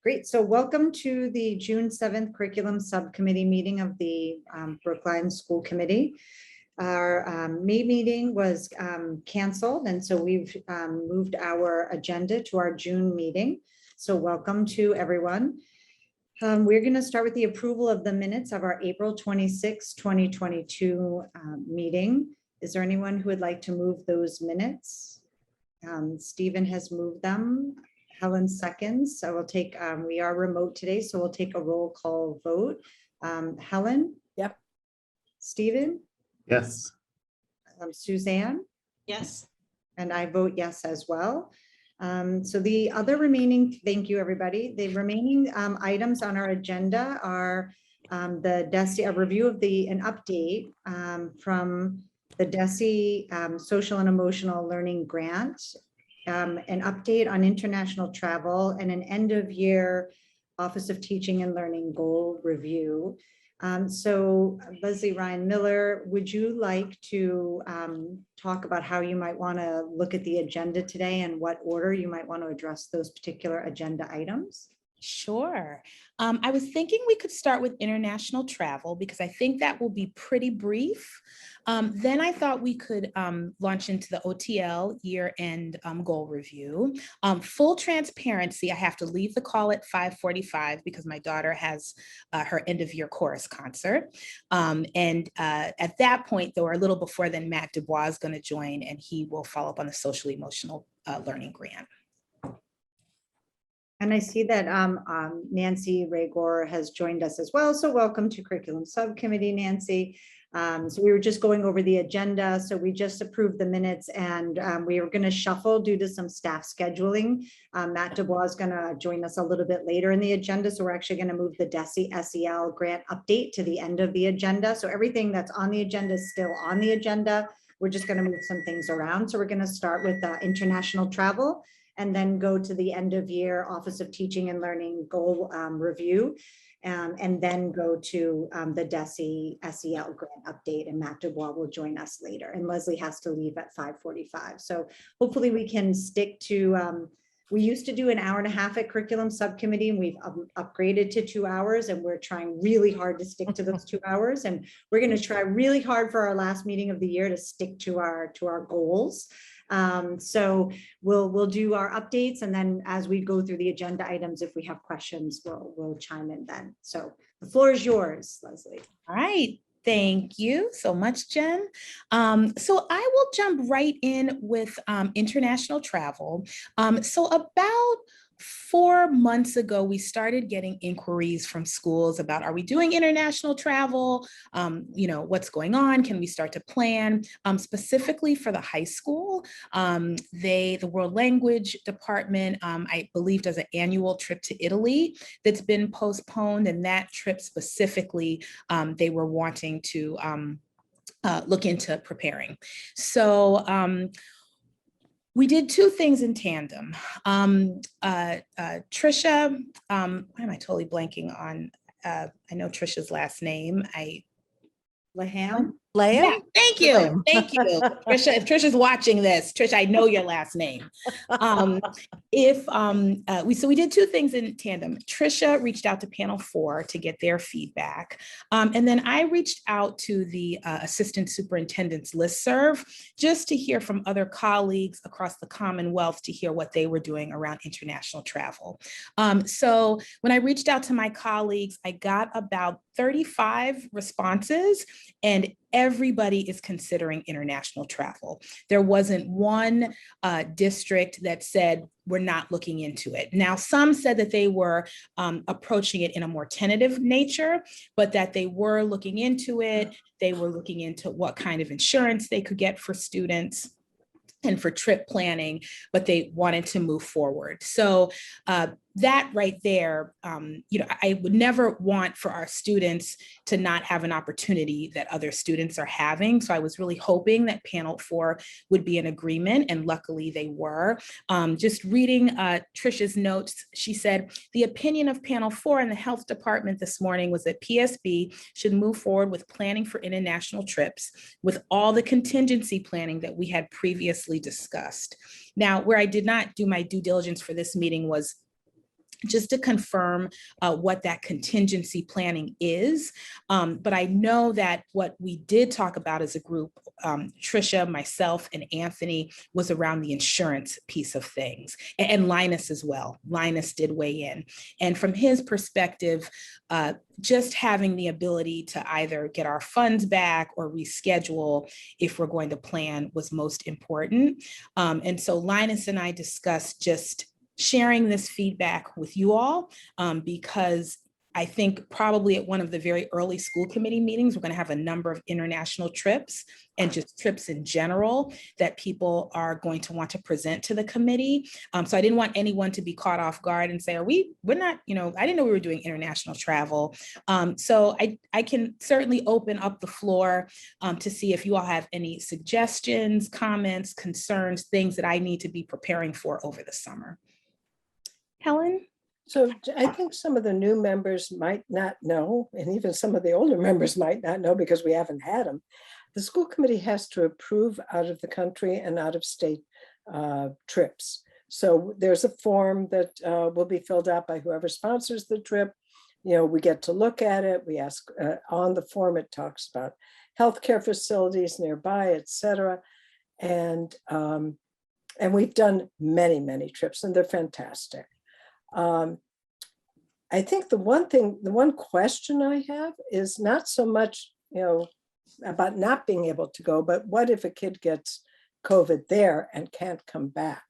Great. So welcome to the June 7th Curriculum Subcommittee meeting of the Brookline School Committee. Our May meeting was canceled, and so we've moved our agenda to our June meeting. So welcome to everyone. We're going to start with the approval of the minutes of our April 26, 2022 meeting. Is there anyone who would like to move those minutes? Stephen has moved them. Helen seconds. So we'll take, we are remote today, so we'll take a roll call vote. Helen? Yep. Stephen? Yes. Suzanne? Yes. And I vote yes as well. So the other remaining, thank you everybody. The remaining items on our agenda are the Desi, a review of an update from the Desi Social and Emotional Learning Grant, an update on international travel, and an end of year Office of Teaching and Learning goal review. So Leslie Ryan Miller, would you like to talk about how you might want to look at the agenda today and what order you might want to address those particular agenda items? Sure. I was thinking we could start with international travel because I think that will be pretty brief. Then I thought we could launch into the OTL year-end goal review. Full transparency, I have to leave the call at 5:45 because my daughter has her end-of-year chorus concert. At that point, though, or a little before then, Matt Dubois is going to join and he will follow up on the social emotional learning grant. And I see that Nancy Raygor has joined us as well. So welcome to Curriculum Subcommittee, Nancy. So we were just going over the agenda. So we just approved the minutes and we were going to shuffle due to some staff scheduling. Matt Dubois is going to join us a little bit later in the agenda. So we're actually going to move the Desi SEL grant update to the end of the agenda. So everything that's on the agenda is still on the agenda. We're just going to move some things around. So we're going to start with international travel, and then go to the end of year Office of Teaching and Learning goal review, and then go to the Desi SEL grant update, and Matt Dubois will join us later. And Leslie has to leave at 5:45. So hopefully we can stick to, we used to do an hour and a half at Curriculum Subcommittee, and we've upgraded to 2 hours, and we're trying really hard to stick to those 2 hours. And we're going to try really hard for our last meeting of the year to stick to our goals. So we'll do our updates, and then as we go through the agenda items, if we have questions, we'll chime in then. So the floor is yours, Leslie. All right. Thank you so much, Jen. So I will jump right in with international travel. So about 4 months ago, we started getting inquiries from schools about, are we doing international travel? What's going on? Can we start to plan? Specifically for the high school, the World Language Department, I believe, does an annual trip to Italy that's been postponed. And that trip specifically, they were wanting to look into preparing. So we did 2 things in tandem. Trisha, why am I totally blanking on, I know Trisha's last name. Laham? Yeah, thank you. Thank you. Trisha, if Trisha's watching this, Trisha, I know your last name. So we did 2 things in tandem. Trisha reached out to panel 4 to get their feedback. And then I reached out to the assistant superintendent's listserv just to hear from other colleagues across the Commonwealth to hear what they were doing around international travel. So when I reached out to my colleagues, I got about 35 responses, and everybody is considering international travel. There wasn't one district that said, we're not looking into it. Now, some said that they were approaching it in a more tentative nature, but that they were looking into it. They were looking into what kind of insurance they could get for students and for trip planning, but they wanted to move forward. So that right there, I would never want for our students to not have an opportunity that other students are having. So I was really hoping that panel 4 would be in agreement, and luckily they were. Just reading Trisha's notes, she said, the opinion of panel 4 in the health department this morning was that PSB should move forward with planning for international trips with all the contingency planning that we had previously discussed. Now, where I did not do my due diligence for this meeting was just to confirm what that contingency planning is. But I know that what we did talk about as a group, Trisha, myself, and Anthony, was around the insurance piece of things, and Linus as well. Linus did weigh in. And from his perspective, just having the ability to either get our funds back or reschedule if we're going to plan was most important. And so Linus and I discussed just sharing this feedback with you all, because I think probably at one of the very early school committee meetings, we're going to have a number of international trips and just trips in general that people are going to want to present to the committee. So I didn't want anyone to be caught off guard and say, we're not, I didn't know we were doing international travel. So I can certainly open up the floor to see if you all have any suggestions, comments, concerns, things that I need to be preparing for over the summer. Helen? So I think some of the new members might not know, and even some of the older members might not know because we haven't had them. The school committee has to approve out of the country and out of state trips. So there's a form that will be filled out by whoever sponsors the trip. We get to look at it. We ask on the form, it talks about healthcare facilities nearby, et cetera. And we've done many, many trips, and they're fantastic. I think the one question I have is not so much, about not being able to go, but what if a kid gets COVID there and can't come back?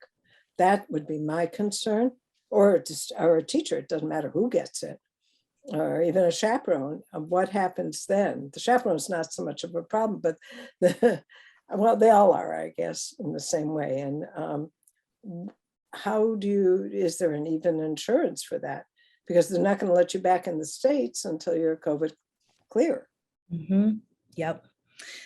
That would be my concern, or a teacher, it doesn't matter who gets it, or even a chaperone. What happens then? The chaperone is not so much of a problem, but well, they all are, I guess, in the same way. And is there an even insurance for that? Because they're not going to let you back in the States until you're COVID clear. Mm-hmm. Yep.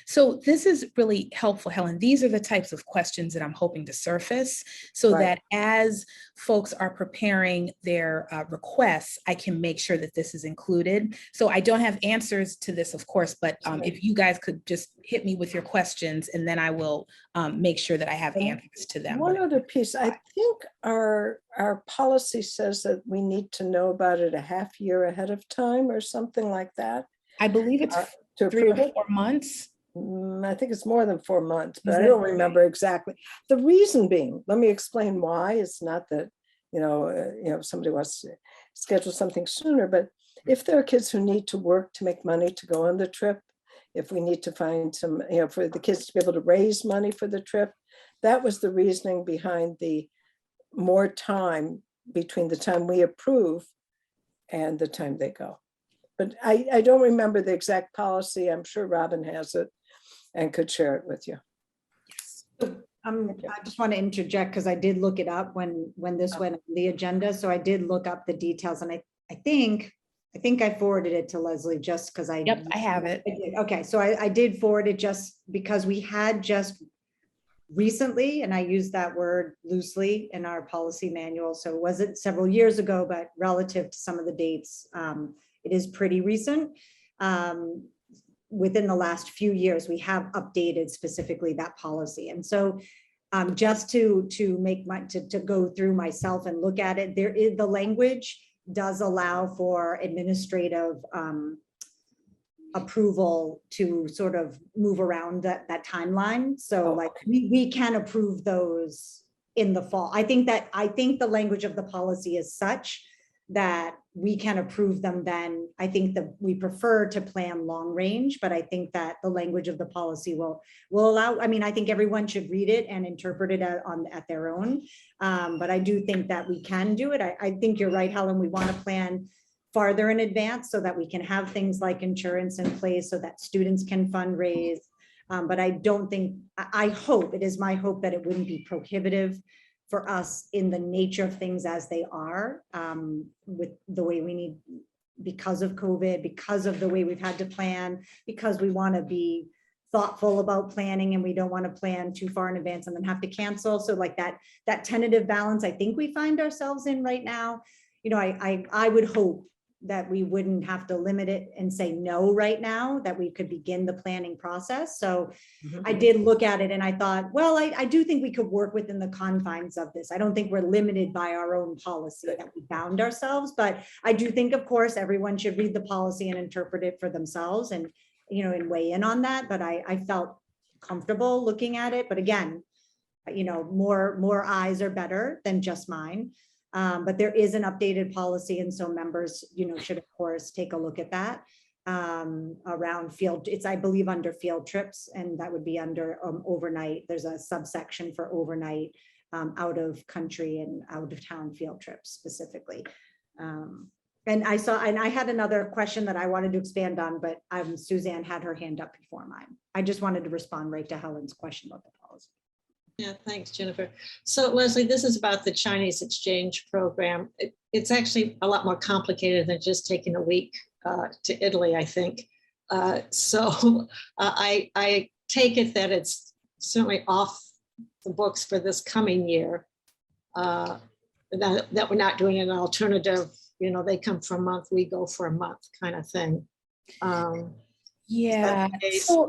So this is really helpful, Helen. These are the types of questions that I'm hoping to surface so that as folks are preparing their requests, I can make sure that this is included. So I don't have answers to this, of course, but if you guys could just hit me with your questions, and then I will make sure that I have answers to them. One other piece, I think our policy says that we need to know about it a half year ahead of time or something like that. I believe it's 3 or 4 months. I think it's more than 4 months, but I don't remember exactly. The reason being, let me explain why. It's not that, somebody wants to schedule something sooner, but if there are kids who need to work to make money to go on the trip, if we need to find some, for the kids to be able to raise money for the trip, that was the reasoning behind the more time between the time we approve and the time they go. But I don't remember the exact policy. I'm sure Robin has it and could share it with you. I just want to interject because I did look it up when this went on the agenda. So I did look up the details, and I think I forwarded it to Leslie just because I have it. Okay, so I did forward it just because we had just recently, and I use that word loosely in our policy manual. So it wasn't several years ago, but relative to some of the dates, it is pretty recent. Within the last few years, we have updated specifically that policy. And so just to go through myself and look at it, the language does allow for administrative approval to sort of move around that timeline. So like we can approve those in the fall. I think the language of the policy is such that we can approve them then. I think that we prefer to plan long range, but I think that the language of the policy will allow, I think everyone should read it and interpret it at their own. But I do think that we can do it. I think you're right, Helen, we want to plan farther in advance so that we can have things like insurance in place so that students can fundraise. But I don't think, it is my hope that it wouldn't be prohibitive for us in the nature of things as they are, with the way we need, because of COVID, because of the way we've had to plan, because we want to be thoughtful about planning and we don't want to plan too far in advance and then have to cancel. So like that tentative balance, I think we find ourselves in right now. I would hope that we wouldn't have to limit it and say no right now, that we could begin the planning process. So I did look at it and I thought, well, I do think we could work within the confines of this. I don't think we're limited by our own policy that we bound ourselves, but I do think, of course, everyone should read the policy and interpret it for themselves and, and weigh in on that. But I felt comfortable looking at it. But again, more eyes are better than just mine. But there is an updated policy. And so members, should of course take a look at that around field. It's, I believe, under field trips, and that would be under overnight. There's a subsection for overnight out of country and out of town field trips specifically. And I had another question that I wanted to expand on, but Suzanne had her hand up before mine. I just wanted to respond right to Helen's question about the policy. Yeah, thanks, Jennifer. So Leslie, this is about the Chinese exchange program. It's actually a lot more complicated than just taking a week to Italy, I think. So I take it that it's certainly off the books for this coming year, that we're not doing an alternative, they come for a month, we go for a month kind of thing. Yeah. So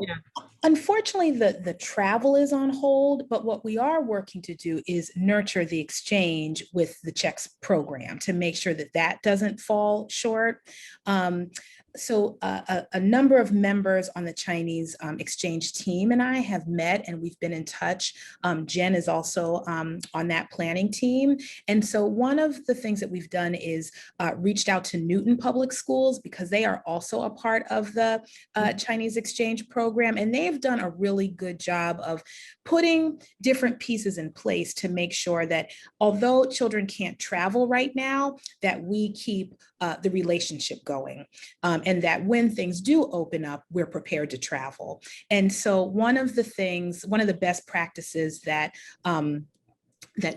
unfortunately, the travel is on hold, but what we are working to do is nurture the exchange with the Czechs program to make sure that that doesn't fall short. So a number of members on the Chinese exchange team and I have met and we've been in touch. Jen is also on that planning team. And so one of the things that we've done is reached out to Newton Public Schools because they are also a part of the Chinese exchange program. And they've done a really good job of putting different pieces in place to make sure that although children can't travel right now, that we keep the relationship going. And that when things do open up, we're prepared to travel. And so one of the best practices that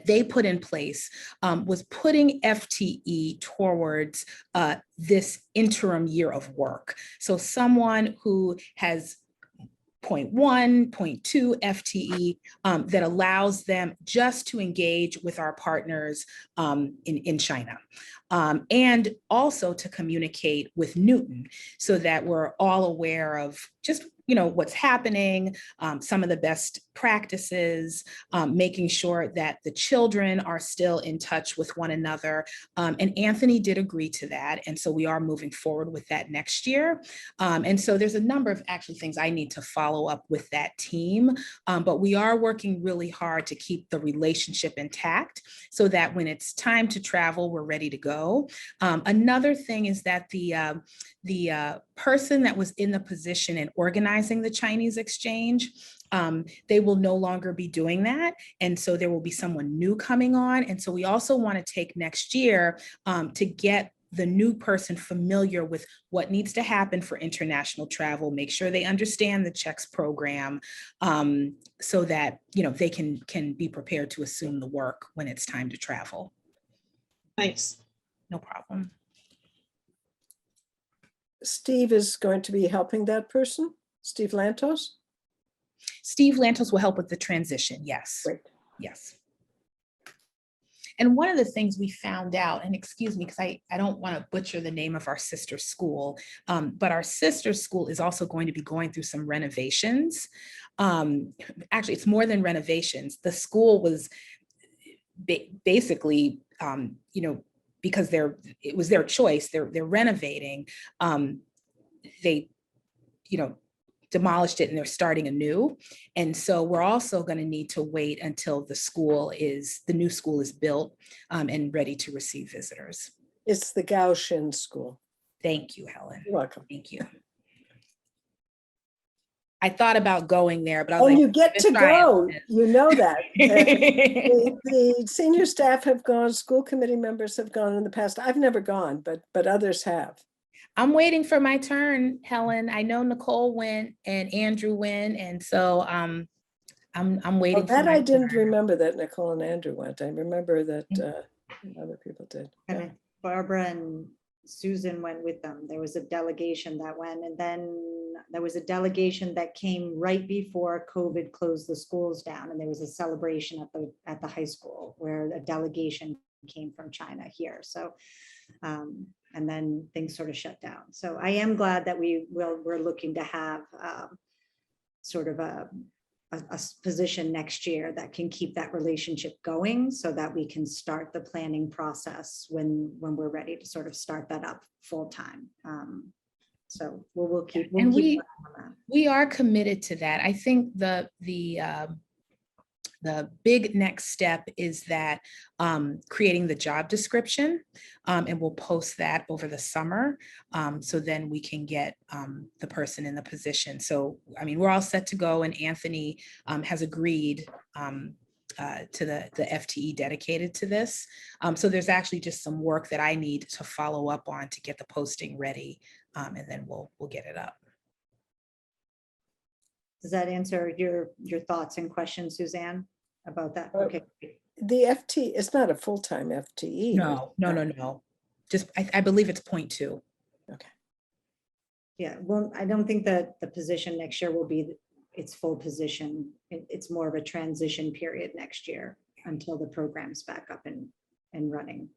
they put in place was putting FTE towards this interim year of work. So someone who has 0.1, 0.2 FTE that allows them just to engage with our partners in China. And also to communicate with Newton so that we're all aware of just what's happening, some of the best practices, making sure that the children are still in touch with one another. And Anthony did agree to that. And so we are moving forward with that next year. And so there's a number of actually things I need to follow up with that team, but we are working really hard to keep the relationship intact so that when it's time to travel, we're ready to go. Another thing is that the person that was in the position in organizing the Chinese exchange, they will no longer be doing that. And so there will be someone new coming on. And so we also want to take next year to get the new person familiar with what needs to happen for international travel, make sure they understand the Czechs program so that, they can be prepared to assume the work when it's time to travel. Thanks. No problem. Steve is going to be helping that person, Steve Lantos? Steve Lantos will help with the transition, yes. Great. Yes. And one of the things we found out, and excuse me, because I don't want to butcher the name of our sister school, but our sister school is also going to be going through some renovations. Actually, it's more than renovations. The school was basically, because it was their choice, they're renovating, they, demolished it and they're starting anew. And so we're also going to need to wait until the new school is built and ready to receive visitors. It's the Gaoshin School. Thank you, Helen. You're welcome. Thank you. I thought about going there, but I was you get to go. You know that. The senior staff have gone, school committee members have gone in the past. I've never gone, but others have. I'm waiting for my turn, Helen. I know Nicole went and Andrew went, and so I'm waiting. That I didn't remember that Nicole and Andrew went. I remember that other people did. And Barbara and Susan went with them. There was a delegation that went, and then there was a delegation that came right before COVID closed the schools down, and there was a celebration at the high school where a delegation came from China here. So, and then things sort of shut down. So I am glad that we're looking to have sort of a position next year that can keep that relationship going so that we can start the planning process when we're ready to sort of start that up full time. So we'll keep. And keep working on that. we are committed to that. I think the big next step is that creating the job description, and we'll post that over the summer. So then we can get the person in the position. So, I mean, we're all set to go, and Anthony has agreed to the FTE dedicated to this. So there's actually just some work that I need to follow up on to get the posting ready, and then we'll get it up. Does that answer your thoughts and questions, Suzanne, about that? Okay. The FT is not a full-time FTE. No. Just, I believe it's 0.2. Okay. Yeah, well, I don't think that the position next year will be its full position. It's more of a transition period next year until the program's back up and running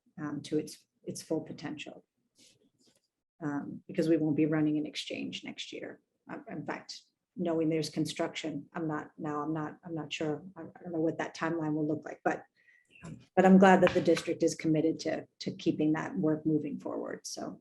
to its full potential. Because we won't be running an exchange next year. In fact, knowing there's construction, I'm not sure. I don't know what that timeline will look like, but I'm glad that the district is committed to keeping that work moving forward. So,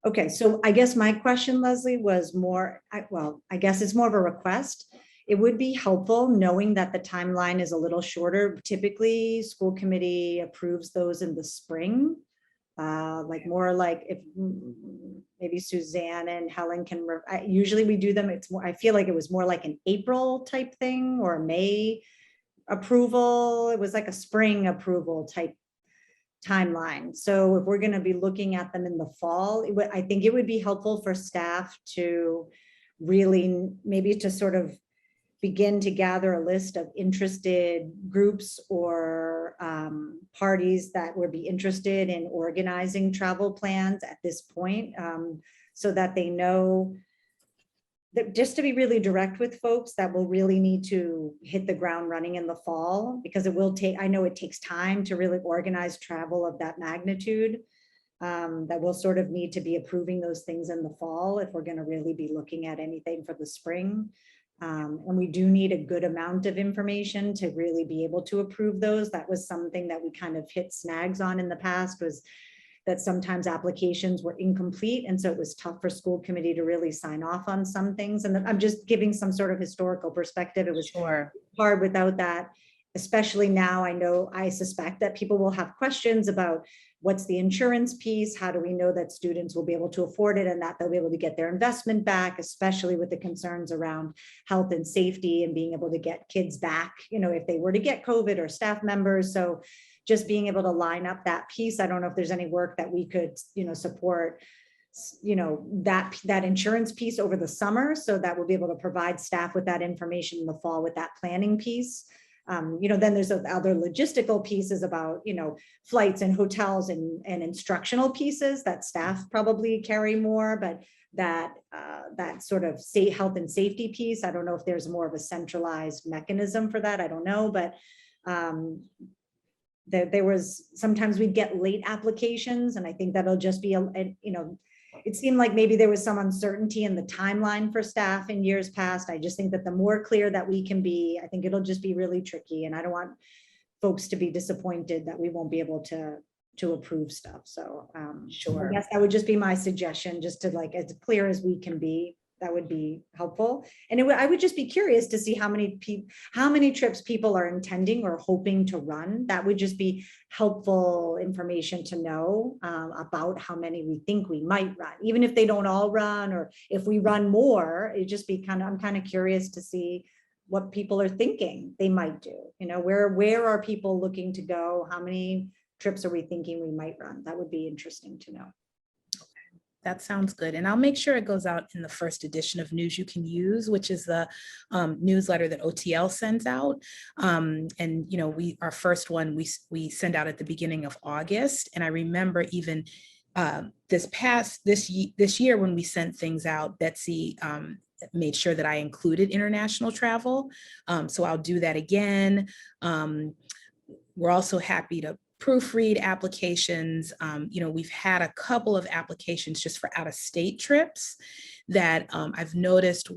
okay. So I guess my question, Leslie, was more, I guess it's more of a request. It would be helpful knowing that the timeline is a little shorter. Typically, school committee approves those in the spring. Like more like if maybe Suzanne and Helen can, usually we do them, it's more, I feel like it was more like an April type thing or a May approval. It was like a spring approval type timeline. So if we're going to be looking at them in the fall, I think it would be helpful for staff to really maybe to sort of begin to gather a list of interested groups or parties that would be interested in organizing travel plans at this point, so that they know that, just to be really direct with folks, that will really need to hit the ground running in the fall, because it will take, I know it takes time to really organize travel of that magnitude, that we'll sort of need to be approving those things in the fall if we're going to really be looking at anything for the spring. And we do need a good amount of information to really be able to approve those. That was something that we kind of hit snags on in the past, was that sometimes applications were incomplete. And so it was tough for school committee to really sign off on some things. And I'm just giving some sort of historical perspective. It was hard without that, especially now. I suspect that people will have questions about what's the insurance piece? How do we know that students will be able to afford it and that they'll be able to get their investment back, especially with the concerns around health and safety and being able to get kids back, if they were to get COVID or staff members. So just being able to line up that piece. I don't know if there's any work that we could, support, that insurance piece over the summer, so that we'll be able to provide staff with that information in the fall with that planning piece. Then there's other logistical pieces about, flights and hotels and instructional pieces that staff probably carry more, but that sort of health and safety piece, I don't know if there's more of a centralized mechanism for that. I don't know, but there was, sometimes we'd get late applications, and I think that'll just be it seemed like maybe there was some uncertainty in the timeline for staff in years past. I just think that the more clear that we can be, I think it'll just be really tricky. And I don't want folks to be disappointed that we won't be able to approve stuff. So Sure. I guess that would just be my suggestion, just to as clear as we can be. That would be helpful. And I would just be curious to see how many trips people are intending or hoping to run. That would just be helpful information to know about how many we think we might run, even if they don't all run, or if we run more. It just be I'm kind of curious to see what people are thinking they might do. Where are people looking to go? How many trips are we thinking we might run? That would be interesting to know. That sounds good. And I'll make sure it goes out in the first edition of News You Can Use, which is the newsletter that OTL sends out. And, our first one, we send out at the beginning of August. And I remember even this year when we sent things out, Betsy made sure that I included international travel. So I'll do that again. We're also happy to proofread applications. We've had a couple of applications just for out-of-state trips that I've noticed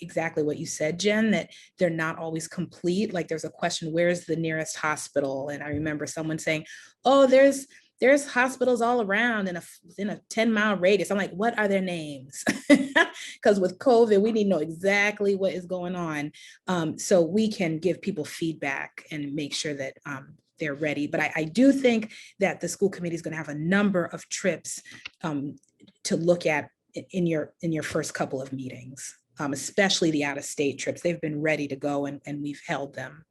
exactly what you said, Jen, that they're not always complete. Like there's a question, where's the nearest hospital? And I remember someone saying, oh, there's hospitals all around in a 10-mile radius. I'm like, what are their names? Because with COVID, we need to know exactly what is going on, so we can give people feedback and make sure that they're ready. But I do think that the school committee is going to have a number of trips to look at in your first couple of meetings, especially the out-of-state trips. They've been ready to go and we've held them.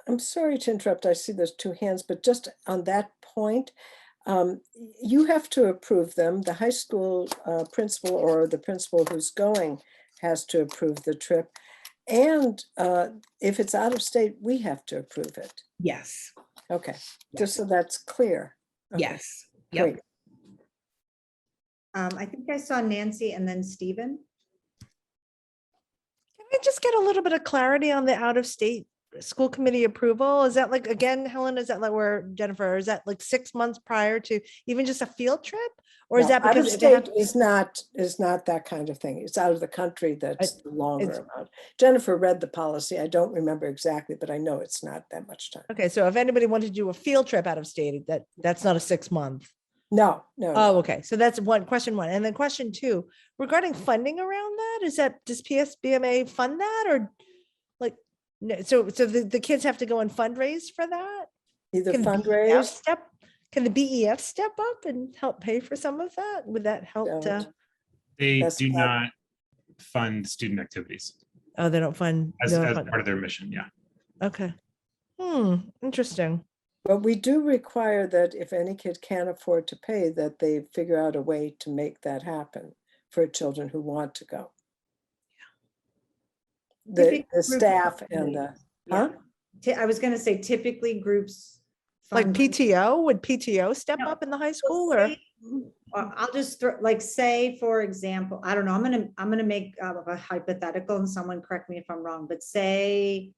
I'm sorry to interrupt. I see there's two hands, but just on that point, you have to approve them. The high school principal or the principal who's going has to approve the trip. And if it's out of state, we have to approve it. Yes. Okay, Yes. just so that's clear. Okay. Yes. Yep. Great. I think I saw Nancy and then Stephen. Can I just get a little bit of clarity on the out-of-state school committee approval? Is that like, again, Helen, is that like where, Jennifer, is that like 6 months prior to even just a field trip? Or is No, that out of because they have state is not that kind of thing. It's out of the country that's the longer it's- amount. Jennifer read the policy. I don't remember exactly, but I know it's not that much time. okay, so if anybody wanted to do a field trip out of state, that's not a 6 month. No, no. Oh, okay. So that's question one. And then question two, regarding funding around that, does PSBMA fund that or like, no, so the kids have to go and fundraise for that? Either Can the BEF fundraise. Can the BEF step up and help pay for some of that? Would that help to? Don't. They That's do not- not fund student activities Oh, they don't fund. as, they don't as fund- part of their mission. Yeah. Okay. Interesting. But we do require that if any kid can't afford to pay, that they figure out a way to make that happen for children who want to go. The Typically group staff and the, Yeah. huh? I was gonna say typically groups. Like fund- PTO, would PTO step No, up in the high Well, school or? say- I'll just say, for example, I don't know, I'm gonna make a hypothetical and someone correct me if I'm wrong, but say,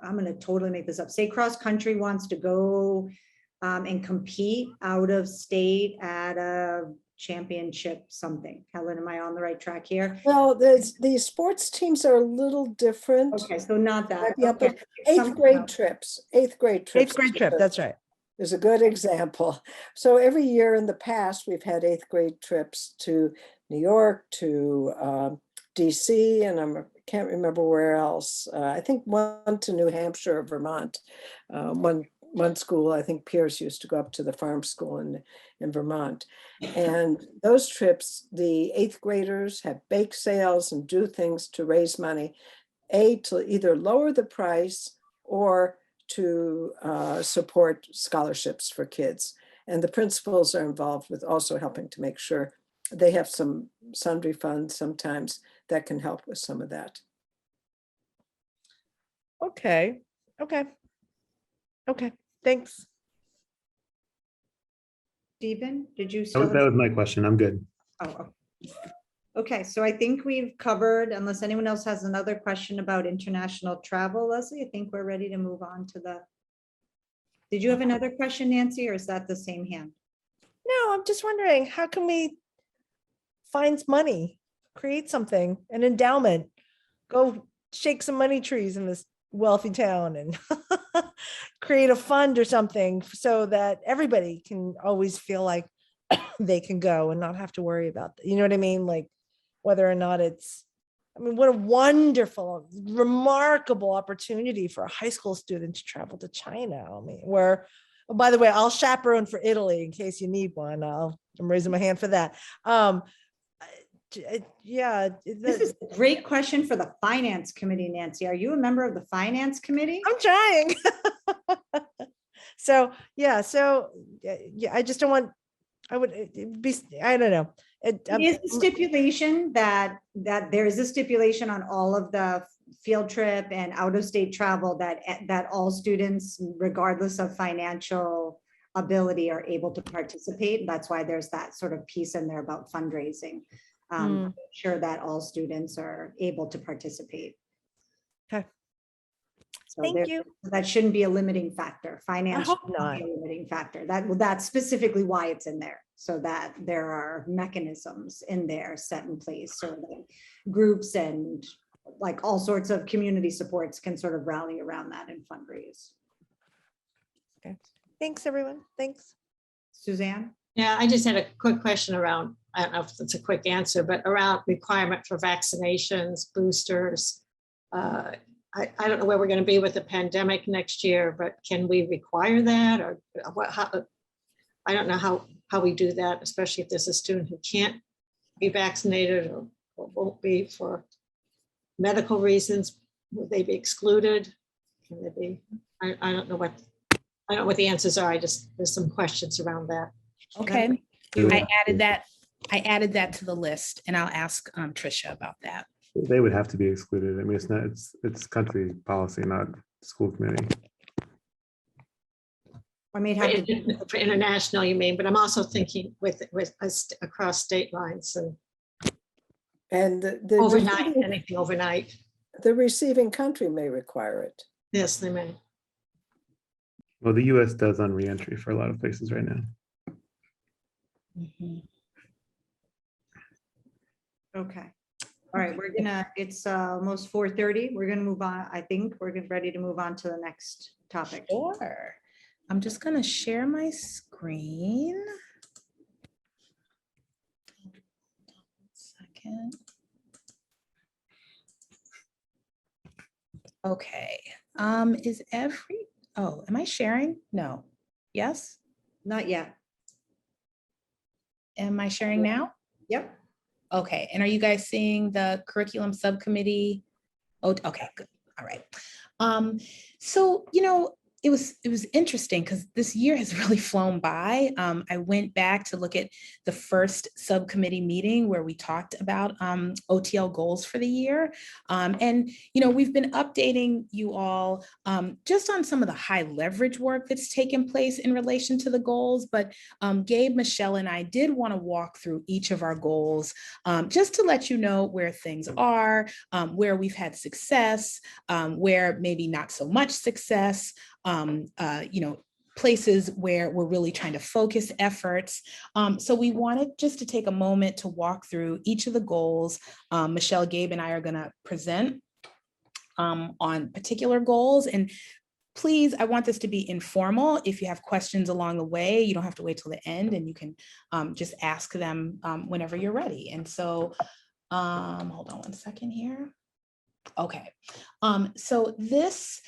I'm gonna totally make this up. Say cross country wants to go and compete out of state at a championship something. Helen, am I on the right track here? Well, the sports teams are a little different. Okay, so not that. Might be up Okay, Eighth something grade else. trips, eighth grade trips. Eighth grade trip, that's right. Is a good example. So every year in the past, we've had eighth grade trips to New York, to DC, and I can't remember where else. I think one to New Hampshire or Vermont. One school, I think Pierce used to go up to the farm school in Vermont. And those trips, the eighth graders have bake sales and do things to raise money, to either lower the price or to support scholarships for kids. And the principals are involved with also helping to make sure they have some sundry funds sometimes that can help with some of that. Okay. Thanks. Stephen, did you? That still was, that was my question. I'm good. Oh, okay, so I think we've covered, unless anyone else has another question about international travel, Leslie, I think we're ready to move on to the. Did you have another question, Nancy, or is that the same hand? No, I'm just wondering, how can we find money, create something, an endowment, go shake some money trees in this wealthy town and create a fund or something so that everybody can always feel like they can go and not have to worry about that. You know what I mean? Like whether or not what a wonderful, remarkable opportunity for a high school student to travel to China. Oh, by the way, I'll chaperone for Italy in case you need one. I'm raising my hand for that. Yeah. This is a great question for the finance committee, Nancy. Are you a member of the finance committee? I'm trying. So yeah, I just don't want, I don't know. It is a stipulation that there is a stipulation on all of the field trip and out of state travel that all students, regardless of financial ability, are able to participate. That's why there's that sort of piece in there about fundraising. Make sure that all students are able to participate. Okay. So Thank you. that shouldn't be a limiting factor. Finance hope should not be not. a limiting factor. That's specifically why it's in there, so that there are mechanisms in there set in place so that groups and like all sorts of community supports can sort of rally around that and fundraise. Okay. Thanks, everyone. Thanks. Suzanne? Yeah, I just had a quick question around, I don't know if it's a quick answer, but around requirement for vaccinations, boosters. I don't know where we're going to be with the pandemic next year, but can we require that, or what? I don't know how we do that, especially if there's a student who can't be vaccinated or won't be for medical reasons. Would they be excluded? Can they be? I don't know what the answers are. There's some questions around that. Okay, They I added that to the list, and I'll ask Tricia about that. They would have to be excluded. I mean, it's country policy, not school committee. I mean, For international, you mean, but I'm also thinking with across state lines and overnight, anything overnight. The receiving country may require it. Yes, they may. Well, the US does on reentry for a lot of places right now. Okay. All right, it's almost 4:30. We're gonna move on. I think we're ready to move on to the next topic. Sure. I'm just gonna share my screen. Second. Okay, am I sharing? No. Yes? Not yet. Am I sharing now? Yep. Okay, and are you guys seeing the curriculum subcommittee? Oh, okay, good. All right. So, it was interesting because this year has really flown by. I went back to look at the first subcommittee meeting where we talked about OTL goals for the year. And we've been updating you all just on some of the high leverage work that's taken place in relation to the goals. But Gabe, Michelle, and I did want to walk through each of our goals just to let you know where things are, where we've had success, where maybe not so much success, places where we're really trying to focus efforts. So we wanted just to take a moment to walk through each of the goals. Michelle, Gabe, and I are going to present on particular goals. And please, I want this to be informal. If you have questions along the way, you don't have to wait till the end, and you can just ask them whenever you're ready. And so, hold on one second here. Okay, so this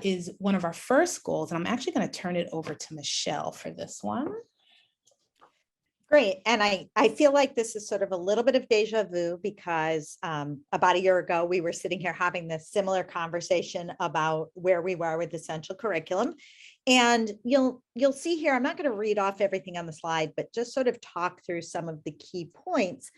is one of our first goals, and I'm actually going to turn it over to Michelle for this one. Great. And I feel like this is sort of a little bit of deja vu because about a year ago, we were sitting here having this similar conversation about where we were with essential curriculum. And you'll see here, I'm not going to read off everything on the slide, but just sort of talk through some of the key points.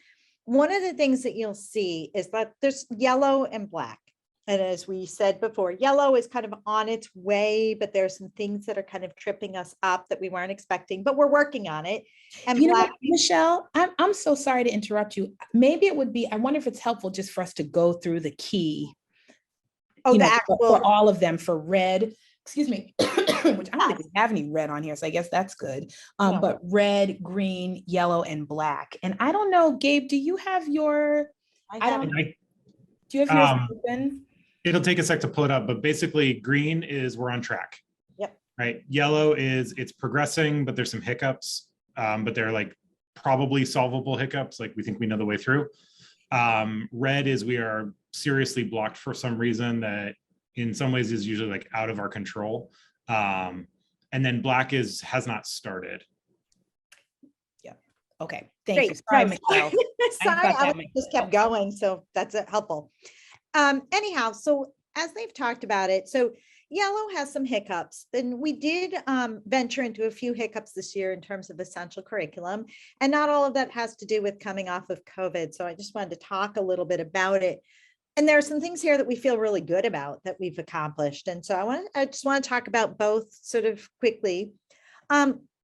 One of the things that you'll see is that there's yellow and black. And as we said before, yellow is kind of on its way, but there's some things that are kind of tripping us up that we weren't expecting, but we're working on it. And black, Michelle, I'm so sorry to interrupt you. Maybe it would be, I wonder if it's helpful just for us to go through the key, for all of them, for red, excuse me, which I don't think we have any red on here, so I guess that's good. But red, green, yellow, and black. And I don't know, Gabe, do you have your, do you have yours open? It'll take a sec to pull it up, but basically green is we're on track. Yep. Right. Yellow is it's progressing, but there's some hiccups, but they're like probably solvable hiccups. Like we think we know the way through. Red is we are seriously blocked for some reason that in some ways is usually like out of our control. And then black has not started. Yeah. Okay. Thank you. Sorry, Michelle. Sorry, I just kept going, so that's helpful. Anyhow, so as they've talked about it, so yellow has some hiccups. Then we did venture into a few hiccups this year in terms of essential curriculum, and not all of that has to do with coming off of COVID. So I just wanted to talk a little bit about it. And there are some things here that we feel really good about that we've accomplished. And so I just want to talk about both sort of quickly.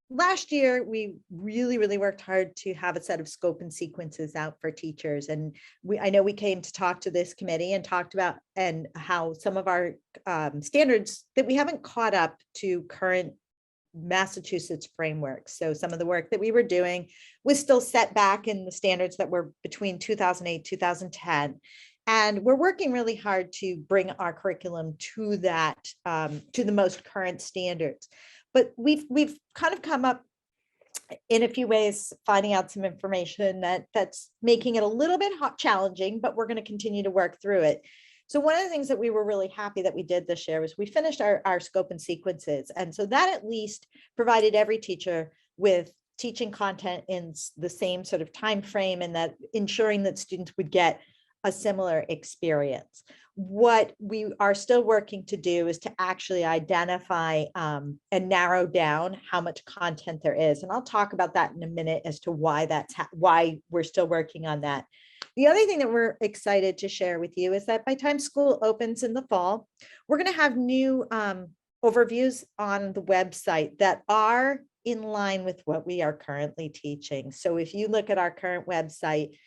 last year, we really worked hard to have a set of scope and sequences out for teachers. And I know we came to talk to this committee and talked about and how some of our standards that we haven't caught up to current Massachusetts framework. So some of the work that we were doing was still set back in the standards that were between 2008, 2010. And we're working really hard to bring our curriculum to that, to the most current standards. But we've kind of come up in a few ways, finding out some information that's making it a little bit challenging, but we're going to continue to work through it. So one of the things that we were really happy that we did this year was we finished our scope and sequences. And so that at least provided every teacher with teaching content in the same sort of time frame, and that ensuring that students would get a similar experience. What we are still working to do is to actually identify and narrow down how much content there is. And I'll talk about that in a minute as to why why we're still working on that. The other thing that we're excited to share with you is that by the time school opens in the fall, we're going to have new overviews on the website that are in line with what we are currently teaching. So if you look at our current website,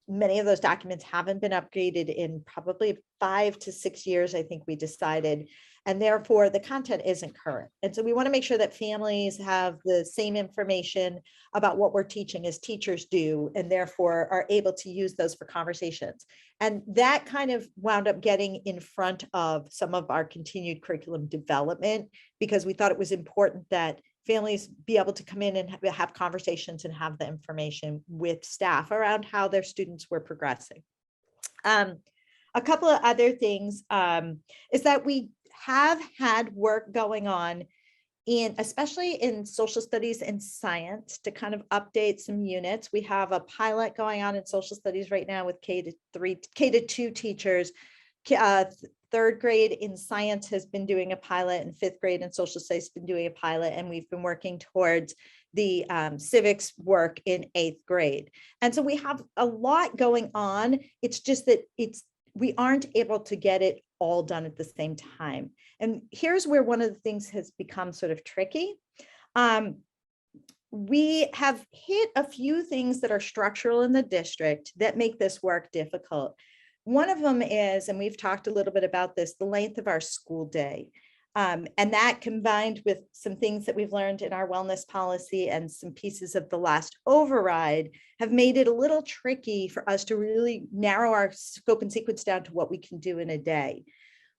many of those documents haven't been upgraded in probably 5 to 6 years, I think we decided, and therefore the content isn't current. And so we want to make sure that families have the same information about what we're teaching as teachers do, and therefore are able to use those for conversations. And that kind of wound up getting in front of some of our continued curriculum development, because we thought it was important that families be able to come in and have conversations and have the information with staff around how their students were progressing. A couple of other things is that we have had work going on especially in social studies and science, to kind of update some units. We have a pilot going on in social studies right now with K to 2 teachers. Third grade in science has been doing a pilot, and 5th grade in social studies has been doing a pilot, and we've been working towards the civics work in 8th grade. And so we have a lot going on. It's just that we aren't able to get it all done at the same time. And here's where one of the things has become sort of tricky. We have hit a few things that are structural in the district that make this work difficult. One of them is, and we've talked a little bit about this, the length of our school day. And that, combined with some things that we've learned in our wellness policy and some pieces of the last override, have made it a little tricky for us to really narrow our scope and sequence down to what we can do in a day.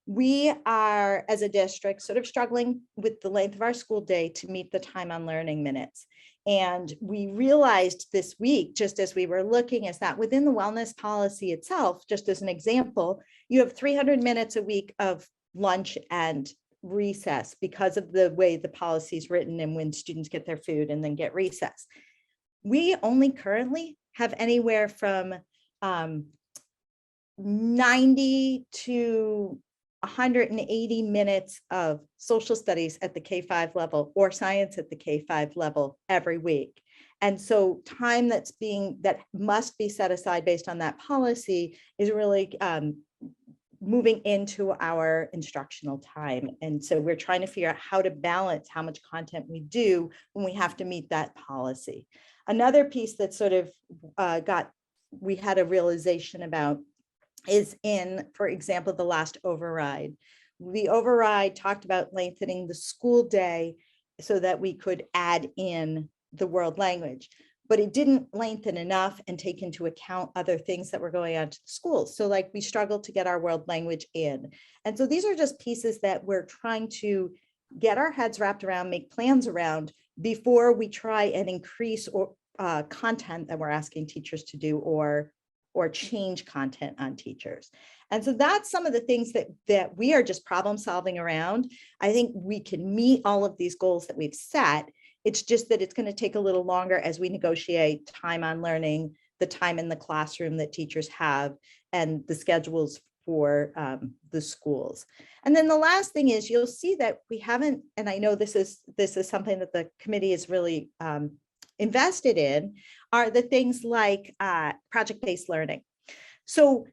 We are, as a district, sort of struggling with the length of our school day to meet the time on learning minutes. And we realized this week, just as we were looking, is that within the wellness policy itself, just as an example, you have 300 minutes a week of lunch and recess because of the way the policy is written and when students get their food and then get recess. We only currently have anywhere from 90 to 180 minutes of social studies at the K-5 level or science at the K-5 level every week. And so time that must be set aside based on that policy is really moving into our instructional time. And so we're trying to figure out how to balance how much content we do when we have to meet that policy. Another piece that sort of we had a realization about is in, for example, the last override. The override talked about lengthening the school day so that we could add in the world language, but it didn't lengthen enough and take into account other things that were going on to the schools. So like we struggled to get our world language in. And so these are just pieces that we're trying to get our heads wrapped around, make plans around before we try and increase content that we're asking teachers to do or change content on teachers. And so that's some of the things that we are just problem solving around. I think we can meet all of these goals that we've set. It's just that it's going to take a little longer as we negotiate time on learning, the time in the classroom that teachers have, and the schedules for the schools. And then the last thing is, you'll see that we haven't, and I know this is something that the committee is really invested in, are the things like project-based learning. So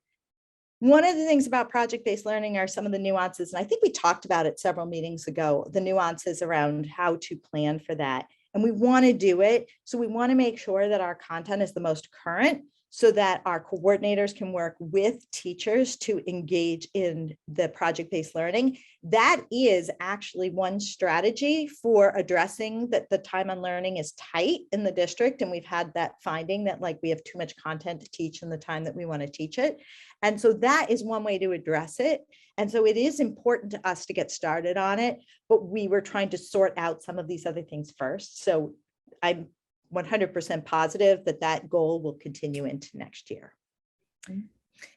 One of the things about project-based learning are some of the nuances, and I think we talked about it several meetings ago, the nuances around how to plan for that. And we want to do it. So we want to make sure that our content is the most current so that our coordinators can work with teachers to engage in the project-based learning. That is actually one strategy for addressing that the time on learning is tight in the district. And we've had that finding that like we have too much content to teach in the time that we want to teach it. And so that is one way to address it. And so it is important to us to get started on it, but we were trying to sort out some of these other things first. So I'm 100% positive that that goal will continue into next year.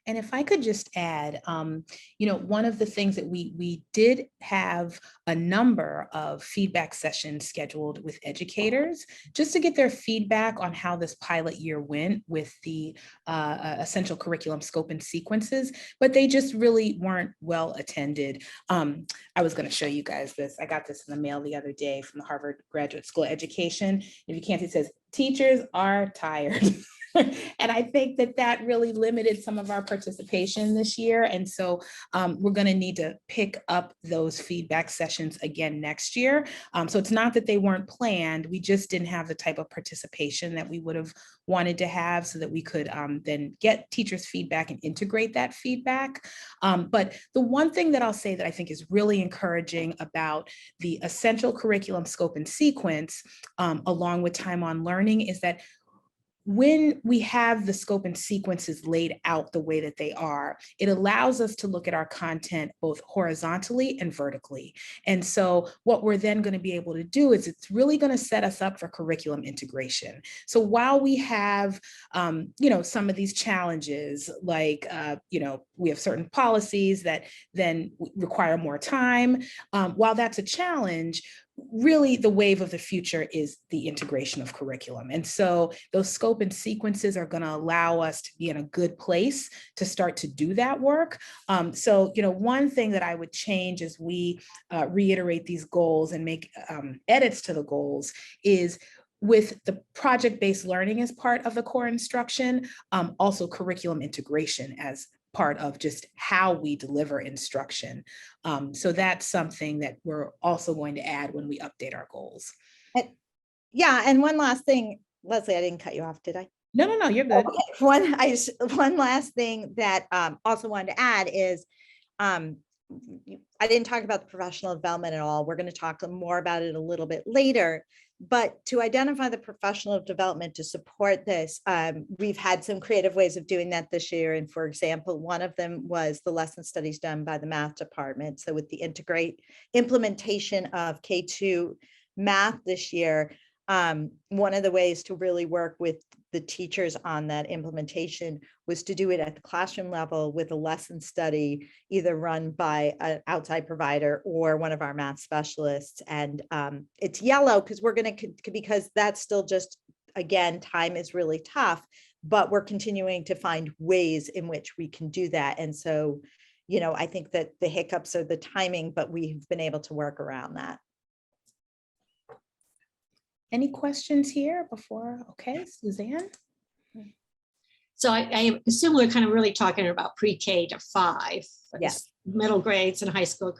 And if I could just add, one of the things that we did have a number of feedback sessions scheduled with educators just to get their feedback on how this pilot year went with the essential curriculum scope and sequences, but they just really weren't well attended. I was going to show you guys this. I got this in the mail the other day from the Harvard Graduate School of Education. If you can't see, it says, "Teachers are tired." And I think that really limited some of our participation this year. And so we're going to need to pick up those feedback sessions again next year. So it's not that they weren't planned. We just didn't have the type of participation that we would have wanted to have so that we could then get teachers' feedback and integrate that feedback. But the one thing that I'll say that I think is really encouraging about the essential curriculum scope and sequence, along with time on learning, is that when we have the scope and sequences laid out the way that they are, it allows us to look at our content both horizontally and vertically. And so what we're then going to be able to do is it's really going to set us up for curriculum integration. So while we have, some of these challenges, like, we have certain policies that then require more time, while that's a challenge, really the wave of the future is the integration of curriculum. And so those scope and sequences are going to allow us to be in a good place to start to do that work. So one thing that I would change as we reiterate these goals and make edits to the goals is with the project-based learning as part of the core instruction, also curriculum integration as part of just how we deliver instruction. So that's something that we're also going to add when we update our goals. And one last thing, Leslie, I didn't cut you off, did I? No, you're good. Okay. One last thing that also wanted to add is, I didn't talk about the professional development at all. We're going to talk more about it a little bit later. But to identify the professional development to support this, we've had some creative ways of doing that this year. And for example, one of them was the lesson studies done by the math department. So with the implementation of K2 math this year, one of the ways to really work with the teachers on that implementation was to do it at the classroom level with a lesson study, either run by an outside provider or one of our math specialists. And it's yellow because because that's still just, again, time is really tough, but we're continuing to find ways in which we can do that. And so, I think that the hiccups are the timing, but we've been able to work around that. Any questions here before? Okay, Suzanne? So I assume we're kind of really talking about pre-K to 5. Yes. Middle grades and high school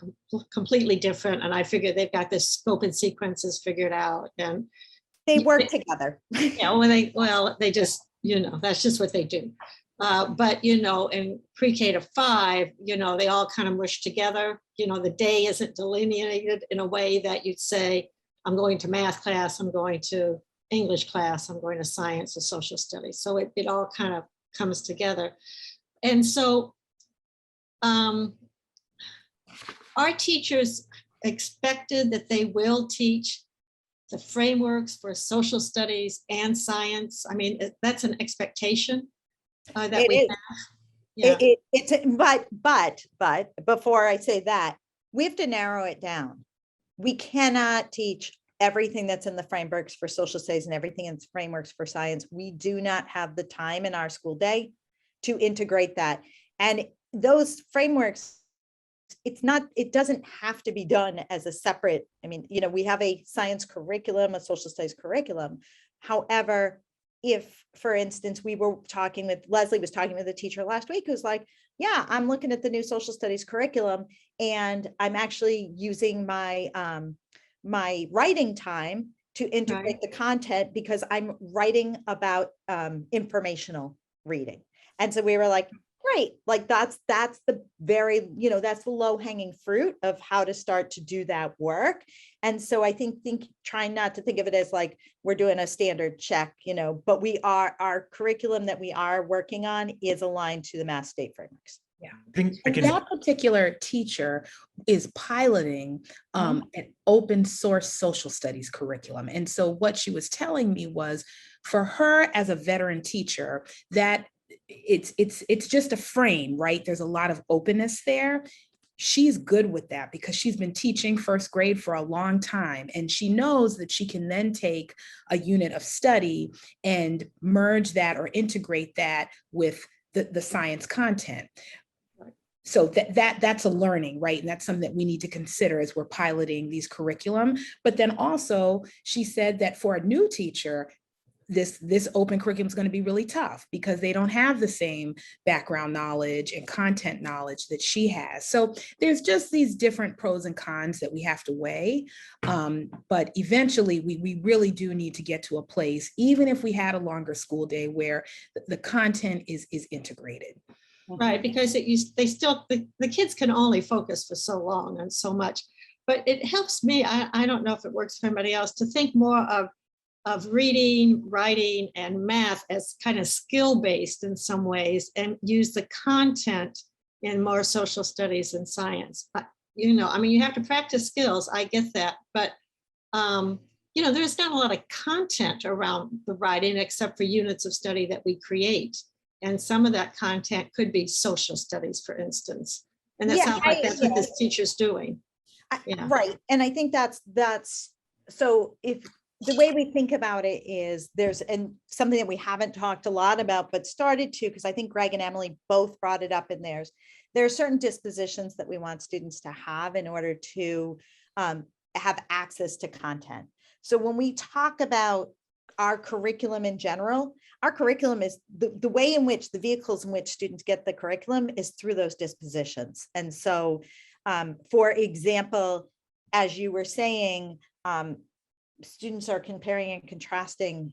completely different. And I figure they've got this scope and sequences figured out. And they work together. They just, that's just what they do. But, in pre-K to 5, they all kind of mush together. The day isn't delineated in a way that you'd say, I'm going to math class, I'm going to English class, I'm going to science or social studies. So it all kind of comes together. And so are teachers expected that they will teach the frameworks for social studies and science? I mean, that's an expectation that we have. Yeah. But before I say that, we have to narrow it down. We cannot teach everything that's in the frameworks for social studies and everything in the frameworks for science. We do not have the time in our school day to integrate that. And those frameworks, it doesn't have to be done as a separate, we have a science curriculum, a social studies curriculum. However, if, for instance, Leslie was talking with a teacher last week who's like, yeah, I'm looking at the new social studies curriculum and I'm actually using my my writing time to integrate Right. the content because I'm writing about informational reading. And so we were like, great, like that's the very, that's the low hanging fruit of how to start to do that work. And so I think trying not to think of it as like we're doing a standard check, but our curriculum that we are working on is aligned to the Mass State frameworks. Yeah. I think I And can, that particular teacher is piloting an open source social studies curriculum. And so what she was telling me was for her as a veteran teacher, that it's just a frame, right? There's a lot of openness there. She's good with that because she's been teaching first grade for a long time. And she knows that she can then take a unit of study and merge that or integrate that with the science content. So that's a learning, right? And that's something that we need to consider as we're piloting these curriculum. But then also she said that for a new teacher, this open curriculum is going to be really tough because they don't have the same background knowledge and content knowledge that she has. So there's just these different pros and cons that we have to weigh. But eventually we really do need to get to a place, even if we had a longer school day, where the content is integrated. Right, because the kids can only focus for so long and so much, but it helps me, I don't know if it works for anybody else, to think more of reading, writing, and math as kind of skill-based in some ways, and use the content in more social studies and science. You have to practice skills, I get that, but there's not a lot of content around the writing except for units of study that we create. And some of that content could be social studies, for instance. And that sounds like that's what this teacher's doing. Right. And I think that's so if the way we think about it is and something that we haven't talked a lot about, but started to, because I think Greg and Emily both brought it up in theirs. There are certain dispositions that we want students to have in order to have access to content. So when we talk about our curriculum in general, our curriculum is the way in which the vehicles in which students get the curriculum is through those dispositions. And so, for example, as you were saying, students are comparing and contrasting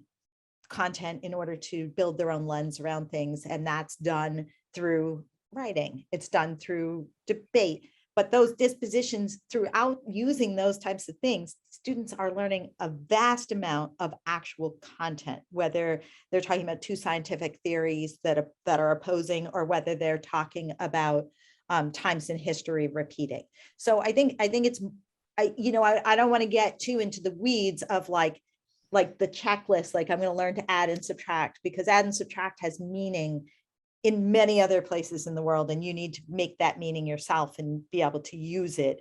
content in order to build their own lens around things. And that's done through writing. It's done through debate. But those dispositions, throughout using those types of things, students are learning a vast amount of actual content, whether they're talking about two scientific theories that are opposing, or whether they're talking about times in history repeating. So I think it's, I don't want to get too into the weeds of like the checklist, like I'm going to learn to add and subtract, because add and subtract has meaning in many other places in the world, and you need to make that meaning yourself and be able to use it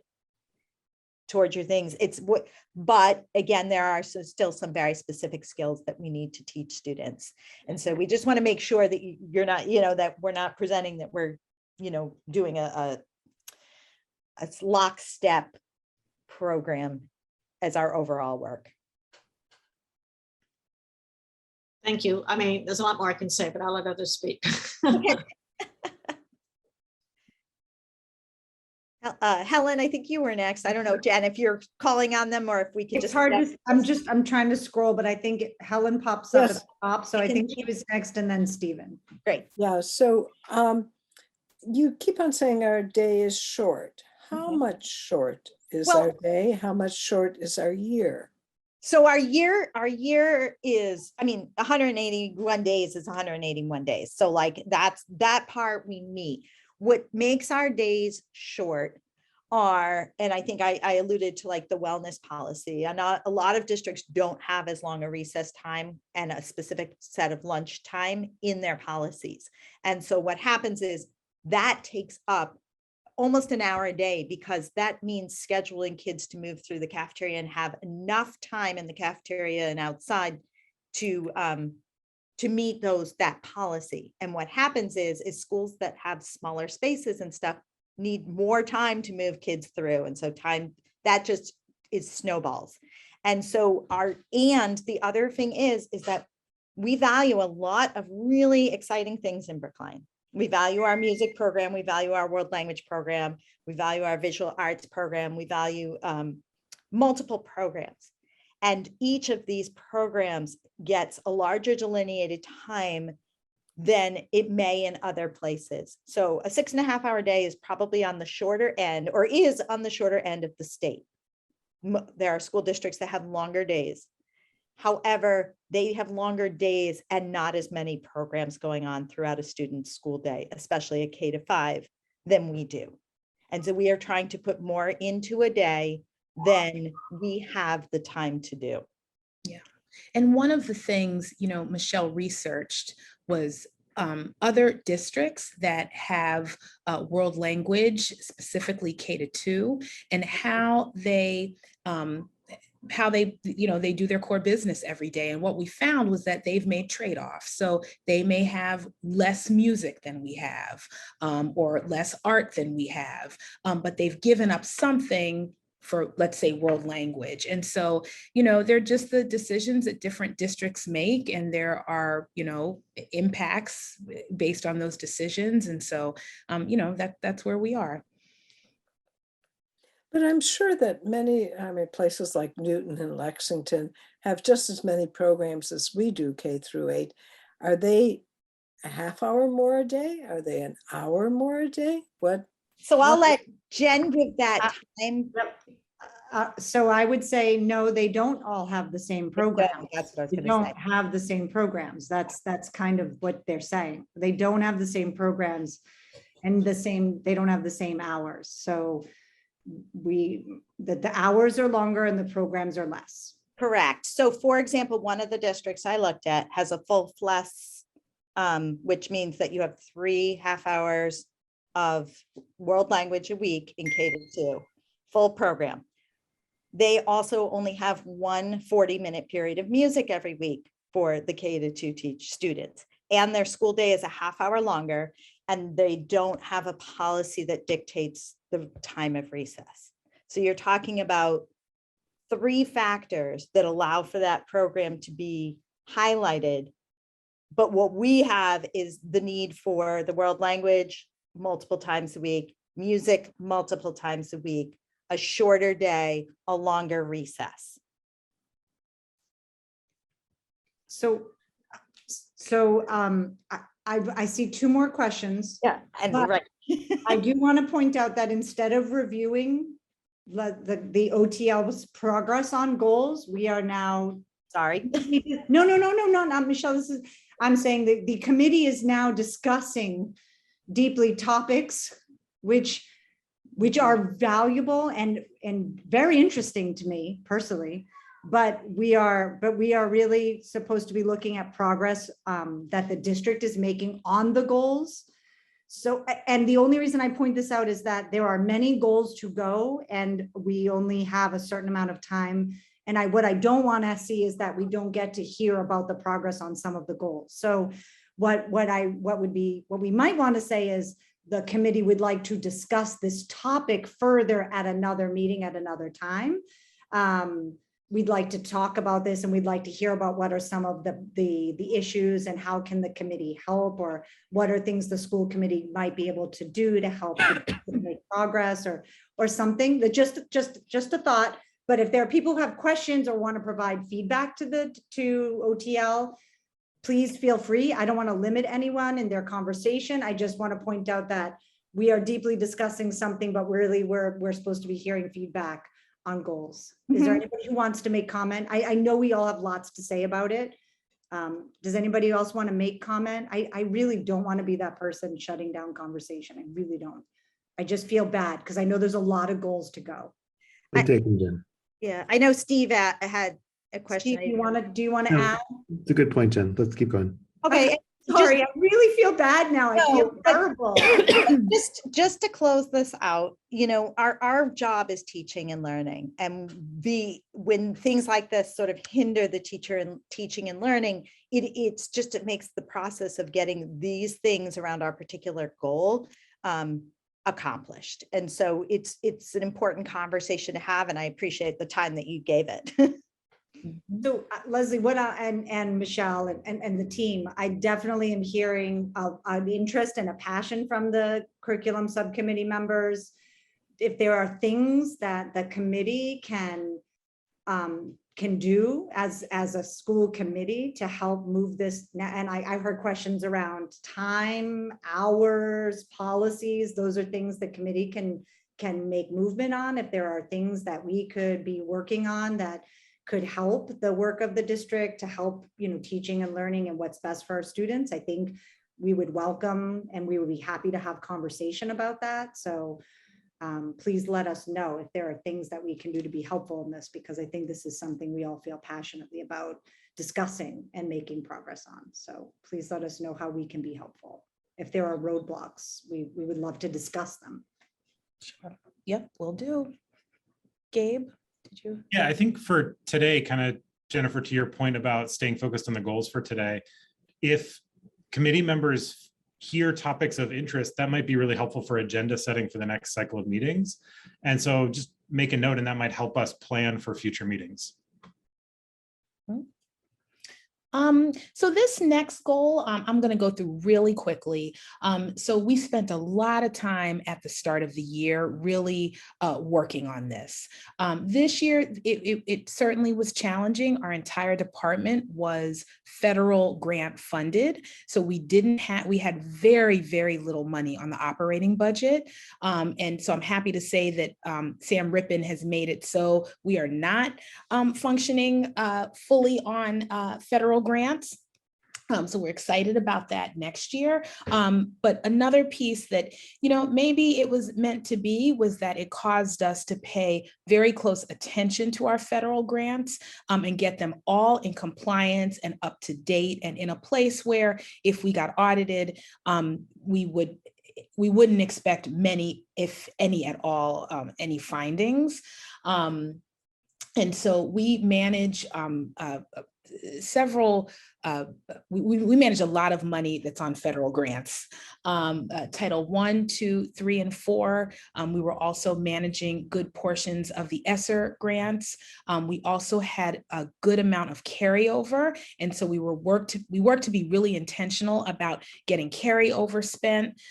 towards your things. But again, there are still some very specific skills that we need to teach students. And so we just want to make sure that you're not, that we're not presenting that we're, doing a lockstep program as our overall work. Thank you. I mean, there's a lot more I can say, but I'll let others speak. Helen, I think you were next. I don't know, Jen, if you're calling on them or if we could It's just. hard to, I'm trying to scroll, but I think Helen pops up at Yes. the top. So I think she was next and then Stephen. Great. Yeah, so you keep on saying our day is short. How much short is Well- our day? How much short is our year? So our year is, 181 days is 181 days. So like that part we meet. What makes our days short are, and I think I alluded to like the wellness policy, and a lot of districts don't have as long a recess time and a specific set of lunch time in their policies. And so what happens is that takes up almost an hour a day, because that means scheduling kids to move through the cafeteria and have enough time in the cafeteria and outside to meet that policy. And what happens is schools that have smaller spaces and stuff need more time to move kids through. And so time, that just is snowballs. And so and the other thing is that we value a lot of really exciting things in Brookline. We value our music program. We value our world language program. We value our visual arts program. We value multiple programs. And each of these programs gets a larger delineated time than it may in other places. So a 6.5 hour day is probably on the shorter end, or is on the shorter end of the state. There are school districts that have longer days. However, they have longer days and not as many programs going on throughout a student's school day, especially a K-5, than we do. And so we are trying to put more into a day than we have the time to do. Yeah. And one of the things, you know, Michelle researched was other districts that have world language, specifically K-2, and how they, you know, they do their core business every day. And what we found was that they've made trade-offs. So they may have less music than we have, or less art than we have, but they've given up something for, let's say, world language. And so, you know, they're just the decisions that different districts make, and there are, you know, impacts based on those decisions. And so, you know, that's where we are. But I'm sure that many, places like Newton and Lexington have just as many programs as we do, K-8. Are they a half hour more a day? Are they an hour more a day? What? So I'll let Jen give that time. So I would say, no, they don't all have the same program. That's what I was They going to don't say. have the same programs. That's kind of what they're saying. They don't have the same programs and they don't have the same hours. So the hours are longer and the programs are less. Correct. So for example, one of the districts I looked at has a full FLES, which means that you have 3 half hours of world language a week in K-2, full program. They also only have 1 40-minute period of music every week for the K-2 students. And their school day is a half hour longer, and they don't have a policy that dictates the time of recess. So you're talking about 3 factors that allow for that program to be highlighted. But what we have is the need for the world language multiple times a week, music multiple times a week, a shorter day, a longer recess. So I see 2 more questions. Yeah, and But right. I do want to point out that instead of reviewing the OTL's progress on goals, we are now, Sorry. no, not Michelle. I'm saying that the committee is now discussing deeply topics which are valuable and very interesting to me personally, but we are really supposed to be looking at progress that the district is making on the goals. So, and the only reason I point this out is that there are many goals to go and we only have a certain amount of time. And what I don't want to see is that we don't get to hear about the progress on some of the goals. So what we might want to say is the committee would like to discuss this topic further at another meeting at another time. We'd like to talk about this and we'd like to hear about what are some of the issues and how can the committee help, or what are things the school committee might be able to do to help make progress or something. That just a thought. But if there are people who have questions or want to provide feedback to OTL, please feel free. I don't want to limit anyone in their conversation. I just want to point out that we are deeply discussing something, but really we're supposed to be hearing feedback on goals. Is there anybody who wants to make comment? I know we all have lots to say about it. Does anybody else want to make comment? I really don't want to be that person shutting down conversation. I really don't. I just feel bad because I know there's a lot of goals to go. Point taken, Jen. Yeah, I know Steve had a question. Steve, do you want to No. add? It's a good point, Jen. Let's keep going. Okay. Sorry, I really feel bad now. I feel No, but- terrible. Just to close this out, you know, our job is teaching and learning, and when things like this sort of hinder the teacher and teaching and learning, it makes the process of getting these things around our particular goal accomplished. And so it's an important conversation to have, and I appreciate the time that you gave it. So Leslie, and Michelle and the team, I definitely am hearing an interest and a passion from the curriculum subcommittee members. If there are things that the committee can do as a school committee to help move this, and I heard questions around time, hours, policies. Those are things the committee can make movement on. If there are things that we could be working on that could help the work of the district to help, teaching and learning and what's best for our students, I think we would welcome and we would be happy to have conversation about that. So please let us know if there are things that we can do to be helpful in this, because I think this is something we all feel passionately about discussing and making progress on. So please let us know how we can be helpful. If there are roadblocks, we would love to discuss them. Sure. Yep, will do. Gabe, did you? Yeah, I think for today, kind of Jennifer, to your point about staying focused on the goals for today, if committee members hear topics of interest, that might be really helpful for agenda setting for the next cycle of meetings. And so just make a note, and that might help us plan for future meetings. So this next goal, I'm going to go through really quickly. So we spent a lot of time at the start of the year really working on this. This year, it certainly was challenging. Our entire department was federal grant funded. So we had very, very little money on the operating budget. And so I'm happy to say that Sam Rippon has made it so we are not functioning fully on federal grants. So we're excited about that next year. But another piece that, maybe it was meant to be was that it caused us to pay very close attention to our federal grants and get them all in compliance and up to date and in a place where if we got audited, we wouldn't expect many, if any at all, any findings. And so we manage we manage a lot of money that's on federal grants. Title 1, 2, 3, and 4. We were also managing good portions of the ESSER grants. We also had a good amount of carryover. And so we worked to be really intentional about getting carryover spent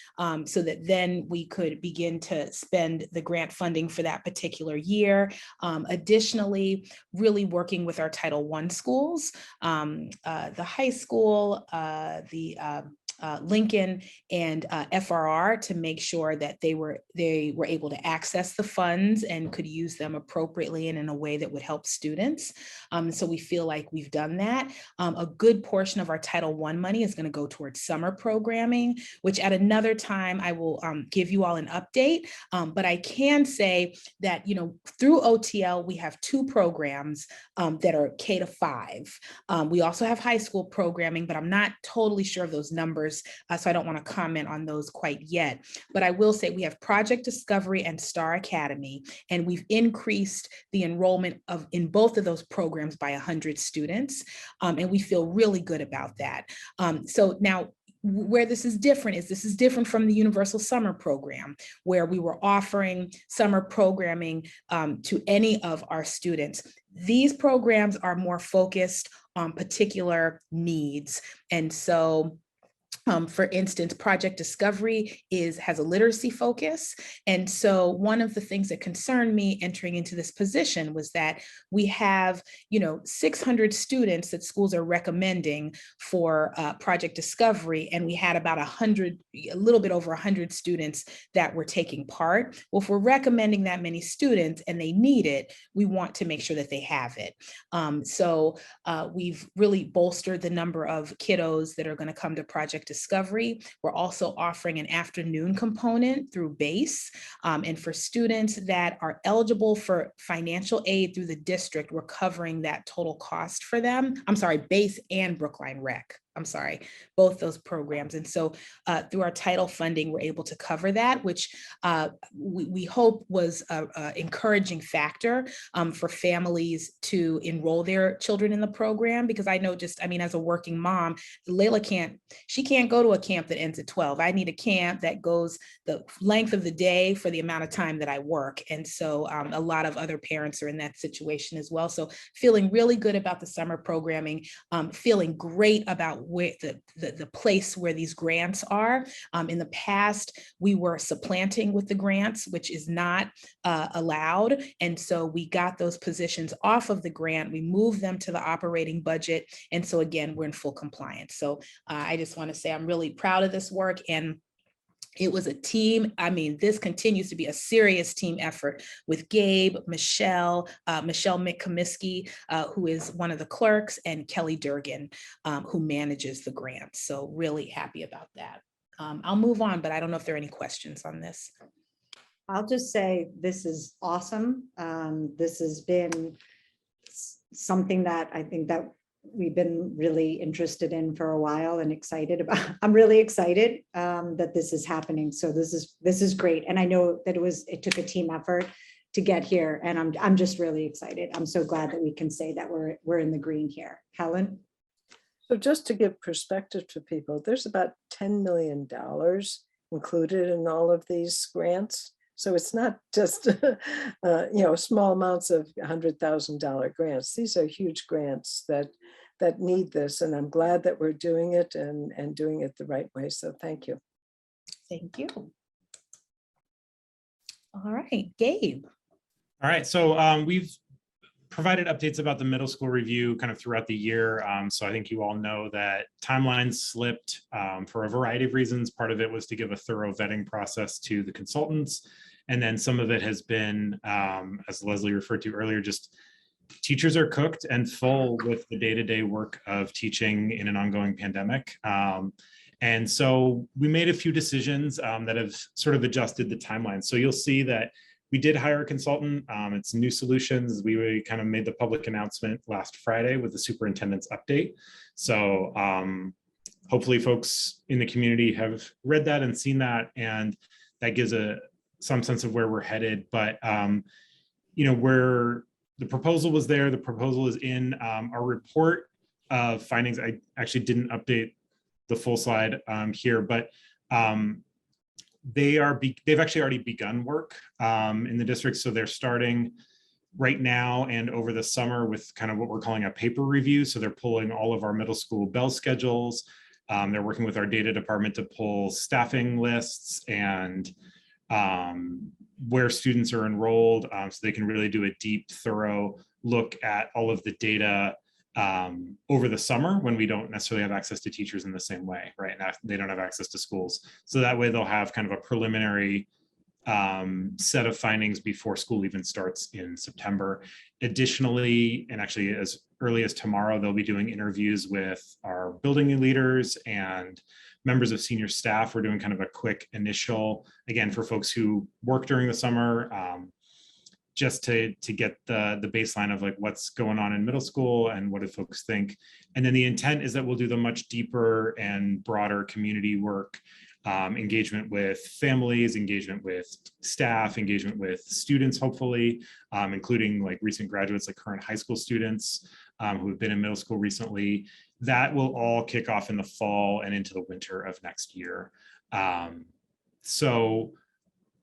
so that then we could begin to spend the grant funding for that particular year. Additionally, really working with our Title I schools, the high school, the Lincoln and FRR to make sure that they were able to access the funds and could use them appropriately and in a way that would help students. So we feel like we've done that. A good portion of our Title I money is going to go towards summer programming, which at another time I will give you all an update. But I can say that, through OTL, we have 2 programs that are K to 5. We also have high school programming, but I'm not totally sure of those numbers. So I don't want to comment on those quite yet, but I will say we have Project Discovery and Star Academy, and we've increased the enrollment in both of those programs by 100 students, and we feel really good about that. So now, where this is different from the Universal Summer Program, where we were offering summer programming to any of our students. These programs are more focused on particular needs, and so for instance, Project Discovery has a literacy focus. And so one of the things that concerned me entering into this position was that we have, 600 students that schools are recommending for Project Discovery. And we had about a little bit over 100 students that were taking part. Well, if we're recommending that many students and they need it, we want to make sure that they have it. So we've really bolstered the number of kiddos that are going to come to Project Discovery. We're also offering an afternoon component through BASE. And for students that are eligible for financial aid through the district, we're covering that total cost for them. I'm sorry, BASE and Brookline Rec. both those programs. And so through our title funding, we're able to cover that, which we hope was an encouraging factor for families to enroll their children in the program. Because I know as a working mom, Layla can't go to a camp that ends at 12. I need a camp that goes the length of the day for the amount of time that I work. And so a lot of other parents are in that situation as well. So feeling really good about the summer programming, feeling great about where the place where these grants are. In the past, we were supplanting with the grants, which is not allowed. And so we got those positions off of the grant. We moved them to the operating budget. And so again, we're in full compliance. So I just want to say I'm really proud of this work. And it was a team. I mean, this continues to be a serious team effort with Gabe, Michelle McComiskey, who is one of the clerks, and Kelly Durgan, who manages the grant. So really happy about that. I'll move on, but I don't know if there are any questions on this. I'll just say this is awesome. This has been something that I think that we've been really interested in for a while and excited about. I'm really excited that this is happening. So this is great. And I know that it took a team effort to get here, and I'm just really excited. I'm so glad that we can say that we're in the green here. Helen? So just to give perspective to people, there's about $10 million included in all of these grants. So it's not just small amounts of $100,000 grants. These are huge grants that need this, and I'm glad that we're doing it and doing it the right way. So thank you. Thank you. All right, Gabe. All right, so we've provided updates about the middle school review kind of throughout the year. So I think you all know that timelines slipped for a variety of reasons. Part of it was to give a thorough vetting process to the consultants. And then some of it has been, as Leslie referred to earlier, just teachers are cooked and full with the day-to-day work of teaching in an ongoing pandemic. And so we made a few decisions that have sort of adjusted the timeline. So you'll see that we did hire a consultant. It's New Solutions. We kind of made the public announcement last Friday with the superintendent's update. So hopefully folks in the community have read that and seen that, and that gives some sense of where we're headed. But the proposal was there. The proposal is in our report of findings. I actually didn't update the full slide here, but they've actually already begun work in the district. So they're starting right now and over the summer with kind of what we're calling a paper review. So they're pulling all of our middle school bell schedules. They're working with our data department to pull staffing lists and where students are enrolled, so they can really do a deep, thorough look at all of the data over the summer when we don't necessarily have access to teachers in the same way, right? And they don't have access to schools. So that way they'll have kind of a preliminary set of findings before school even starts in September. Additionally, and actually as early as tomorrow, they'll be doing interviews with our building leaders and members of senior staff. We're doing kind of a quick initial, again, for folks who work during the summer, just to get the baseline of like what's going on in middle school and what do folks think. And then the intent is that we'll do the much deeper and broader community work, engagement with families, engagement with staff, engagement with students, hopefully, including like recent graduates, like current high school students who have been in middle school recently. That will all kick off in the fall and into the winter of next year. So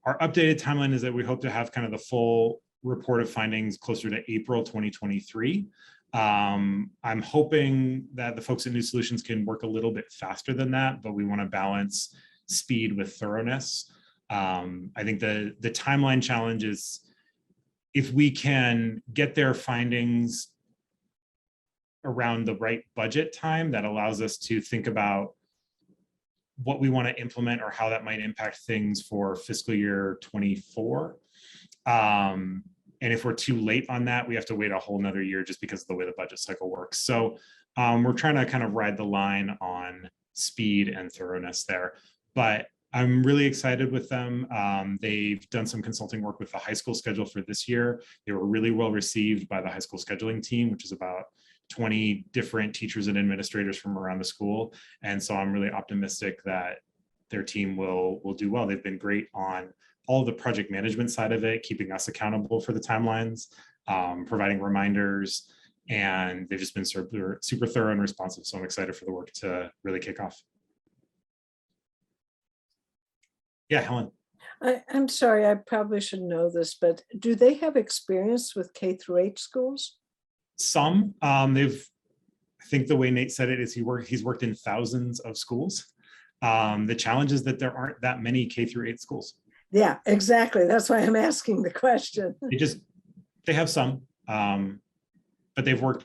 our updated timeline is that we hope to have kind of the full report of findings closer to April 2023. I'm hoping that the folks at New Solutions can work a little bit faster than that, but we want to balance speed with thoroughness. I think the timeline challenge is if we can get their findings around the right budget time, that allows us to think about what we want to implement or how that might impact things for fiscal year 24. And if we're too late on that, we have to wait a whole nother year just because of the way the budget cycle works. So we're trying to kind of ride the line on speed and thoroughness there. But I'm really excited with them. They've done some consulting work with the high school schedule for this year. They were really well received by the high school scheduling team, which is about 20 different teachers and administrators from around the school. And so I'm really optimistic that their team will do well. They've been great on all the project management side of it, keeping us accountable for the timelines, providing reminders, and they've just been super thorough and responsive. So I'm excited for the work to really kick off. Yeah, Helen. I'm sorry, I probably should know this, but do they have experience with K through 8 schools? Some, I think the way Nate said it is he's worked in thousands of schools. The challenge is that there aren't that many K through 8 schools. Yeah, exactly. That's why I'm asking the question. They have some, but they've worked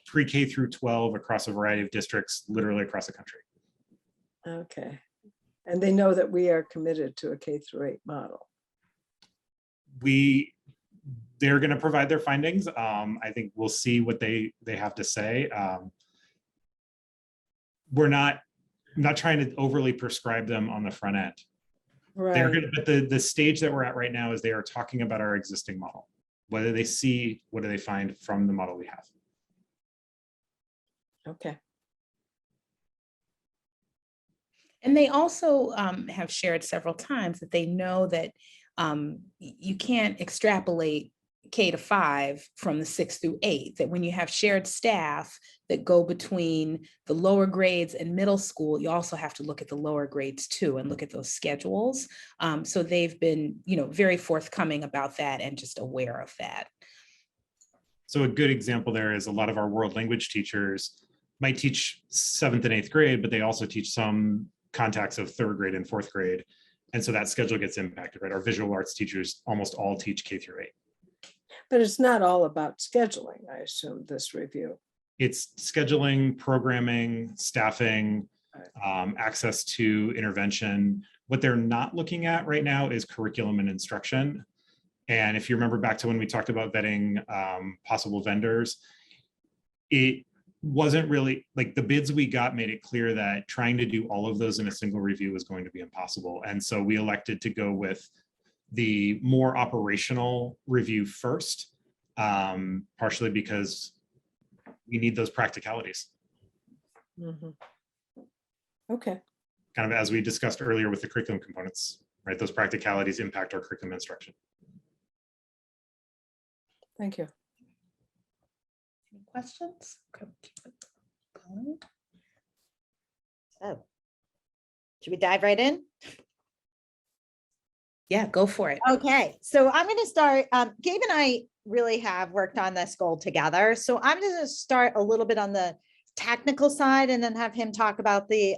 pre-K through 12 across a variety of districts, literally across the country. Okay. And they know that we are committed to a K through 8 model. They're going to provide their findings. I think we'll see what they have to say. We're not trying to overly prescribe them on the front end. Right. But the stage that we're at right now is they are talking about our existing model. Whether they see, what do they find from the model we have? Okay. And they also have shared several times that they know that you can't extrapolate K to 5 from the 6 through 8, that when you have shared staff that go between the lower grades and middle school, you also have to look at the lower grades too and look at those schedules. So they've been, very forthcoming about that and just aware of that. So a good example there is a lot of our world language teachers might teach 7th and 8th grade, but they also teach some contacts of 3rd grade and 4th grade. And so that schedule gets impacted, right? Our visual arts teachers almost all teach K through 8. But it's not all about scheduling, I assume, this review. It's scheduling, programming, staffing, access to intervention. What they're not looking at right now is curriculum and instruction. And if you remember back to when we talked about vetting possible vendors, it wasn't really like the bids we got made it clear that trying to do all of those in a single review was going to be impossible. And so we elected to go with the more operational review first, partially because we need those practicalities. Mm-hmm. Okay. Kind of as we discussed earlier with the curriculum components, right? Those practicalities impact our curriculum instruction. Thank you. Any questions? So, should we dive right in? Yeah, go for it. Okay, so I'm going to start. Gabe and I really have worked on this goal together. So I'm going to start a little bit on the technical side and then have him talk about the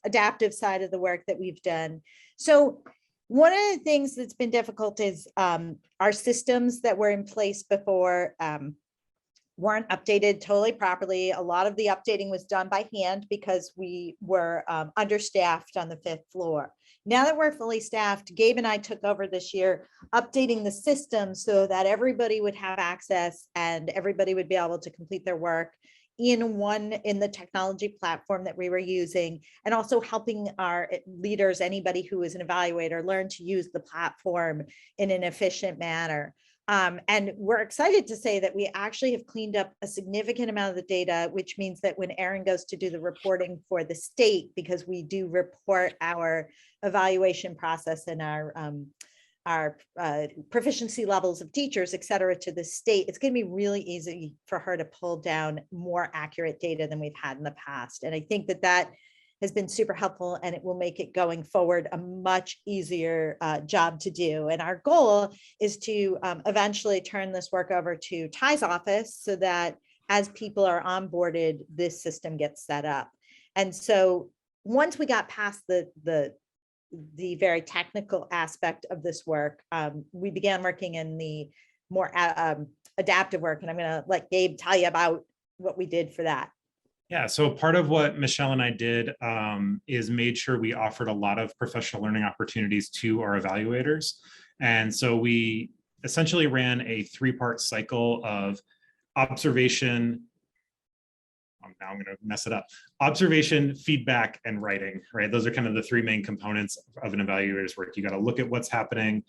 adaptive side of the work that we've done. So one of the things that's been difficult is our systems that were in place before weren't updated totally properly. A lot of the updating was done by hand because we were understaffed on the 5th floor. Now that we're fully staffed, Gabe and I took over this year, updating the system so that everybody would have access and everybody would be able to complete their work in the technology platform that we were using, and also helping our leaders, anybody who is an evaluator, learn to use the platform in an efficient manner. And we're excited to say that we actually have cleaned up a significant amount of the data, which means that when Aaron goes to do the reporting for the state, because we do report our evaluation process and our proficiency levels of teachers, et cetera, to the state, it's going to be really easy for her to pull down more accurate data than we've had in the past. And I think that that has been super helpful, and it will make it going forward a much easier job to do. And our goal is to eventually turn this work over to Ty's office so that as people are onboarded, this system gets set up. And so once we got past the very technical aspect of this work, we began working in the more adaptive work. And I'm going to let Gabe tell you about what we did for that. Yeah, so part of what Michelle and I did is made sure we offered a lot of professional learning opportunities to our evaluators. And so we essentially ran a 3-part cycle of observation. Now I'm going to mess it up. Observation, feedback, and writing, right? Those are kind of the 3 main components of an evaluator's work. You got to look at what's happening.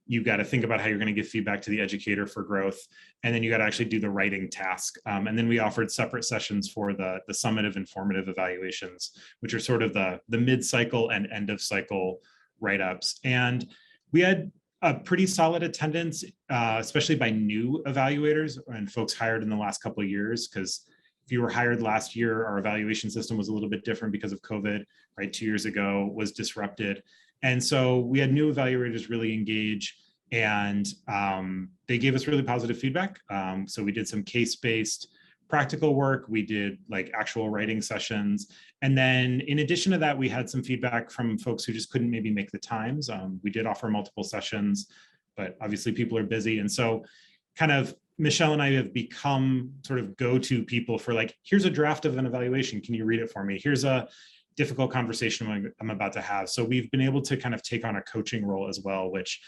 you got to think about how you're going to give feedback to the educator for growth. And then you got to actually do the writing task. And then we offered separate sessions for the summative and formative evaluations, which are sort of the mid-cycle and end of cycle write-ups. And we had a pretty solid attendance, especially by new evaluators and folks hired in the last couple of years, because if you were hired last year, our evaluation system was a little bit different because of COVID, right? 2 years ago was disrupted. And so we had new evaluators really engage, and they gave us really positive feedback. So we did some case-based practical work. We did like actual writing sessions. And then in addition to that, we had some feedback from folks who just couldn't maybe make the times. We did offer multiple sessions, but obviously people are busy. And so kind of Michelle and I have become sort of go-to people for like, here's a draft of an evaluation. Can you read it for me? Here's a difficult conversation I'm about to have. So we've been able to kind of take on a coaching role as well, which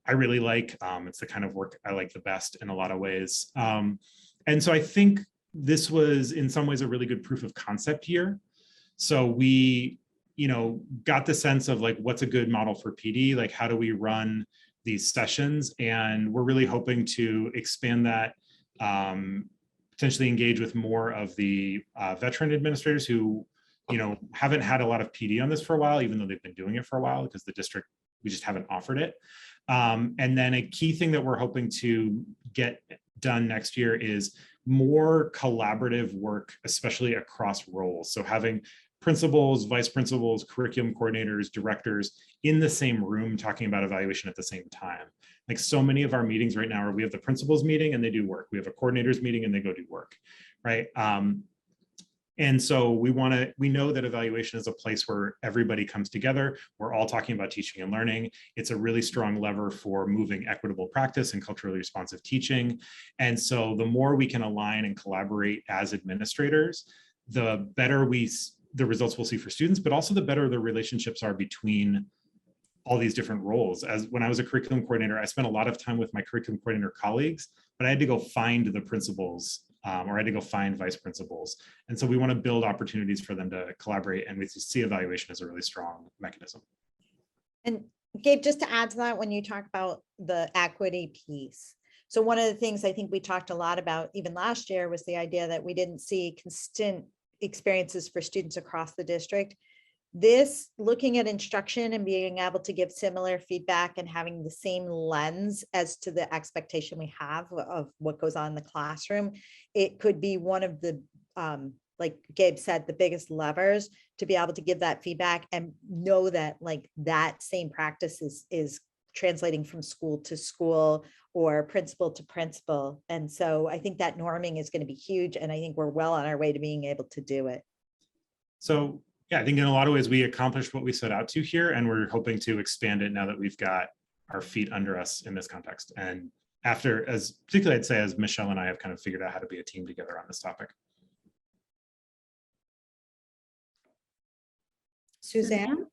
I really like. It's the kind of work I like the best in a lot of ways. And so I think this was in some ways a really good proof of concept year. So we, got the sense of like, what's a good model for PD? Like, how do we run these sessions? And we're really hoping to expand that, potentially engage with more of the veteran administrators who, haven't had a lot of PD on this for a while, even though they've been doing it for a while, because the district, we just haven't offered it. And then a key thing that we're hoping to get done next year is more collaborative work, especially across roles. So having principals, vice principals, curriculum coordinators, directors in the same room talking about evaluation at the same time. Like so many of our meetings right now are we have the principals meeting and they do work. We have a coordinators meeting and they go do work, right? And so we know that evaluation is a place where everybody comes together. We're all talking about teaching and learning. It's a really strong lever for moving equitable practice and culturally responsive teaching. And so the more we can align and collaborate as administrators, the better the results we'll see for students, but also the better the relationships are between all these different roles. As when I was a curriculum coordinator, I spent a lot of time with my curriculum coordinator colleagues, but I had to go find the principals or I had to go find vice principals. And so we want to build opportunities for them to collaborate, and we see evaluation as a really strong mechanism. And Gabe, just to add to that, when you talk about the equity piece, so one of the things I think we talked a lot about even last year was the idea that we didn't see consistent experiences for students across the district. This, looking at instruction and being able to give similar feedback and having the same lens as to the expectation we have of what goes on in the classroom, it could be one of the, like Gabe said, the biggest levers to be able to give that feedback and know that like that same practice is translating from school to school or principal to principal. And so I think that norming is going to be huge. And I think we're well on our way to being able to do it. So yeah, I think in a lot of ways we accomplished what we set out to here, and we're hoping to expand it now that we've got our feet under us in this context. And after, as particularly I'd say, as Michelle and I have kind of figured out how to be a team together on this topic. Suzanne?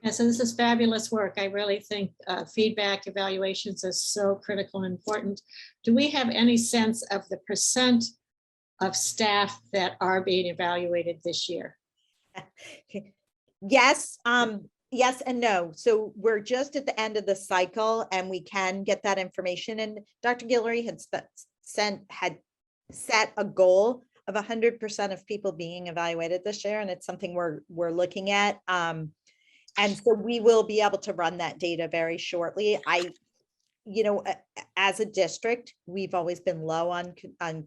Yeah, so this is fabulous work. I really think feedback evaluations are so critical and important. Do we have any sense of the percent of staff that are being evaluated this year? Yes, yes and no. So we're just at the end of the cycle and we can get that information. And Dr. Guillory had set a goal of 100% of people being evaluated this year. And it's something we're looking at. And so we will be able to run that data very shortly. As a district, we've always been low on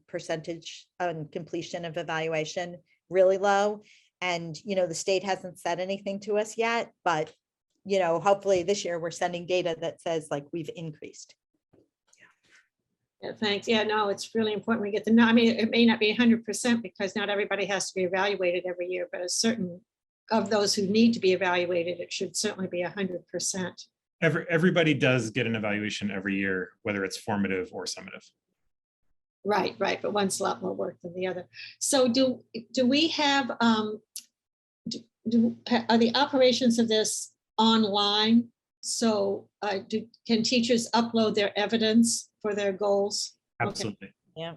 percentage on completion of evaluation, really low. And, the state hasn't said anything to us yet, but, hopefully this year we're sending data that says like we've increased. Yeah, thanks. Yeah, no, it's really important we get to know. I mean, it may not be 100% because not everybody has to be evaluated every year, but a certain of those who need to be evaluated, it should certainly be 100%. Everybody does get an evaluation every year, whether it's formative or summative. Right, but one's a lot more work than the other. So do we have, are the operations of this online? So can teachers upload their evidence for their goals? Absolutely. Okay. Yeah.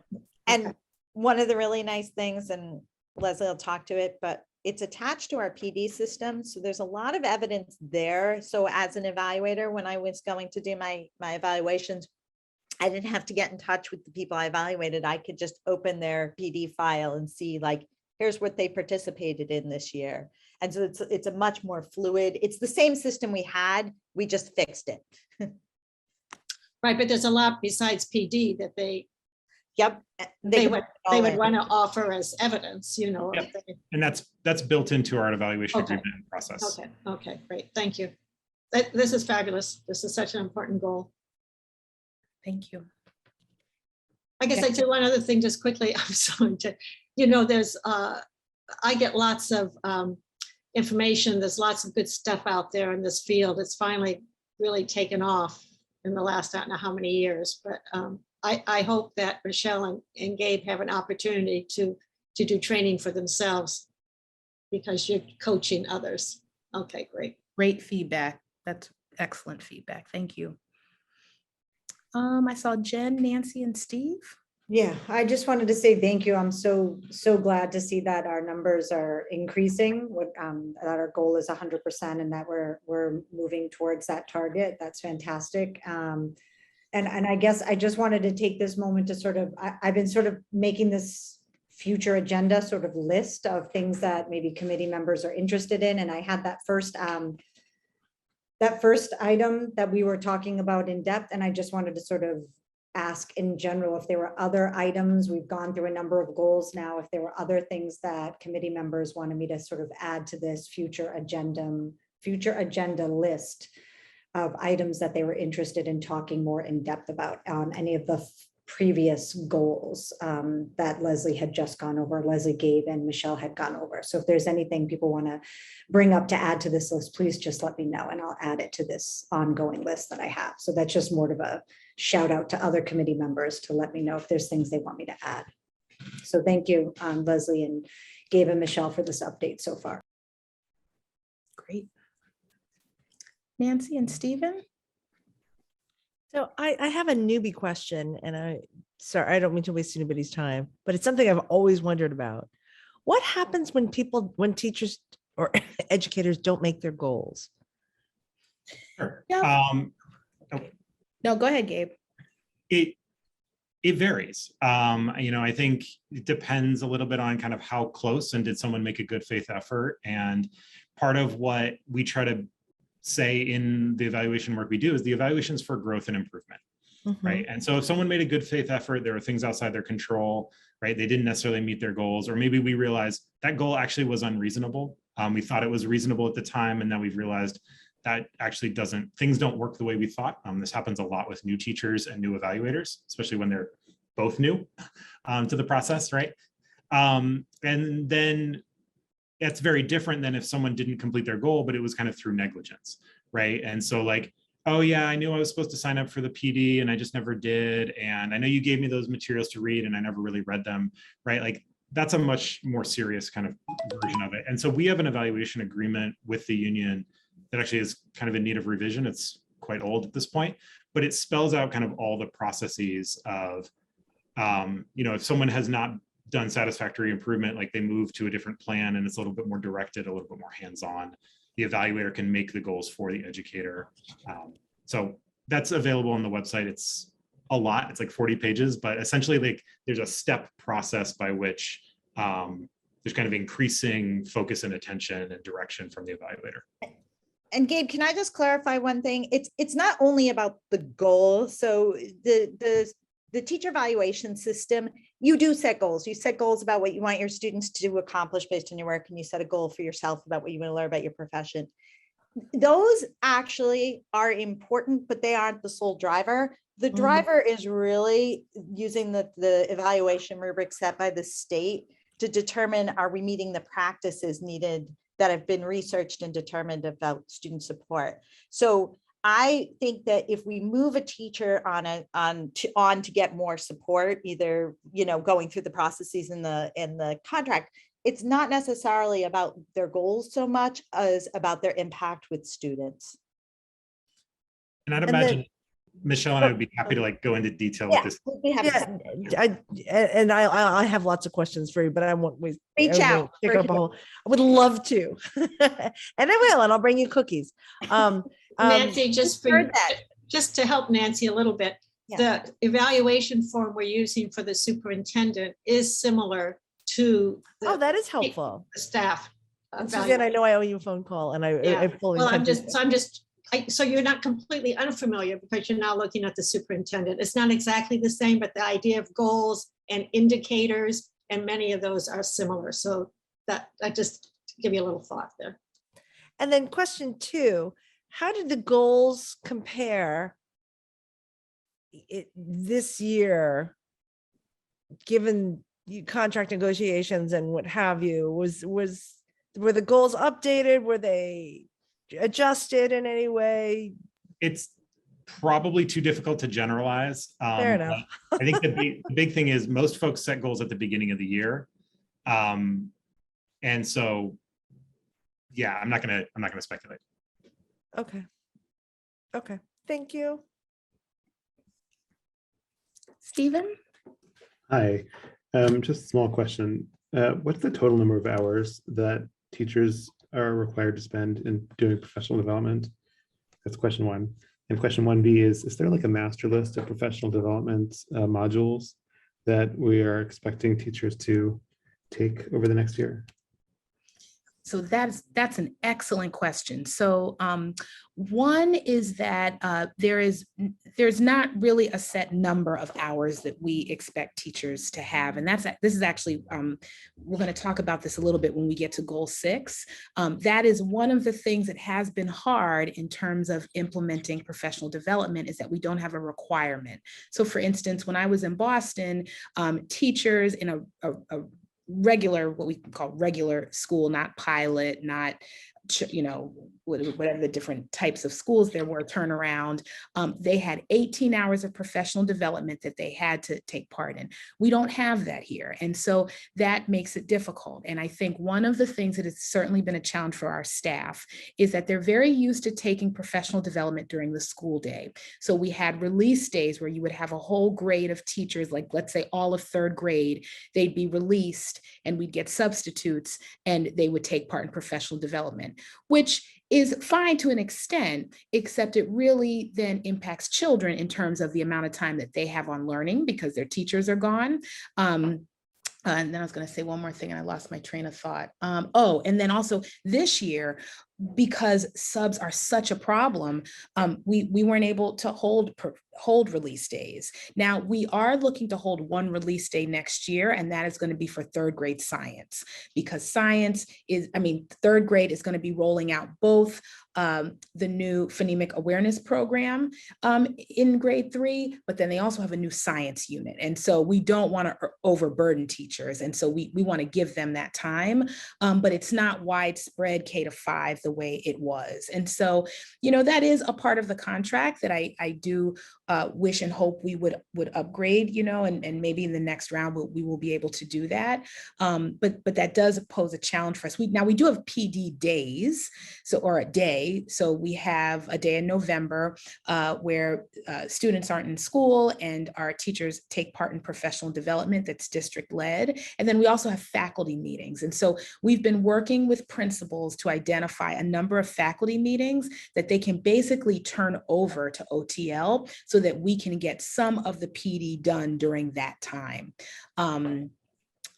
And one of the really nice things, and Leslie will talk to it, but it's attached to our PD system. So there's a lot of evidence there. So as an evaluator, when I was going to do my evaluations, I didn't have to get in touch with the people I evaluated. I could just open their PD file and see like, here's what they participated in this year. And so it's a much more fluid, it's the same system we had, we just fixed it. Right, but there's a lot besides PD that they Yep. they can would put it all in. want to offer as evidence, you know. Yep. And that's built into our evaluation Okay. agreement process. Okay, great, thank you. This is fabulous. This is such an important goal. Thank you. I guess I'd say one other thing just quickly. I'm sorry to, you know, there's, I get lots of information. There's lots of good stuff out there in this field. It's finally really taken off in the last, I don't know how many years, but I hope that Michelle and Gabe have an opportunity to do training for themselves because you're coaching others. Okay, great. Great feedback. That's excellent feedback. Thank you. I saw Jen, Nancy, and Steve. Yeah, I just wanted to say thank you. I'm so glad to see that our numbers are increasing, that our goal is 100% and that we're moving towards that target. That's fantastic. And I guess I just wanted to take this moment to sort of, I've been sort of making this future agenda sort of list of things that maybe committee members are interested in. And I had that first item that we were talking about in depth. And I just wanted to sort of ask in general if there were other items. We've gone through a number of goals now. If there were other things that committee members wanted me to sort of add to this future agenda list of items that they were interested in talking more in depth about on any of the previous goals that Leslie had just gone over, Leslie, Gabe, and Michelle had gone over. So if there's anything people want to bring up to add to this list, please just let me know and I'll add it to this ongoing list that I have. So that's just more of a shout out to other committee members to let me know if there's things they want me to add. So thank you, Leslie and Gabe and Michelle for this update so far. Great. Nancy and Stephen. So I have a newbie question, and sorry, I don't mean to waste anybody's time, but it's something I've always wondered about. What happens when teachers or educators don't make their goals? Sure. Yeah. No, go ahead, Gabe. It varies. I think it depends a little bit on kind of how close and did someone make a good faith effort. And part of what we try to say in the evaluation work we do is the evaluations for growth and improvement, right? And so if someone made a good faith effort, there were things outside their control, right? They didn't necessarily meet their goals, or maybe we realized that goal actually was unreasonable. We thought it was reasonable at the time, and now we've realized that actually things don't work the way we thought. This happens a lot with new teachers and new evaluators, especially when they're both new to the process, right? And then it's very different than if someone didn't complete their goal, but it was kind of through negligence, right? And so like, oh yeah, I knew I was supposed to sign up for the PD and I just never did. And I know you gave me those materials to read and I never really read them, right? Like that's a much more serious kind of version of it. And so we have an evaluation agreement with the union that actually is kind of in need of revision. It's quite old at this point, but it spells out kind of all the processes of, if someone has not done satisfactory improvement, like they move to a different plan and it's a little bit more directed, a little bit more hands-on, the evaluator can make the goals for the educator. So that's available on the website. It's a lot, it's like 40 pages, but essentially like there's a step process by which there's kind of increasing focus and attention and direction from the evaluator. And Gabe, can I just clarify one thing? It's not only about the goal. So the teacher evaluation system, you do set goals. You set goals about what you want your students to accomplish based on your work, and you set a goal for yourself about what you want to learn about your profession. Those actually are important, but they aren't the sole driver. The driver is really using the evaluation rubric set by the state to determine, are we meeting the practices needed that have been researched and determined about student support. So I think that if we move a teacher on to get more support, either going through the processes in the contract, it's not necessarily about their goals so much as about their impact with students. And I'd imagine Michelle and I would be happy to like go into detail with Yeah, this. we have Yeah, I have lots of questions for you, but I won't wait. Reach I won't out. take We're up a here. whole, I would love to. And I will, and I'll bring you cookies. Nancy, just heard that. just to help Nancy a little bit, Yeah. the evaluation form we're using for the superintendent is similar to Oh, the that is helpful. staff. Suzanne, I know I owe you a phone call, and I Yeah, fully well, I'm intend to. just, so you're not completely unfamiliar because you're now looking at the superintendent. It's not exactly the same, but the idea of goals and indicators and many of those are similar. So that just to give you a little thought there. And then question 2, how did the goals compare this year, given contract negotiations and what have you? Were the goals updated? Were they adjusted in any way? It's probably too difficult to generalize. Fair enough. I think the big thing is most folks set goals at the beginning of the year. And so, yeah, I'm not gonna speculate. Okay. Thank you. Stephen? Hi, just a small question. What's the total number of hours that teachers are required to spend in doing professional development? That's question 1. And question 1B is there like a master list of professional development modules that we are expecting teachers to take over the next year? So that's an excellent question. So one is that there's not really a set number of hours that we expect teachers to have. And this is actually, we're going to talk about this a little bit when we get to goal 6. That is one of the things that has been hard in terms of implementing professional development, is that we don't have a requirement. So for instance, when I was in Boston, teachers in a regular, what we call regular school, not pilot, not, whatever the different types of schools there were, turnaround, they had 18 hours of professional development that they had to take part in. We don't have that here. And so that makes it difficult. And I think one of the things that has certainly been a challenge for our staff is that they're very used to taking professional development during the school day. So we had release days where you would have a whole grade of teachers, like let's say all of 3rd grade, they'd be released and we'd get substitutes and they would take part in professional development, which is fine to an extent, except it really then impacts children in terms of the amount of time that they have on learning because their teachers are gone. And then I was going to say one more thing and I lost my train of thought. And then also this year, because subs are such a problem, we weren't able to hold release days. Now we are looking to hold one release day next year, and that is going to be for 3rd grade science, because science is, 3rd grade is going to be rolling out both the new phonemic awareness program in grade 3, but then they also have a new science unit. And so we don't want to overburden teachers. And so we want to give them that time, but it's not widespread K-5 the way it was. And so, that is a part of the contract that I do wish and hope we would upgrade, and maybe in the next round we will be able to do that. But that does pose a challenge for us. We do have PD days, or a day. So we have a day in November where students aren't in school and our teachers take part in professional development that's district led. And then we also have faculty meetings. And so we've been working with principals to identify a number of faculty meetings that they can basically turn over to OTL so that we can get some of the PD done during that time.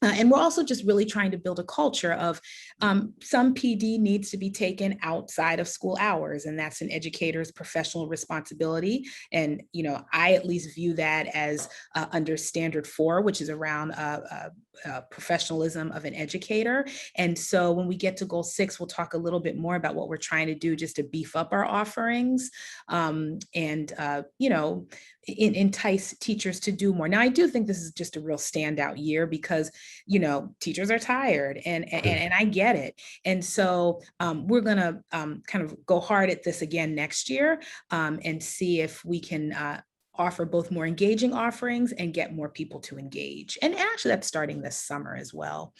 And we're also just really trying to build a culture of some PD needs to be taken outside of school hours, and that's an educator's professional responsibility. And, I at least view that as under standard 4, which is around professionalism of an educator. And so when we get to goal 6, we'll talk a little bit more about what we're trying to do just to beef up our offerings entice teachers to do more. Now, I do think this is just a real standout year because, teachers are tired and I get it. And so we're going to kind of go hard at this again next year and see if we can offer both more engaging offerings and get more people to engage. And actually that's starting this summer as well.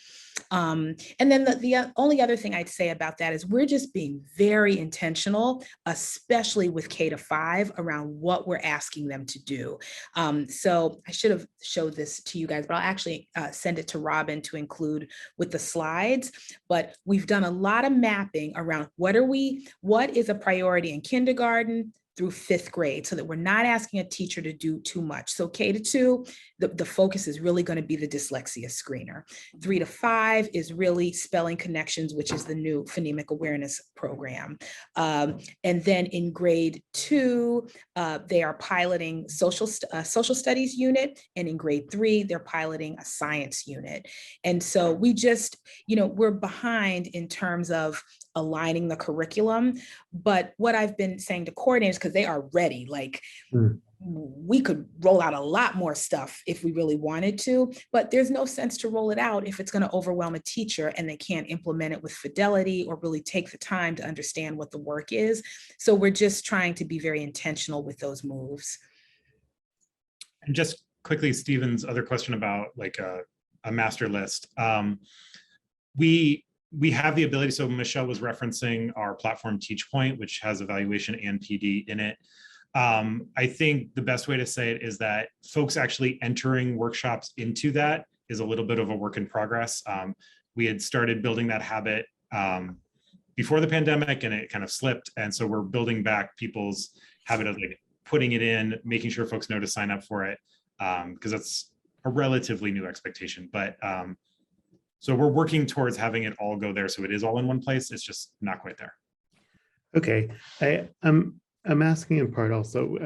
And then the only other thing I'd say about that is we're just being very intentional, especially with K-5 around what we're asking them to do. So I should have showed this to you guys, but I'll actually send it to Robin to include with the slides. But we've done a lot of mapping around what is a priority in kindergarten through 5th grade, so that we're not asking a teacher to do too much. So K-2, the focus is really going to be the dyslexia screener. 3 to 5 is really spelling connections, which is the new phonemic awareness program. And then in grade 2, they are piloting social studies unit, and in grade 3, they're piloting a science unit. And so we just, we're behind in terms of aligning the curriculum. But what I've been saying to coordinators, because they are ready, like we could roll out a lot more stuff if we really wanted to, but there's no sense to roll it out if it's going to overwhelm a teacher and they can't implement it with fidelity or really take the time to understand what the work is. So we're just trying to be very intentional with those moves. And just quickly, Stephen's other question about like a master list. We have the ability, so Michelle was referencing our platform Teach Point, which has evaluation and PD in it. I think the best way to say it is that folks actually entering workshops into that is a little bit of a work in progress. We had started building that habit before the pandemic and it kind of slipped. And so we're building back people's habit of like putting it in, making sure folks know to sign up for it, because that's a relatively new expectation. But so we're working towards having it all go there. So it is all in one place. It's just not quite there. Okay, I'm asking in part also,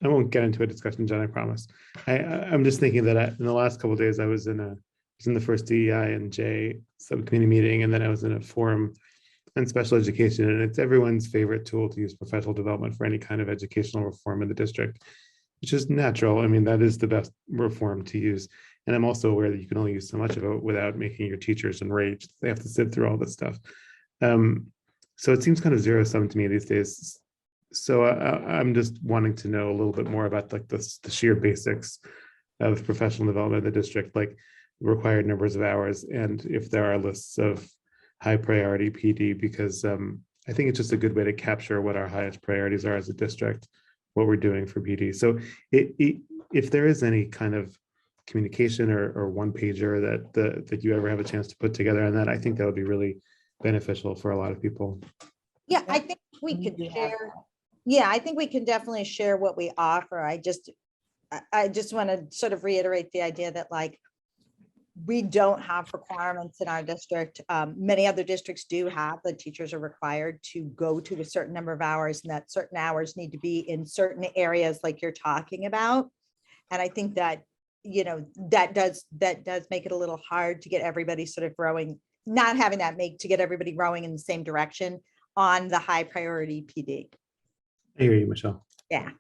I won't get into a discussion, John, I promise. I'm just thinking that in the last couple of days, I was in the first DEI and J subcommittee meeting, and then I was in a forum on special education, and it's everyone's favorite tool to use professional development for any kind of educational reform in the district, which is natural. I mean, that is the best reform to use. And I'm also aware that you can only use so much of it without making your teachers enraged. They have to sit through all this stuff. So it seems kind of zero sum to me these days. So I'm just wanting to know a little bit more about like the sheer basics of professional development in the district, like required numbers of hours, and if there are lists of high priority PD, because I think it's just a good way to capture what our highest priorities are as a district, what we're doing for PD. So if there is any kind of communication or one pager that you ever have a chance to put together on that, I think that would be really beneficial for a lot of people. Yeah, I think we could share. Yeah, I think we can definitely share what we offer. I just want to sort of reiterate the idea that like we don't have requirements in our district. Many other districts do have, the teachers are required to go to a certain number of hours, and that certain hours need to be in certain areas like you're talking about. And I think that, that does make it a little hard to get everybody sort of rowing, not having that to get everybody rowing in the same direction on the high priority PD. I hear you, Michelle. Yeah.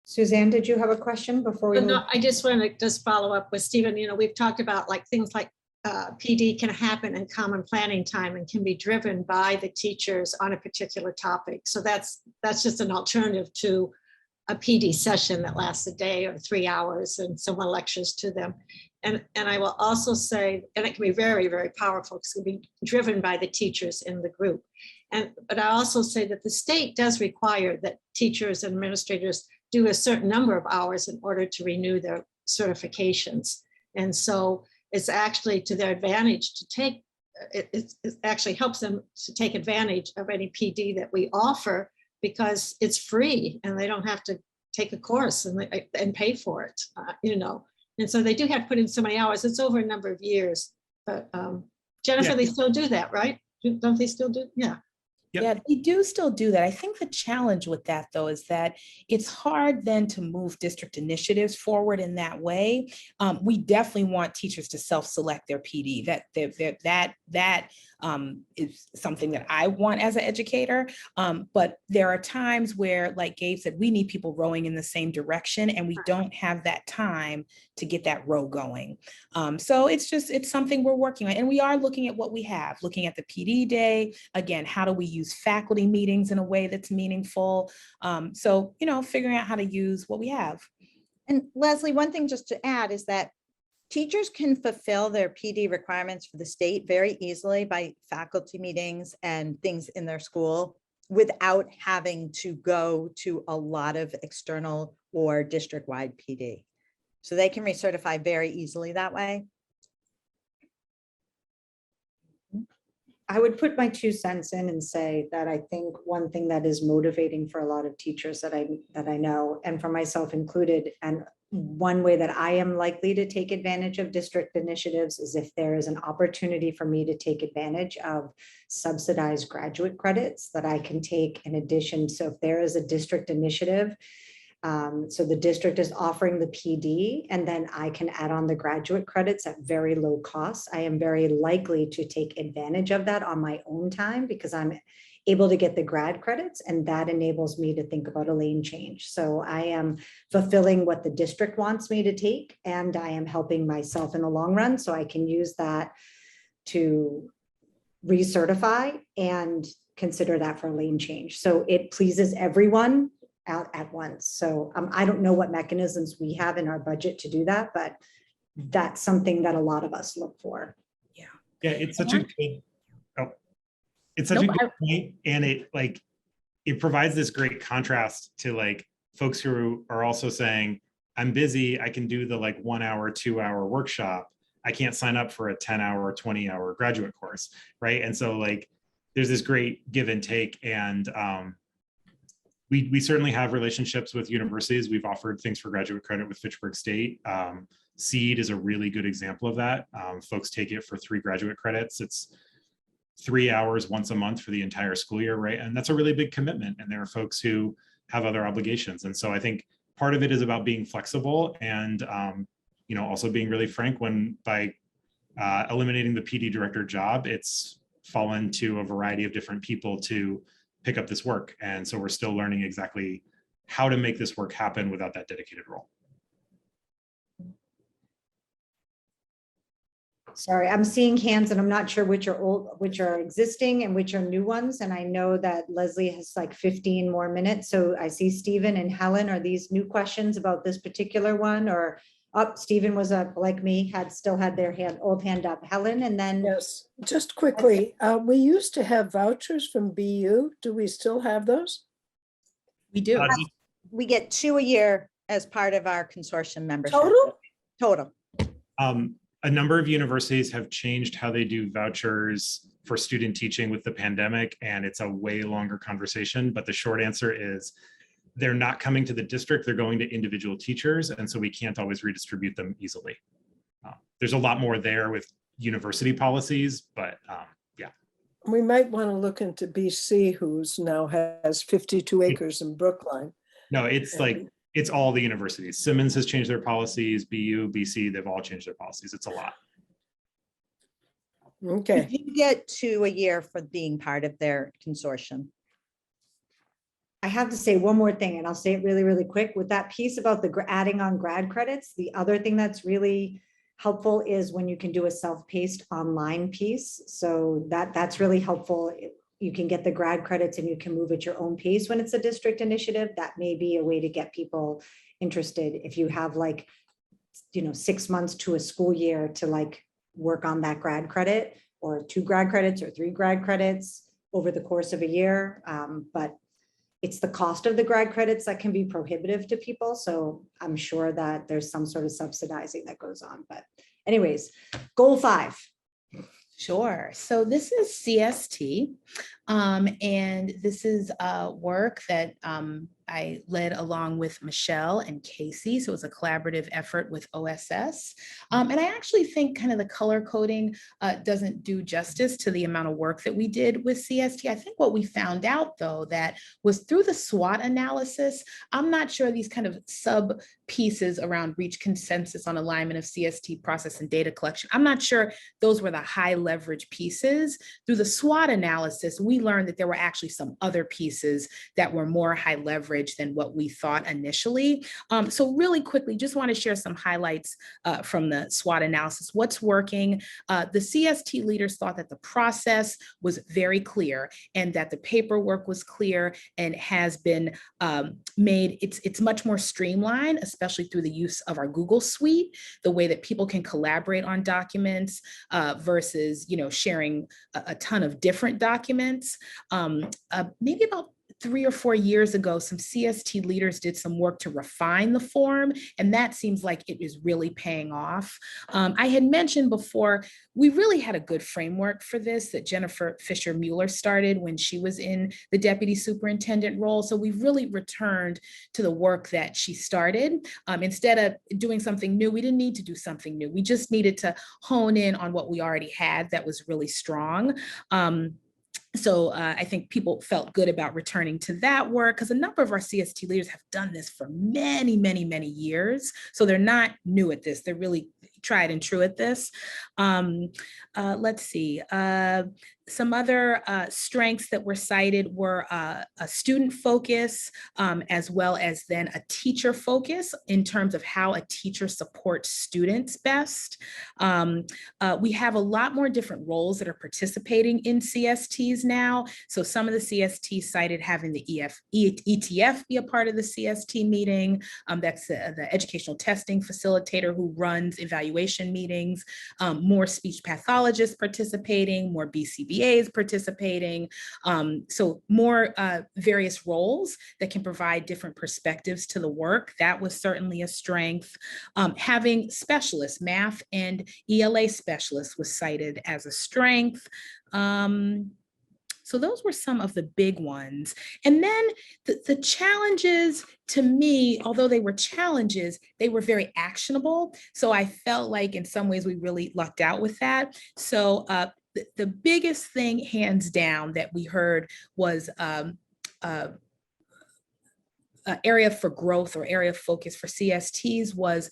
Suzanne, did you have a question before we move? No, I just want to just follow up with Stephen. We've talked about like things like PD can happen in common planning time and can be driven by the teachers on a particular topic. So that's just an alternative to a PD session that lasts a day or 3 hours and someone lectures to them. And I will also say, and it can be very, very powerful because it can be driven by the teachers in the group. But I also say that the state does require that teachers and administrators do a certain number of hours in order to renew their certifications. And so it's actually to their advantage to take, it actually helps them to take advantage of any PD that we offer because it's free and they don't have to take a course and pay for it, And so they do have to put in so many hours. It's over a number of years, but Jennifer, They still do that, right? Don't they still do? Yeah. Yep. Yeah, they do still do that. I think the challenge with that, though, is that it's hard then to move district initiatives forward in that way. We definitely want teachers to self-select their PD. That is something that I want as an educator. But there are times where, like Gabe said, we need people rowing in the same direction, and we don't have that time to get that row going. So it's something we're working on, and we are looking at what we have, looking at the PD day. Again, how do we use faculty meetings in a way that's meaningful. So, figuring out how to use what we have. And Leslie, one thing just to add is that teachers can fulfill their PD requirements for the state very easily by faculty meetings and things in their school without having to go to a lot of external or district-wide PD. So they can recertify very easily that way. I would put my 2 cents in and say that I think one thing that is motivating for a lot of teachers that I know, and for myself included, and one way that I am likely to take advantage of district initiatives is if there is an opportunity for me to take advantage of subsidized graduate credits that I can take in addition. So if there is a district initiative, so the district is offering the PD, and then I can add on the graduate credits at very low cost. I am very likely to take advantage of that on my own time because I'm able to get the grad credits, and that enables me to think about a lane change. So I am fulfilling what the district wants me to take, and I am helping myself in the long run. So I can use that to recertify and consider that for a lane change. So it pleases everyone out at once. So I don't know what mechanisms we have in our budget to do that, but that's something that a lot of us look for. Yeah, it's such a good, it's such a good point. And it provides this great contrast to like folks who are also saying, I'm busy, I can do the 1 hour, 2 hour workshop. I can't sign up for a 10 hour or 20 hour graduate course, right? And so there's this great give and take. And we certainly have relationships with universities. We've offered things for graduate credit with Fitchburg State. SEED is a really good example of that. Folks take it for 3 graduate credits. It's 3 hours once a month for the entire school year, right? And that's a really big commitment. And there are folks who have other obligations. And so I think part of it is about being flexible and also being really frank when by eliminating the PD director job, it's fallen to a variety of different people to pick up this work. And so we're still learning exactly how to make this work happen without that dedicated role. Sorry, I'm seeing hands and I'm not sure which are old, which are existing and which are new ones. And I know that Leslie has 15 more minutes. So I see Stephen and Helen. Are these new questions about this particular one, or Stephen was up like me, still had their old hand up. Helen, and then. Yes, just quickly, we used to have vouchers from BU. Do we still have those? We do. We get 2 a year as part of our consortium membership. Total? A number of universities have changed how they do vouchers for student teaching with the pandemic, and it's a way longer conversation. But the short answer is they're not coming to the district, they're going to individual teachers, and so we can't always redistribute them easily. There's a lot more there with university policies, but yeah. We might want to look into BC, who's now has 52 acres in Brookline. No, it's all the universities. Simmons has changed their policies, BU, BC, they've all changed their policies. It's a lot. Okay. You get 2 a year for being part of their consortium. I have to say one more thing, and I'll say it really, really quick. With that piece about the adding on grad credits, the other thing that's really helpful is when you can do a self-paced online piece. So that's really helpful. You can get the grad credits and you can move at your own pace when it's a district initiative. That may be a way to get people interested. If you have 6 months to a school year to work on that grad credit, or 2 grad credits or 3 grad credits over the course of a year. But it's the cost of the grad credits that can be prohibitive to people. So I'm sure that there's some sort of subsidizing that goes on. But anyways, goal 5. Sure. So this is CST, and this is work that I led along with Michelle and Casey. So it was a collaborative effort with OSS. And I actually think kind of the color coding doesn't do justice to the amount of work that we did with CST. I think what we found out, though, that was through the SWOT analysis, I'm not sure these kind of sub pieces around reach consensus on alignment of CST process and data collection, I'm not sure those were the high leverage pieces. Through the SWOT analysis, we we learned that there were actually some other pieces that were more high leverage than what we thought initially. So really quickly, just want to share some highlights from the SWOT analysis. What's working? The CST leaders thought that the process was very clear and that the paperwork was clear and has been made, it's much more streamlined, especially through the use of our Google Suite, the way that people can collaborate on documents versus, sharing a ton of different documents. Maybe about 3 or 4 years ago, some CST leaders did some work to refine the form, and that seems like it is really paying off. I had mentioned before, we really had a good framework for this that Jennifer Fisher-Mueller started when she was in the deputy superintendent role. So we've really returned to the work that she started. Instead of doing something new, we didn't need to do something new. We just needed to hone in on what we already had that was really strong. So I think people felt good about returning to that work because a number of our CST leaders have done this for many, many, many years. So they're not new at this. They're really tried and true at this. Let's see. Some other strengths that were cited were a student focus, as well as then a teacher focus in terms of how a teacher supports students best. We have a lot more different roles that are participating in CSTs now. So some of the CSTs cited having the ETF be a part of the CST meeting. That's the educational testing facilitator who runs evaluation meetings, more speech pathologists participating, more BCBAs participating. So more various roles that can provide different perspectives to the work. That was certainly a strength. Having specialists, math and ELA specialists was cited as a strength. So those were some of the big ones. And then the challenges, to me, although they were challenges, they were very actionable. So I felt like in some ways we really lucked out with that. So the biggest thing, hands down, that we heard was area for growth or area of focus for CSTs was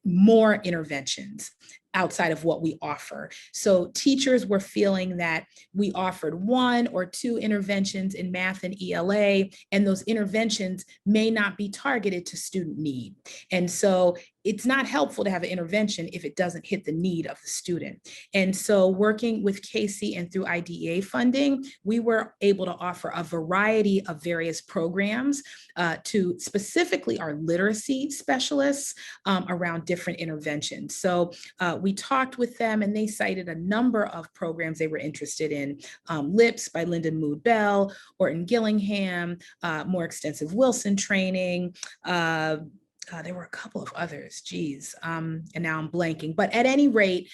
more interventions outside of what we offer. So teachers were feeling that we offered 1 or 2 interventions in math and ELA, and those interventions may not be targeted to student need. And so it's not helpful to have an intervention if it doesn't hit the need of the student. And so working with Casey and through IDEA funding, we were able to offer a variety of various programs to specifically our literacy specialists around different interventions. So we talked with them and they cited a number of programs they were interested in. LIPS by Lyndon Mood Bell, Orton Gillingham, more extensive Wilson training, there were a couple of others, geez, and now I'm blanking. But at any rate,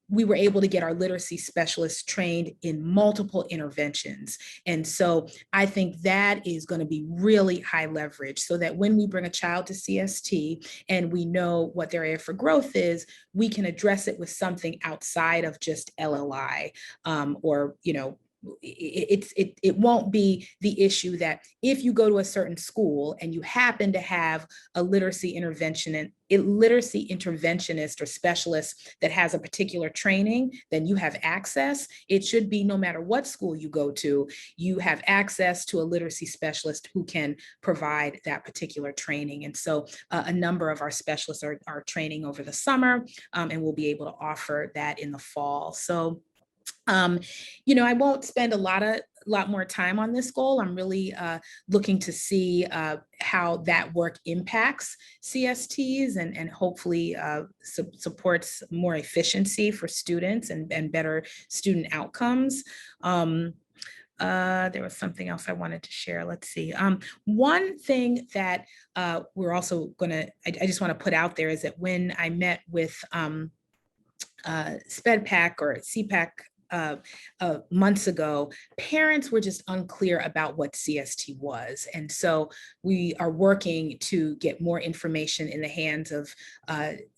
we were able to get our literacy specialists trained in multiple interventions. And so I think that is going to be really high leverage so that when we bring a child to CST and we know what their area for growth is, we can address it with something outside of just LLI or, it won't be the issue that if you go to a certain school and you happen to have a literacy interventionist or specialist that has a particular training, then you have access. It should be no matter what school you go to, you have access to a literacy specialist who can provide that particular training. And so a number of our specialists are training over the summer and we'll be able to offer that in the fall. So I won't spend a lot more time on this goal. I'm really looking to see how that work impacts CSTs and hopefully supports more efficiency for students and better student outcomes. There was something else I wanted to share. Let's see. One thing that we're also I just want to put out there is that when I met with SPEDPAC or CPAC months ago, parents were just unclear about what CST was. And so we are working to get more information in the hands of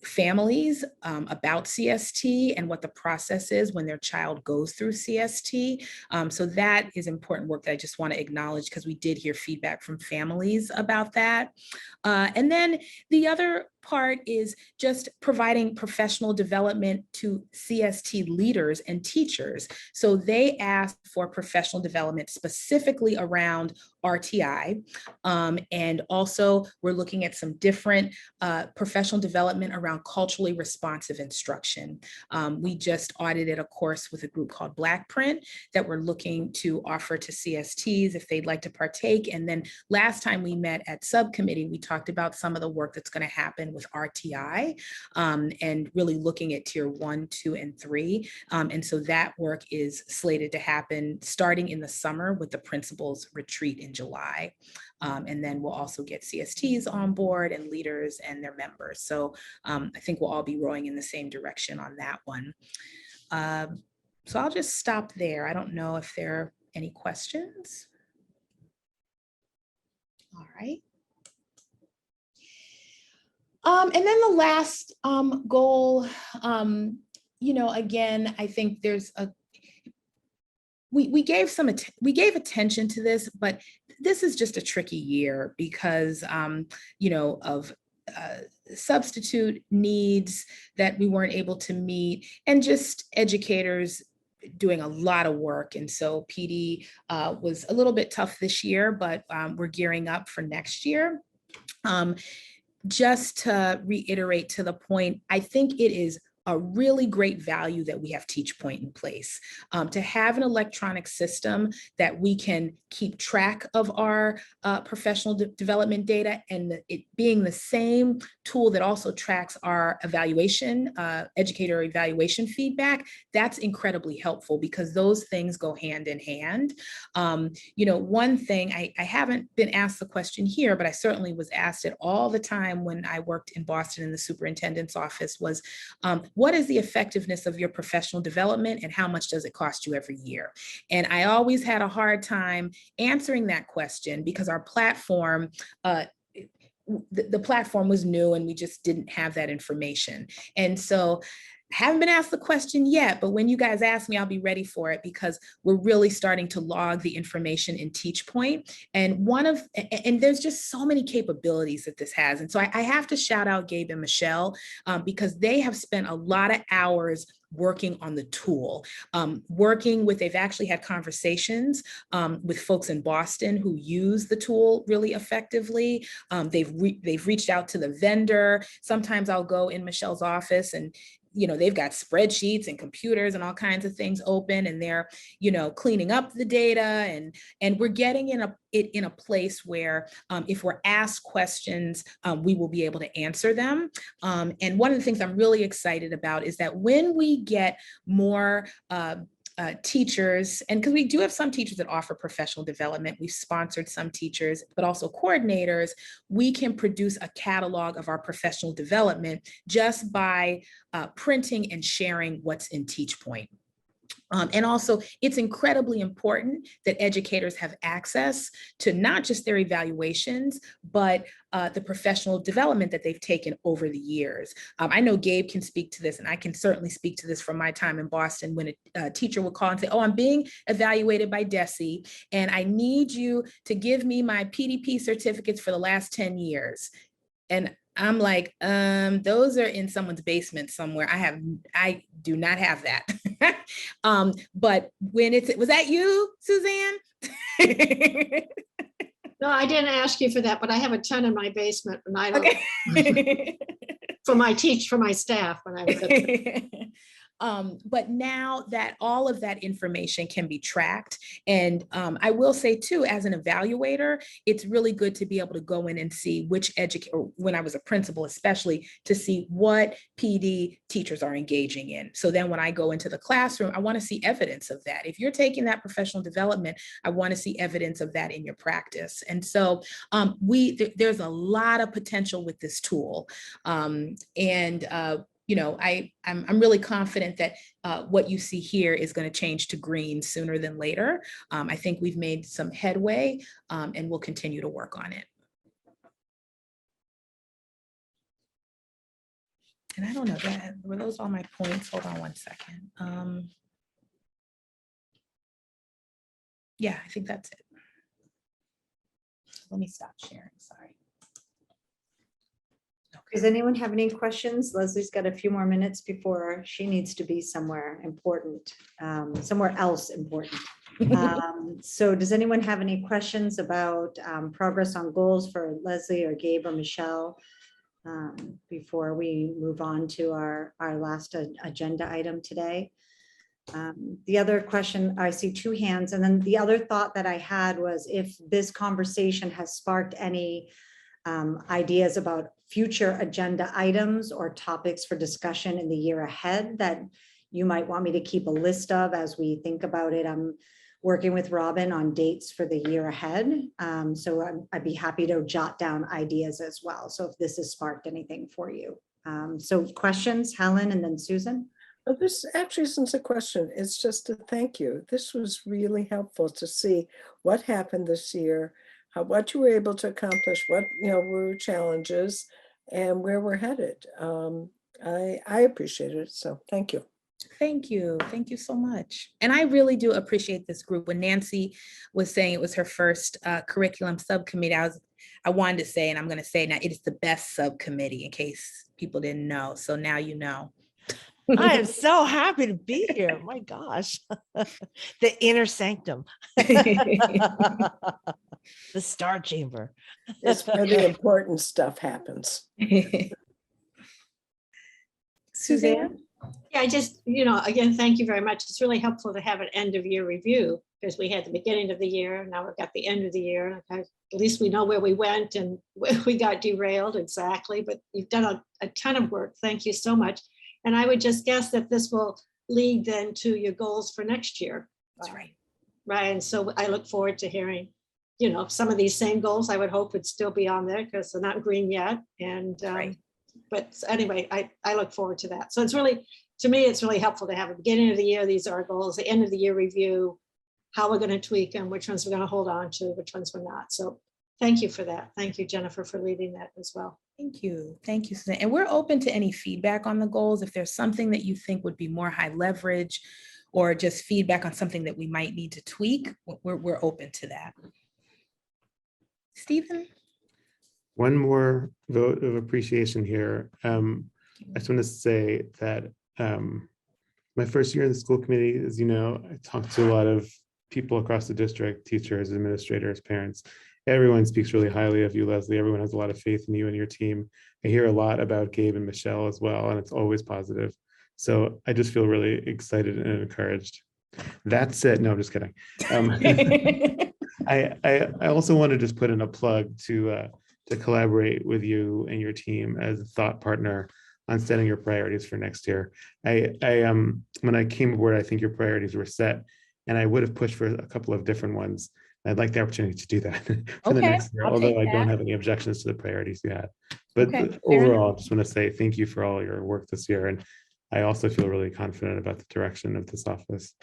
families about CST and what the process is when their child goes through CST. So that is important work that I just want to acknowledge because we did hear feedback from families about that. And then the other part is just providing professional development to CST leaders and teachers. So they asked for professional development specifically around RTI. And also we're looking at some different professional development around culturally responsive instruction. We just audited a course with a group called Blackprint that we're looking to offer to CSTs if they'd like to partake. And then last time we met at Subcommittee, we talked about some of the work that's going to happen with RTI and really looking at tier 1, 2, and 3. And so that work is slated to happen starting in the summer with the principals retreat in July. And then we'll also get CSTs on board and leaders and their members. So I think we'll all be rowing in the same direction on that one. So I'll just stop there. I don't know if there are any questions. All right. And then the last goal, you know, again, I think there's a, we gave attention to this, but this is just a tricky year because, you know, of substitute needs that we weren't able to meet and just educators doing a lot of work. And so PD was a little bit tough this year, but we're gearing up for next year. Just to reiterate to the point, I think it is a really great value that we have TeachPoint in place. To have an electronic system that we can keep track of our professional development data, and it being the same tool that also tracks our evaluation, educator evaluation feedback, that's incredibly helpful because those things go hand in hand. You know, one thing, I haven't been asked the question here, but I certainly was asked it all the time when I worked in Boston in the superintendent's office was, what is the effectiveness of your professional development and how much does it cost you every year? And I always had a hard time answering that question because our platform, the platform was new and we just didn't have that information. And so I haven't been asked the question yet, but when you guys ask me, I'll be ready for it because we're really starting to log the information in TeachPoint. And there's just so many capabilities that this has. And so I have to shout out Gabe and Michelle because they have spent a lot of hours working on the tool, they've actually had conversations with folks in Boston who use the tool really effectively. They've reached out to the vendor. Sometimes I'll go in Michelle's office and you know, they've got spreadsheets and computers and all kinds of things open and they're, you know, cleaning up the data and we're getting it in a place where if we're asked questions, we will be able to answer them. And one of the things I'm really excited about is that when we get more teachers, and because we do have some teachers that offer professional development, we've sponsored some teachers, but also coordinators, we can produce a catalog of our professional development just by printing and sharing what's in TeachPoint. And also, it's incredibly important that educators have access to not just their evaluations, but the professional development that they've taken over the years. I know Gabe can speak to this, and I can certainly speak to this from my time in Boston when a teacher would call and say, oh, I'm being evaluated by Desi, and I need you to give me my PDP certificates for the last 10 years. And I'm like, those are in someone's basement somewhere. I do not have that. But when was that you, Suzanne? No, I didn't ask you for that, but I have a ton in my basement and I don't, Okay. for my staff when I was at but now that all of that information can be tracked, and I will say too, as an evaluator, it's really good to be able to go in and see which when I was a principal, especially to see what PD teachers are engaging in. So then when I go into the classroom, I want to see evidence of that. If you're taking that professional development, I want to see evidence of that in your practice. And so there's a lot of potential with this tool. You know, I'm really confident that what you see here is going to change to green sooner than later. I think we've made some headway and we'll continue to work on it. And I don't know, were those all my points? Hold on one second. Yeah, I think that's it. Let me stop sharing, sorry. Okay. Does anyone have any questions? Leslie's got a few more minutes before she needs to be somewhere important, somewhere else important. So does anyone have any questions about progress on goals for Leslie or Gabe or Michelle before we move on to our last agenda item today? The other question, I see two hands, and then the other thought that I had was if this conversation has sparked any ideas about future agenda items or topics for discussion in the year ahead that you might want me to keep a list of as we think about it. I'm working with Robin on dates for the year ahead. So I'd be happy to jot down ideas as well. So if this has sparked anything for you. So questions, Helen, and then Susan. Well, this actually isn't a question. It's just a thank you. This was really helpful to see what happened this year, what you were able to accomplish, what were challenges, and where we're headed. I appreciate it. So thank you. Thank you. Thank you so much. And I really do appreciate this group. When Nancy was saying it was her first curriculum subcommittee, I wanted to say, and I'm going to say now, it is the best subcommittee in case people didn't know. So now you know. I am so happy to be here. My gosh. The inner sanctum. The star chamber. It's where the important stuff happens. Suzanne? Yeah, I just, again, thank you very much. It's really helpful to have an end of year review because we had the beginning of the year. Now we've got the end of the year. At least we know where we went and where we got derailed exactly, but you've done a ton of work. Thank you so much. And I would just guess that this will lead then to your goals for next year. That's right. Right. And so I look forward to hearing, some of these same goals I would hope would still be on there because they're not green yet. And Right. But anyway, I look forward to that. So it's really, to me, it's really helpful to have a beginning of the year. These are our goals, the end of the year review, how we're going to tweak them, which ones we're going to hold on to, which ones we're not. So thank you for that. Thank you, Jennifer, for leading that as well. Thank you. Thank you, Suzanne. And we're open to any feedback on the goals. If there's something that you think would be more high leverage or just feedback on something that we might need to tweak, we're open to that. Stephen? One more vote of appreciation here. I just want to say that my first year in the school committee, as you know, I talked to a lot of people across the district, teachers, administrators, parents. Everyone speaks really highly of you, Leslie. Everyone has a lot of faith in you and your team. I hear a lot about Gabe and Michelle as well, and it's always positive. So I just feel really excited and encouraged. That said, no, I'm just kidding. I also want to just put in a plug to collaborate with you and your team as a thought partner on setting your priorities for next year. When I came aboard, I think your priorities were set, and I would have pushed for a couple of different ones. I'd like the opportunity to do that for the next year, although I don't have any objections to the priorities you had. But overall, I just want to say thank you for all your work this year. And I also feel really confident about the direction of this office.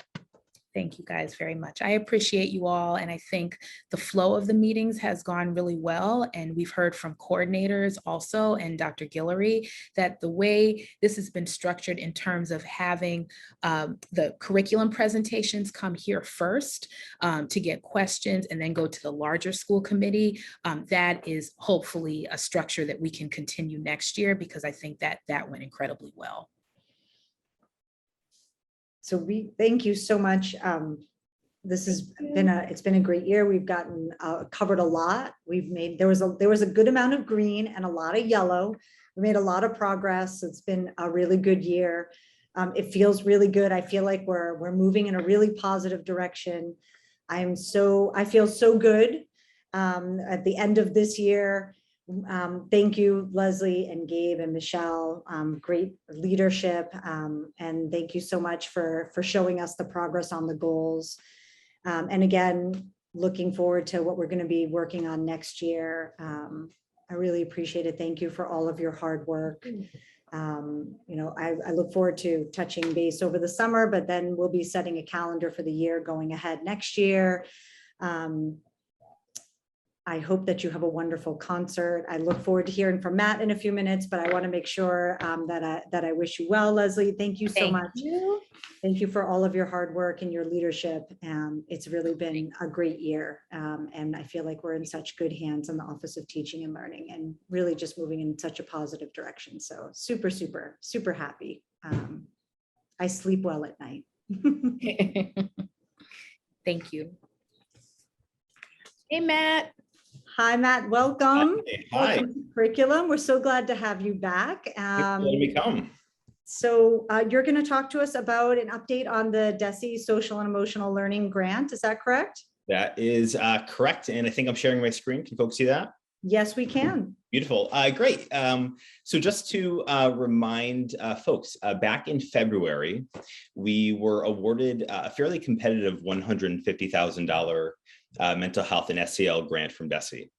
Thank you guys very much. I appreciate you all. And I think the flow of the meetings has gone really well. And we've heard from coordinators also and Dr. Guillory that the way this has been structured in terms of having the curriculum presentations come here first to get questions and then go to the larger school committee, that is hopefully a structure that we can continue next year because I think that went incredibly well. So we thank you so much. This has been a great year. We've gotten covered a lot. There was a good amount of green and a lot of yellow. We made a lot of progress. It's been a really good year. It feels really good. I feel like we're moving in a really positive direction. I feel so good at the end of this year. Thank you, Leslie and Gabe and Michelle. Great leadership. And thank you so much for showing us the progress on the goals. And again, looking forward to what we're going to be working on next year. I really appreciate it. Thank you for all of your hard work. I look forward to touching base over the summer, but then we'll be setting a calendar for the year going ahead next year. I hope that you have a wonderful concert. I look forward to hearing from Matt in a few minutes, but I want to make sure that I wish you well, Leslie. Thank you so Thank much. you. Thank you for all of your hard work and your leadership. It's really been a great year. And I feel like we're in such good hands in the Office of Teaching and Learning and really just moving in such a positive direction. So super, super, super happy. I sleep well at night. Thank you. Hey, Matt. Hi, Matt. Welcome. Hi. Welcome to Curriculum. We're so glad to have you back. Let me come. So you're going to talk to us about an update on the Desi Social and Emotional Learning Grant. Is that correct? That is correct. And I think I'm sharing my screen. Can folks see that? Yes, we can. Beautiful. Great. So just to remind folks, back in February, we were awarded a fairly competitive $150,000 mental health and SEL grant from Desi.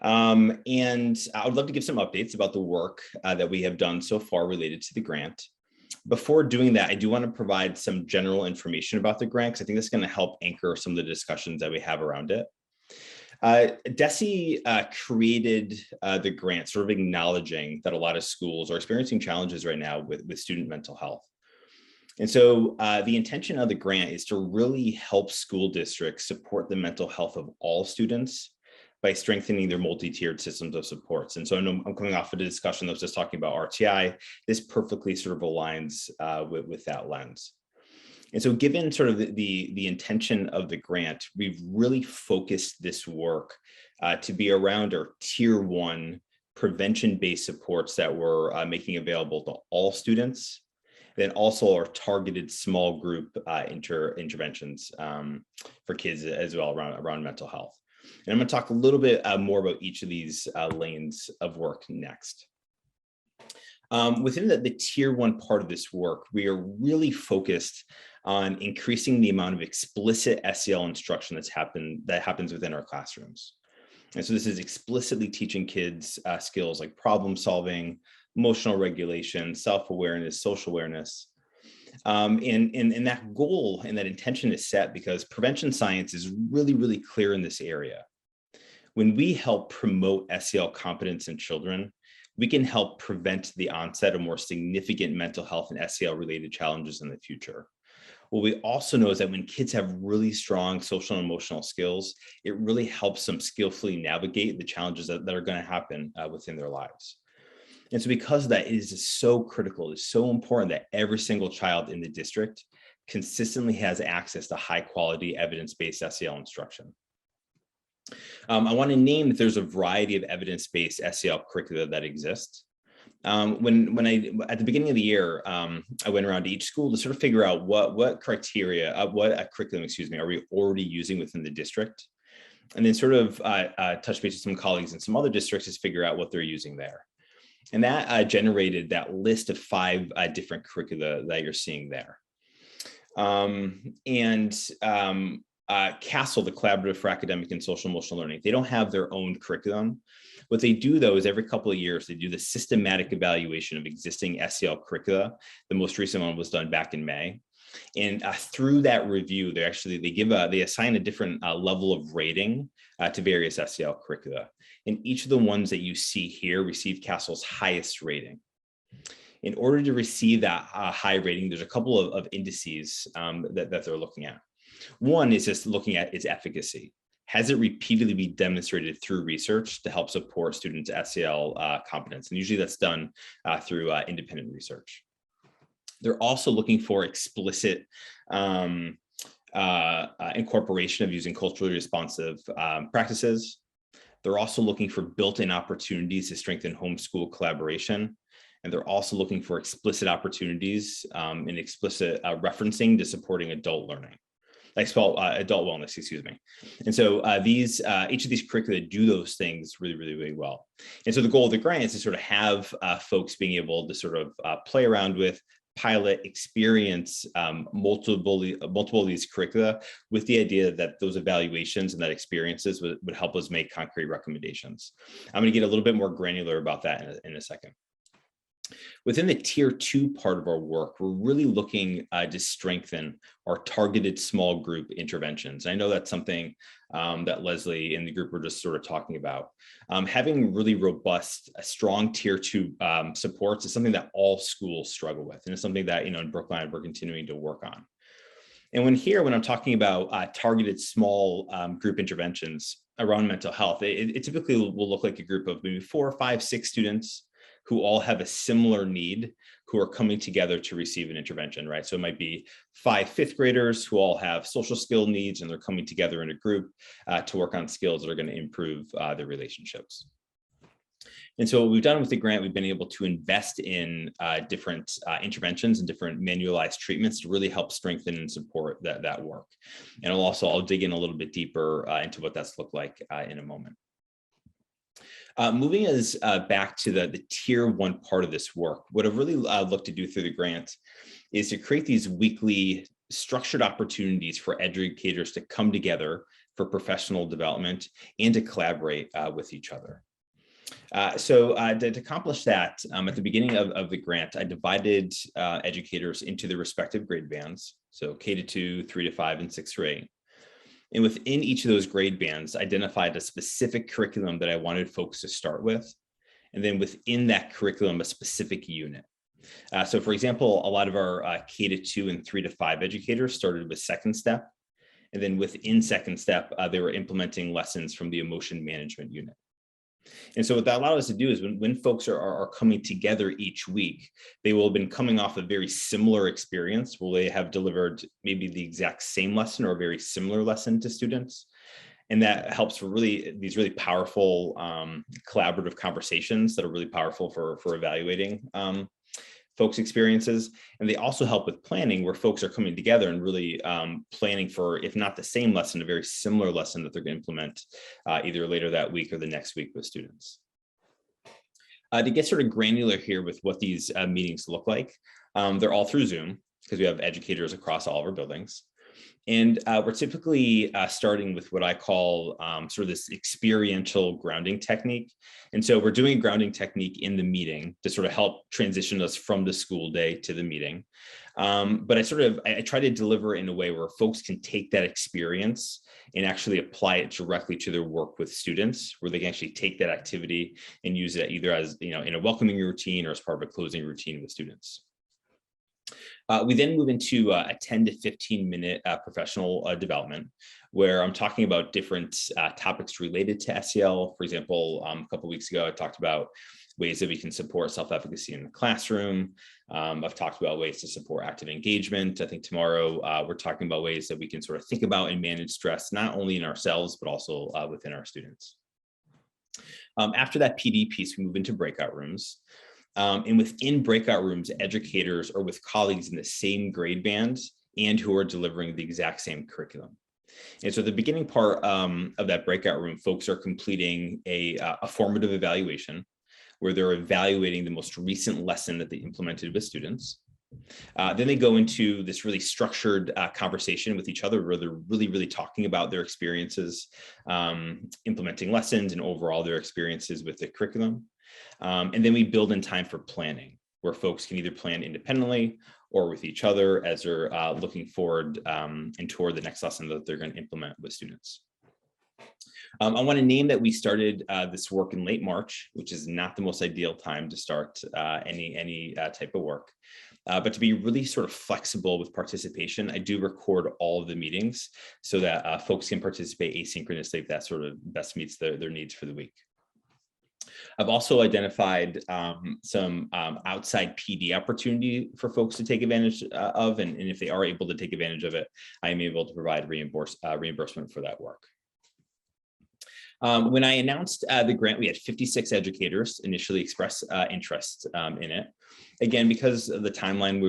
And I would love to give some updates about the work that we have done so far related to the grant. Before doing that, I do want to provide some general information about the grant, because I think that's going to help anchor some of the discussions that we have around it. Desi created the grant sort of acknowledging that a lot of schools are experiencing challenges right now with student mental health. And so the intention of the grant is to really help school districts support the mental health of all students by strengthening their multi-tiered systems of supports. And so I know I'm coming off of the discussion that was just talking about RTI. This perfectly sort of aligns with that lens. And so given sort of the intention of the grant, we've really focused this work to be around our tier 1 prevention-based supports that we're making available to all students, then also our targeted small group interventions for kids as well around mental health. And I'm going to talk a little bit more about each of these lanes of work next. Within the tier 1 part of this work, we are really focused on increasing the amount of explicit SEL instruction that happens within our classrooms. And so this is explicitly teaching kids skills like problem solving, emotional regulation, self-awareness, social awareness. And that goal and that intention is set because prevention science is really, really clear in this area. When we help promote SEL competence in children, we can help prevent the onset of more significant mental health and SEL related challenges in the future. What we also know is that when kids have really strong social and emotional skills, it really helps them skillfully navigate the challenges that are going to happen within their lives. And so because of that, it is so critical, it's so important that every single child in the district consistently has access to high quality evidence-based SEL instruction. I want to name that there's a variety of evidence-based SEL curricula that exist. When I, at the beginning of the year, I went around to each school to sort of figure out what criteria, what curriculum, are we already using within the district? And then sort of touch base with some colleagues in some other districts to figure out what they're using there. And that generated that list of 5 different curricula that you're seeing there. CASEL, the Collaborative for Academic and Social Emotional Learning, they don't have their own curriculum. What they do, though, is every couple of years, they do the systematic evaluation of existing SEL curricula. The most recent one was done back in May. And through that review, they assign a different level of rating to various SEL curricula. And each of the ones that you see here receive CASEL's highest rating. In order to receive that high rating, there's a couple of indices that they're looking at. One is just looking at its efficacy. Has it repeatedly been demonstrated through research to help support students' SEL competence? And usually that's done through independent research. They're also looking for explicit incorporation of using culturally responsive practices. They're also looking for built-in opportunities to strengthen homeschool collaboration. And they're also looking for explicit opportunities and explicit referencing to supporting adult learning. Adult wellness, excuse me. And so each of these curricula do those things really, really, really well. And so the goal of the grant is to sort of have folks being able to sort of play around with, pilot, experience multiple of these curricula with the idea that those evaluations and that experiences would help us make concrete recommendations. I'm going to get a little bit more granular about that in a second. Within the tier 2 part of our work, we're really looking to strengthen our targeted small group interventions. I know that's something that Leslie and the group were just sort of talking about. Having really robust, strong tier 2 supports is something that all schools struggle with, and it's something that, in Brookline we're continuing to work on. And when I'm talking about targeted small group interventions around mental health, it typically will look like a group of maybe 4, 5, 6 students who all have a similar need, who are coming together to receive an intervention, right? So it might be 5 fifth graders who all have social skill needs, and they're coming together in a group to work on skills that are going to improve their relationships. And so what we've done with the grant, we've been able to invest in different interventions and different manualized treatments to really help strengthen and support that work. And I'll dig in a little bit deeper into what that's looked like in a moment. Moving us back to the tier 1 part of this work, what I've really looked to do through the grant is to create these weekly structured opportunities for educators to come together for professional development and to collaborate with each other. So to accomplish that, at the beginning of the grant, I divided educators into their respective grade bands, so K-2, 3-5, and 6-8. And within each of those grade bands, identified a specific curriculum that I wanted folks to start with. And then within that curriculum, a specific unit. So for example, a lot of our K-2 and 3-5 educators started with Second Step. And then within Second Step, they were implementing lessons from the emotion management unit. And so what that allowed us to do is when folks are coming together each week, they will have been coming off a very similar experience where they have delivered maybe the exact same lesson or a very similar lesson to students. And that helps for these really powerful collaborative conversations that are really powerful for evaluating folks' experiences. And they also help with planning, where folks are coming together and really planning for, if not the same lesson, a very similar lesson that they're going to implement either later that week or the next week with students. To get sort of granular here with what these meetings look like, they're all through Zoom because we have educators across all of our buildings. And we're typically starting with what I call sort of this experiential grounding technique. And so we're doing a grounding technique in the meeting to sort of help transition us from the school day to the meeting. But I try to deliver in a way where folks can take that experience and actually apply it directly to their work with students, where they can actually take that activity and use it either as, in a welcoming routine or as part of a closing routine with students. We then move into a 10 to 15 minute professional development, where I'm talking about different topics related to SEL. For example, a couple of weeks ago, I talked about ways that we can support self-efficacy in the classroom. I've talked about ways to support active engagement. I think tomorrow we're talking about ways that we can sort of think about and manage stress, not only in ourselves, but also within our students. After that PD piece, we move into breakout rooms. And within breakout rooms, educators are with colleagues in the same grade band and who are delivering the exact same curriculum. And so the beginning part of that breakout room, folks are completing a formative evaluation where they're evaluating the most recent lesson that they implemented with students. Then they go into this really structured conversation with each other where they're really talking about their experiences, implementing lessons and overall their experiences with the curriculum. And then we build in time for planning, where folks can either plan independently or with each other as they're looking forward and toward the next lesson that they're going to implement with students. I want to name that we started this work in late March, which is not the most ideal time to start any type of work. But to be really sort of flexible with participation, I do record all of the meetings so that folks can participate asynchronously if that sort of best meets their needs for the week. I've also identified some outside PD opportunity for folks to take advantage of, and if they are able to take advantage of it, I am able to provide reimbursement for that work. When I announced the grant, we had 56 educators initially express interest in it. Again, because of the timeline,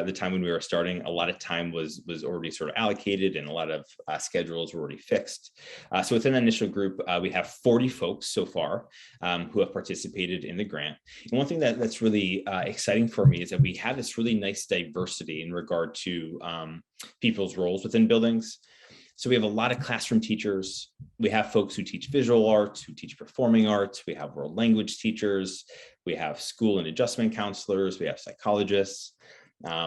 the time when we were starting, a lot of time was already sort of allocated and a lot of schedules were already fixed. So within the initial group, we have 40 folks so far who have participated in the grant. And one thing that's really exciting for me is that we have this really nice diversity in regard to people's roles within buildings. So we have a lot of classroom teachers. We have folks who teach visual arts, who teach performing arts. We have world language teachers. We have school and adjustment counselors, we have psychologists,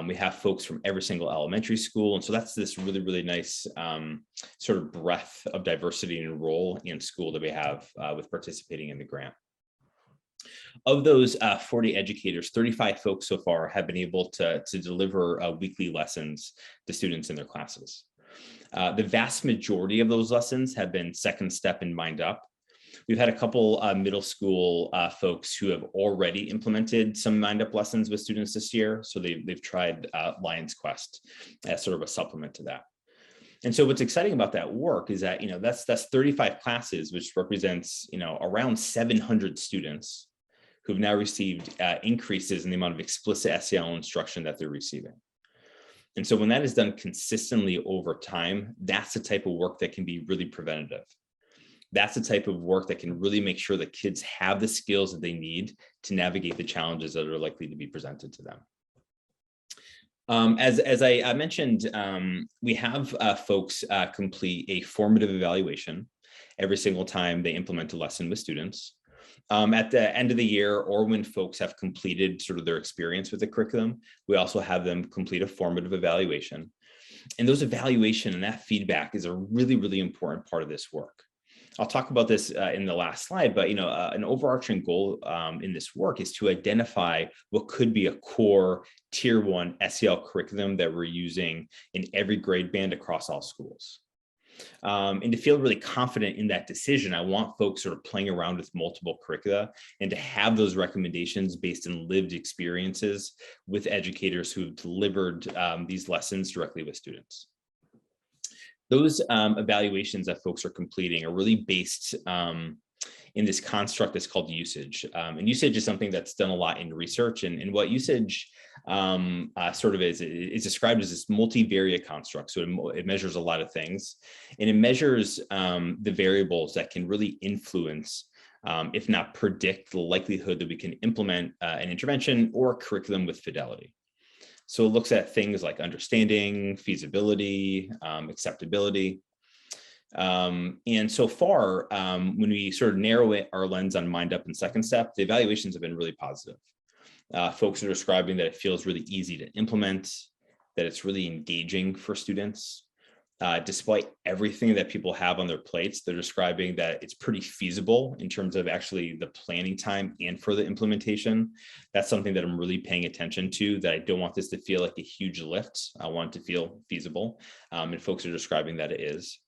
we have folks from every single elementary school. And so that's this really, really nice sort of breadth of diversity and role in school that we have with participating in the grant. Of those 40 educators, 35 folks so far have been able to deliver weekly lessons to students in their classes. The vast majority of those lessons have been second step and mind up. We've had a couple middle school folks who have already implemented some mind up lessons with students this year. So they've tried Lion's Quest as sort of a supplement to that. And so what's exciting about that work is that, that's 35 classes, which represents, around 700 students who've now received increases in the amount of explicit SEL instruction that they're receiving. And so when that is done consistently over time, that's the type of work that can be really preventative. That's the type of work that can really make sure that kids have the skills that they need to navigate the challenges that are likely to be presented to them. As I mentioned, we have folks complete a formative evaluation every single time they implement a lesson with students. At the end of the year, or when folks have completed sort of their experience with the curriculum, we also have them complete a formative evaluation. And those evaluation and that feedback is a really, really important part of this work. I'll talk about this in the last slide, but an overarching goal in this work is to identify what could be a core tier 1 SEL curriculum that we're using in every grade band across all schools. And to feel really confident in that decision, I want folks sort of playing around with multiple curricula and to have those recommendations based on lived experiences with educators who've delivered these lessons directly with students. Those evaluations that folks are completing are really based in this construct that's called usage. And usage is something that's done a lot in research. And what usage sort of is described as this multivariate construct. So it measures a lot of things. And it measures the variables that can really influence, if not predict, the likelihood that we can implement an intervention or curriculum with fidelity. So it looks at things like understanding, feasibility, acceptability. And so far, when we sort of narrow our lens on mind up and second step, the evaluations have been really positive. Folks are describing that it feels really easy to implement, that it's really engaging for students. Despite everything that people have on their plates, they're describing that it's pretty feasible in terms of actually the planning time and for the implementation. That's something that I'm really paying attention to, that I don't want this to feel like a huge lift. I want it to feel feasible. And folks are describing that it is.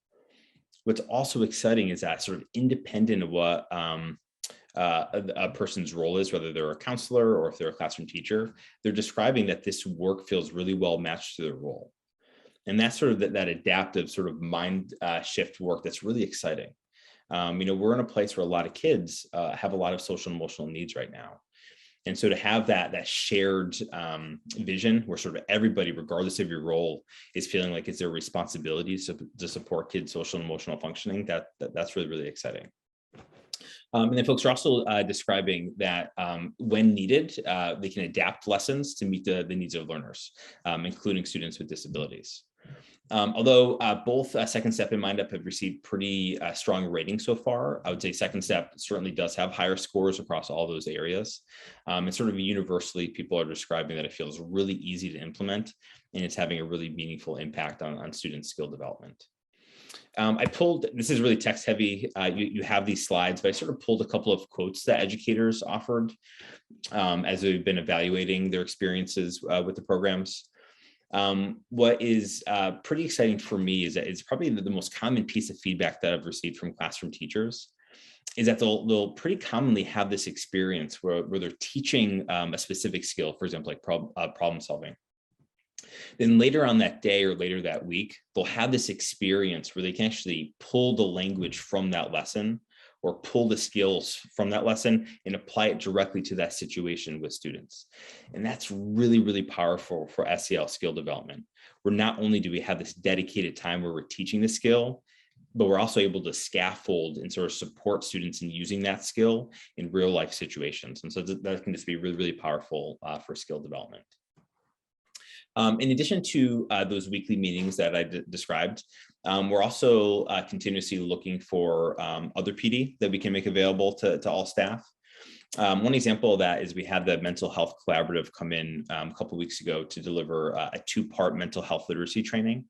What's also exciting is that sort of independent of what a person's role is, whether they're a counselor or if they're a classroom teacher, they're describing that this work feels really well matched to their role. And that's sort of that adaptive sort of mind shift work that's really exciting. We're in a place where a lot of kids have a lot of social and emotional needs right now. And so to have that shared vision where sort of everybody, regardless of your role, is feeling like it's their responsibility to support kids' social and emotional functioning, that's really, really exciting. And then folks are also describing that when needed, they can adapt lessons to meet the needs of learners, including students with disabilities. Although both Second Step and Mind Up have received pretty strong ratings so far, I would say Second Step certainly does have higher scores across all those areas. And sort of universally, people are describing that it feels really easy to implement and it's having a really meaningful impact on student skill development. This is really text heavy. You have these slides, but I sort of pulled a couple of quotes that educators offered as they've been evaluating their experiences with the programs. What is pretty exciting for me is that it's probably the most common piece of feedback that I've received from classroom teachers is that they'll pretty commonly have this experience where they're teaching a specific skill, for example, like problem solving. Then later on that day or later that week, they'll have this experience where they can actually pull the language from that lesson or pull the skills from that lesson and apply it directly to that situation with students. And that's really, really powerful for SEL skill development, where not only do we have this dedicated time where we're teaching the skill, but we're also able to scaffold and sort of support students in using that skill in real life situations. And so that can just be really, really powerful for skill development. In addition to those weekly meetings that I described, we're also continuously looking for other PD that we can make available to all staff. One example of that is we had the mental health collaborative come in a couple of weeks ago to deliver a 2-part mental health literacy training.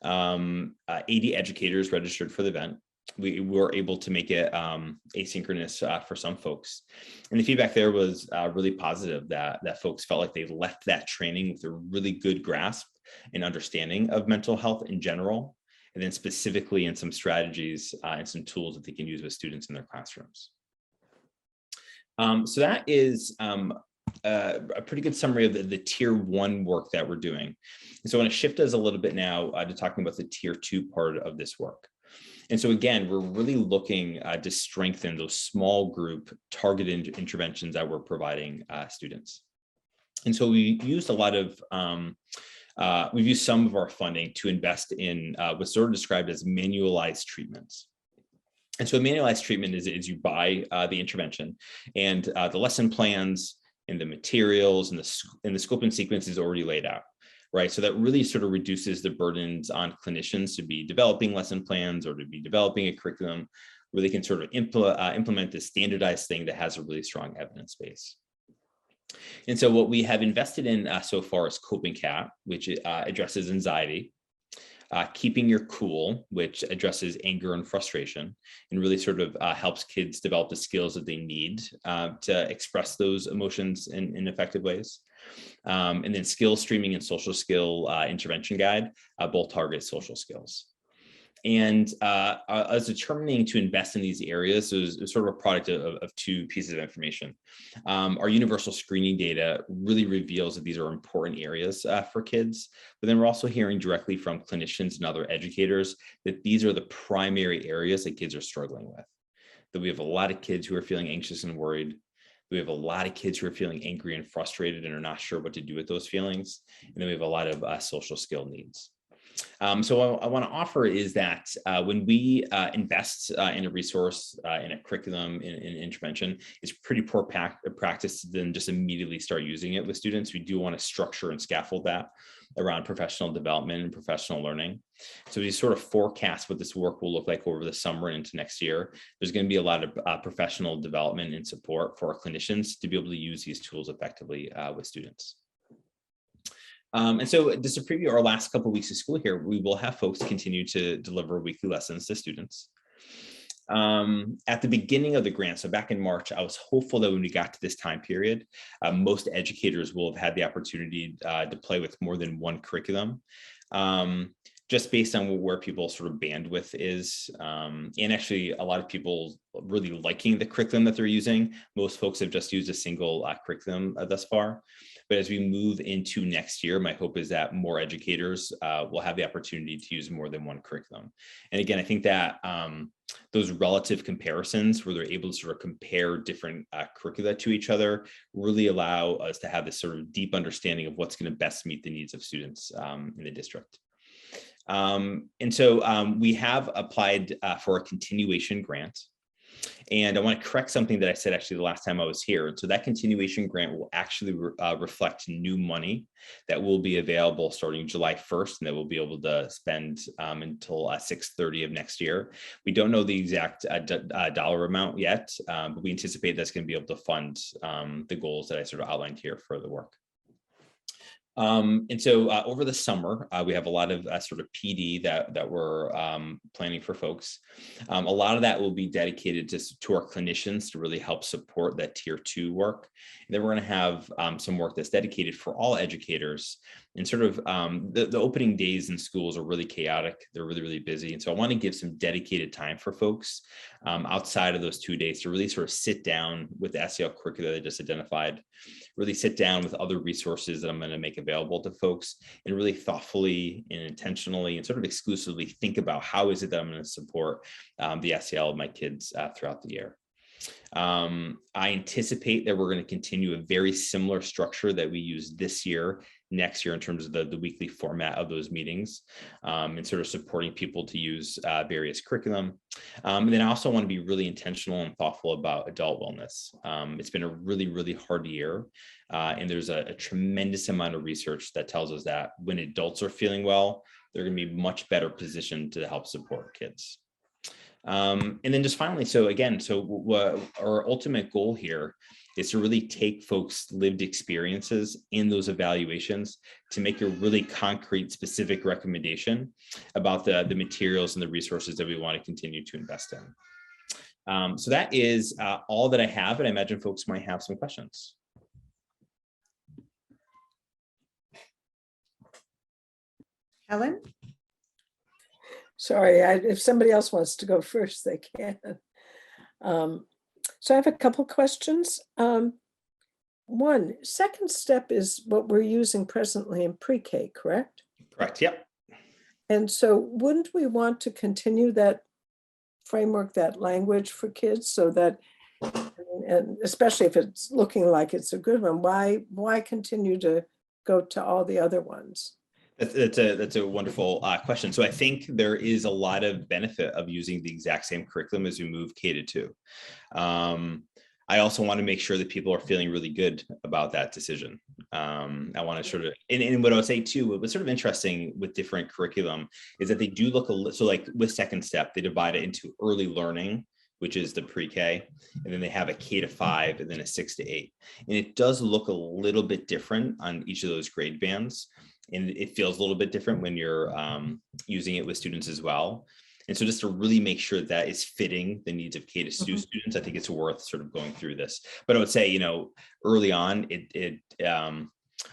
80 educators registered for the event. We were able to make it asynchronous for some folks. And the feedback there was really positive, that folks felt like they left that training with a really good grasp and understanding of mental health in general, and then specifically in some strategies and some tools that they can use with students in their classrooms. So that is a pretty good summary of the tier 1 work that we're doing. And so I want to shift us a little bit now to talking about the tier 2 part of this work. And so again, we're really looking to strengthen those small group targeted interventions that we're providing students. And so we used a lot of, we've used some of our funding to invest in what's sort of described as manualized treatments. And so a manualized treatment is you buy the intervention, and the lesson plans and the materials and the scope and sequence is already laid out, right? So that really sort of reduces the burdens on clinicians to be developing lesson plans or to be developing a curriculum where they can sort of implement this standardized thing that has a really strong evidence base. And so what we have invested in so far is Coping Cat, which addresses anxiety. Keeping Your Cool, which addresses anger and frustration, and really sort of helps kids develop the skills that they need to express those emotions in effective ways. And then Skill Streaming and Social Skill Intervention Guide, both target social skills. And I was determining to invest in these areas. So it was sort of a product of 2 pieces of information. Our universal screening data really reveals that these are important areas for kids, but then we're also hearing directly from clinicians and other educators that these are the primary areas that kids are struggling with. That we have a lot of kids who are feeling anxious and worried. We have a lot of kids who are feeling angry and frustrated and are not sure what to do with those feelings. And then we have a lot of social skill needs. So what I want to offer is that when we invest in a resource, in a curriculum, in intervention, it's pretty poor practice to then just immediately start using it with students. We do want to structure and scaffold that around professional development and professional learning. So we sort of forecast what this work will look like over the summer and into next year. There's going to be a lot of professional development and support for our clinicians to be able to use these tools effectively with students. And so just to preview our last couple of weeks of school here, we will have folks continue to deliver weekly lessons to students. At the beginning of the grant, so back in March, I was hopeful that when we got to this time period, most educators will have had the opportunity to play with more than one curriculum, just based on where people's sort of bandwidth is. And actually, a lot of people really liking the curriculum that they're using. Most folks have just used a single curriculum thus far. But as we move into next year, my hope is that more educators will have the opportunity to use more than one curriculum. And again, I think that those relative comparisons where they're able to sort of compare different curricula to each other really allow us to have this sort of deep understanding of what's going to best meet the needs of students in the district. And so we have applied for a continuation grant. And I want to correct something that I said actually the last time I was here. And so that continuation grant will actually reflect new money that will be available starting July 1st, and that we'll be able to spend until 6/30 of next year. We don't know the exact dollar amount yet, but we anticipate that's going to be able to fund the goals that I sort of outlined here for the work. And so over the summer, we have a lot of sort of PD that we're planning for folks. A lot of that will be dedicated to our clinicians to really help support that tier 2 work. And then we're going to have some work that's dedicated for all educators. And sort of the opening days in schools are really chaotic. They're really, really busy. And so I want to give some dedicated time for folks outside of those 2 days to really sort of sit down with the SEL curricula that I just identified, really sit down with other resources that I'm going to make available to folks, and really thoughtfully and intentionally and sort of exclusively think about how is it that I'm going to support the SEL of my kids throughout the year. I anticipate that we're going to continue a very similar structure that we used this year, next year, in terms of the weekly format of those meetings, and sort of supporting people to use various curriculum. And then I also want to be really intentional and thoughtful about adult wellness. It's been a really, really hard year. And there's a tremendous amount of research that tells us that when adults are feeling well, they're going to be much better positioned to help support kids. And then just finally, so again, so what our ultimate goal here is to really take folks' lived experiences in those evaluations to make a really concrete, specific recommendation about the materials and the resources that we want to continue to invest in. So that is all that I have, and I imagine folks might have some questions. Helen? Sorry, if somebody else wants to go first, they can. So I have a couple questions. One, second step is what we're using presently in pre-K, correct? Correct, yep. And so wouldn't we want to continue that framework, that language for kids, so that, and especially if it's looking like it's a good one, why continue to go to all the other ones? That's a wonderful question. So I think there is a lot of benefit of using the exact same curriculum as we move K to 2. I also want to make sure that people are feeling really good about that decision. I want to sort of, and what I would say too, what's sort of interesting with different curriculum is that they do look a little, so like with second step, they divide it into early learning, which is the pre-K, and then they have a K to 5 and then a 6 to 8. And it does look a little bit different on each of those grade bands. And it feels a little bit different when you're using it with students as well. And so just to really make sure that is fitting the needs of K to 2 students, I think it's worth sort of going through this. But I would say, you know, early on, a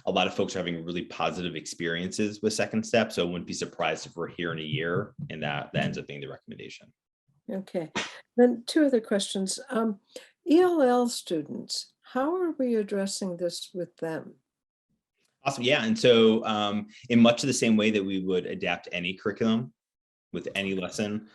lot of folks are having really positive experiences with second step. So I wouldn't be surprised if we're here in a year and that ends up being the recommendation. Okay, then 2 other questions. ELL students, how are we addressing this with them? Awesome. Yeah. And so in much of the same way that we would adapt any curriculum with any lesson,